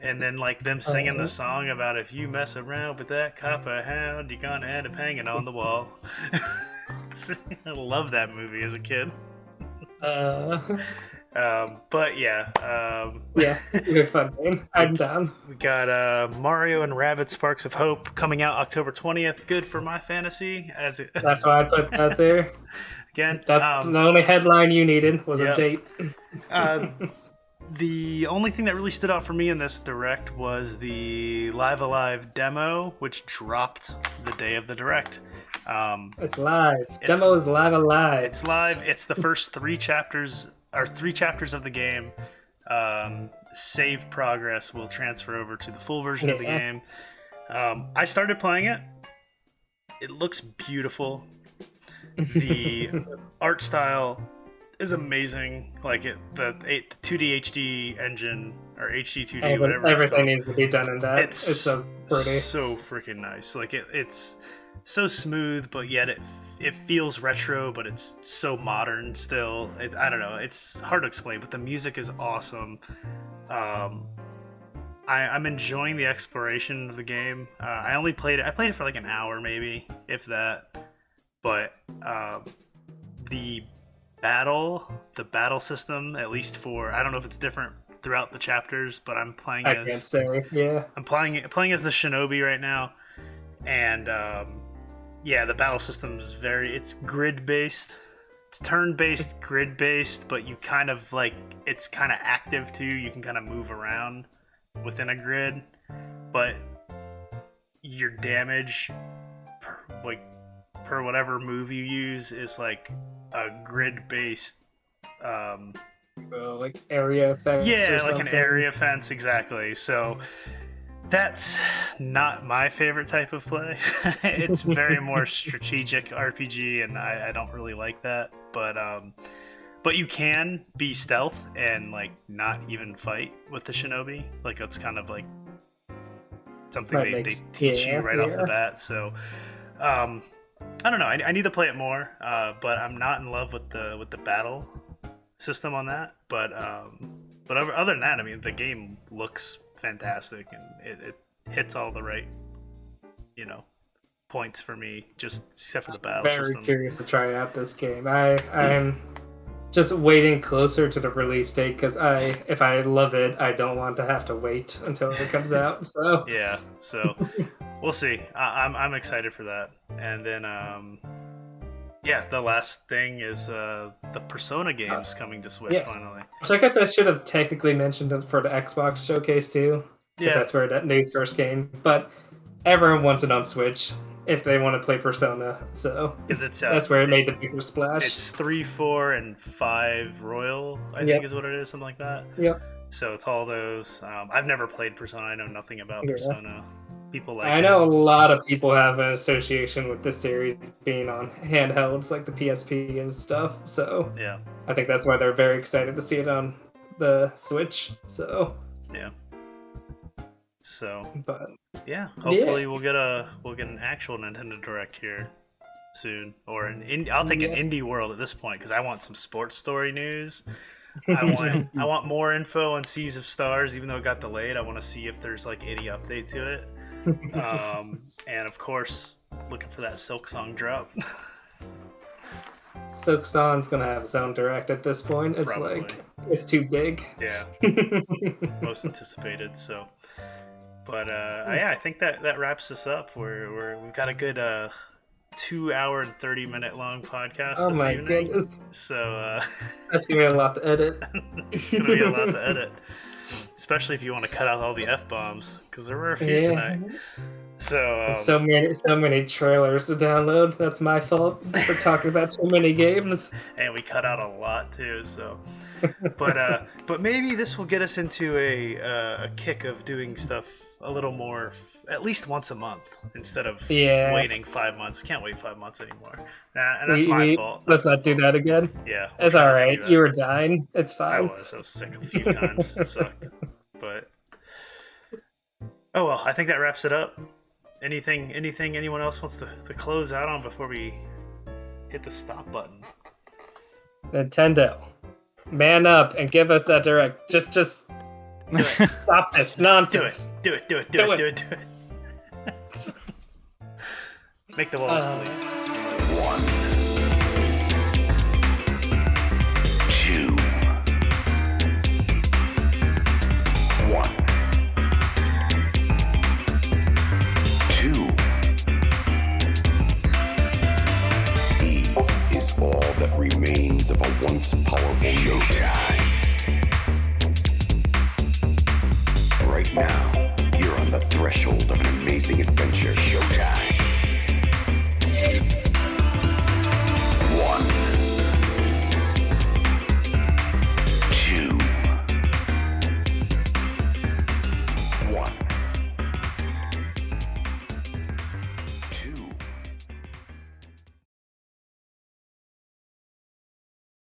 And then them singing the song about if you mess around with that copper hound, you're gonna end up hanging on the wall. I love that movie as a kid. But it's a good fun game. I'm down. We got Mario and Rabbids Sparks of Hope coming out October 20th. Good for my fantasy. That's why I put that there. Again, that's the only headline you needed was a date. The only thing that really stood out for me in this direct was the Live Alive demo, which dropped the day of the direct. It's live. Demo is live alive. It's live. It's the first 3 chapters of the game. Save progress will transfer over to the full version of the game. I started playing it. It looks beautiful. The art style is amazing. The 2D HD engine or HD 2D, whatever. Everything needs to be done in that. It's so pretty, so freaking nice. It's so smooth, but yet it feels retro, but it's so modern still. I don't know. It's hard to explain, but the music is awesome. I'm enjoying the exploration of the game. I played it for an hour, maybe, if that. But the battle system, at least I don't know if it's different throughout the chapters, but I'm playing I can't say. Yeah. I'm playing as the shinobi right now, and the battle system is it's grid based. It's turn based, grid based, but you kind of it's kind of active too. You can kind of move around within a grid, but your damage per whatever move you use is a grid based area fence. Yeah, an area fence, exactly. So that's not my favorite type of play. It's very more strategic RPG, and I don't really like that. But you can be stealth and not even fight with the shinobi. That's kind of something they teach you right off the bat. So I don't know. I need to play it more, but I'm not in love with the battle system on that. But But other than that, I mean, the game looks fantastic, and it hits all the right, points for me, just except for the battle system. Very curious to try out this game. I'm just waiting closer to the release date because if I love it, I don't want to have to wait until it comes out. So yeah, so we'll see. I'm excited for that. And then the last thing is the Persona games coming to Switch finally. Which I guess I should have technically mentioned it for the Xbox showcase too, because that's where that news first came. But everyone wants it on Switch if they want to play Persona, so that's where it made the bigger splash. It's 3, 4, and 5 Royal, I think is what it is, something like that. Yep. So it's all those. I've never played Persona. I know nothing about Persona. People I know a lot of people have an association with this series being on handhelds like the PSP and stuff. So yeah, I think that's why they're very excited to see it on the Switch. So yeah. So, but hopefully we'll get an actual Nintendo Direct here soon, or I'll take an indie world at this point because I want some sports story news. I want more info on Seas of Stars, even though it got delayed. I want to see if there's like any update to it, and of course, looking for that Silksong drop. Silksong's gonna have its own Direct at this point. It's Probably. like it's too big. Yeah, most anticipated. So. But I think that wraps us up. We've got a good 2 hour and 30-minute long podcast. Oh this my evening. goodness! So that's gonna be a lot to edit. It's gonna be a lot to edit, especially if you want to cut out all the F-bombs because there were a few tonight. So so many trailers to download. That's my fault for talking about too many games. And we cut out a lot too. So, but maybe this will get us into a kick of doing stuff a little more, at least once a month instead of waiting 5 months. We can't wait 5 months anymore. And that's my fault. Let's not do that again. Yeah, it's all right. You were dying. It's fine. I was sick a few times. It sucked. But oh well, I think that wraps it up. Anything anyone else wants to close out on before we hit the stop button? Nintendo, man up and give us that Direct. Just stop this nonsense. Do it. Make the walls bleed. 1, 2, 1, 2. E is all that remains of a once powerful note. Right now, you're on the threshold of an amazing adventure. Showtime.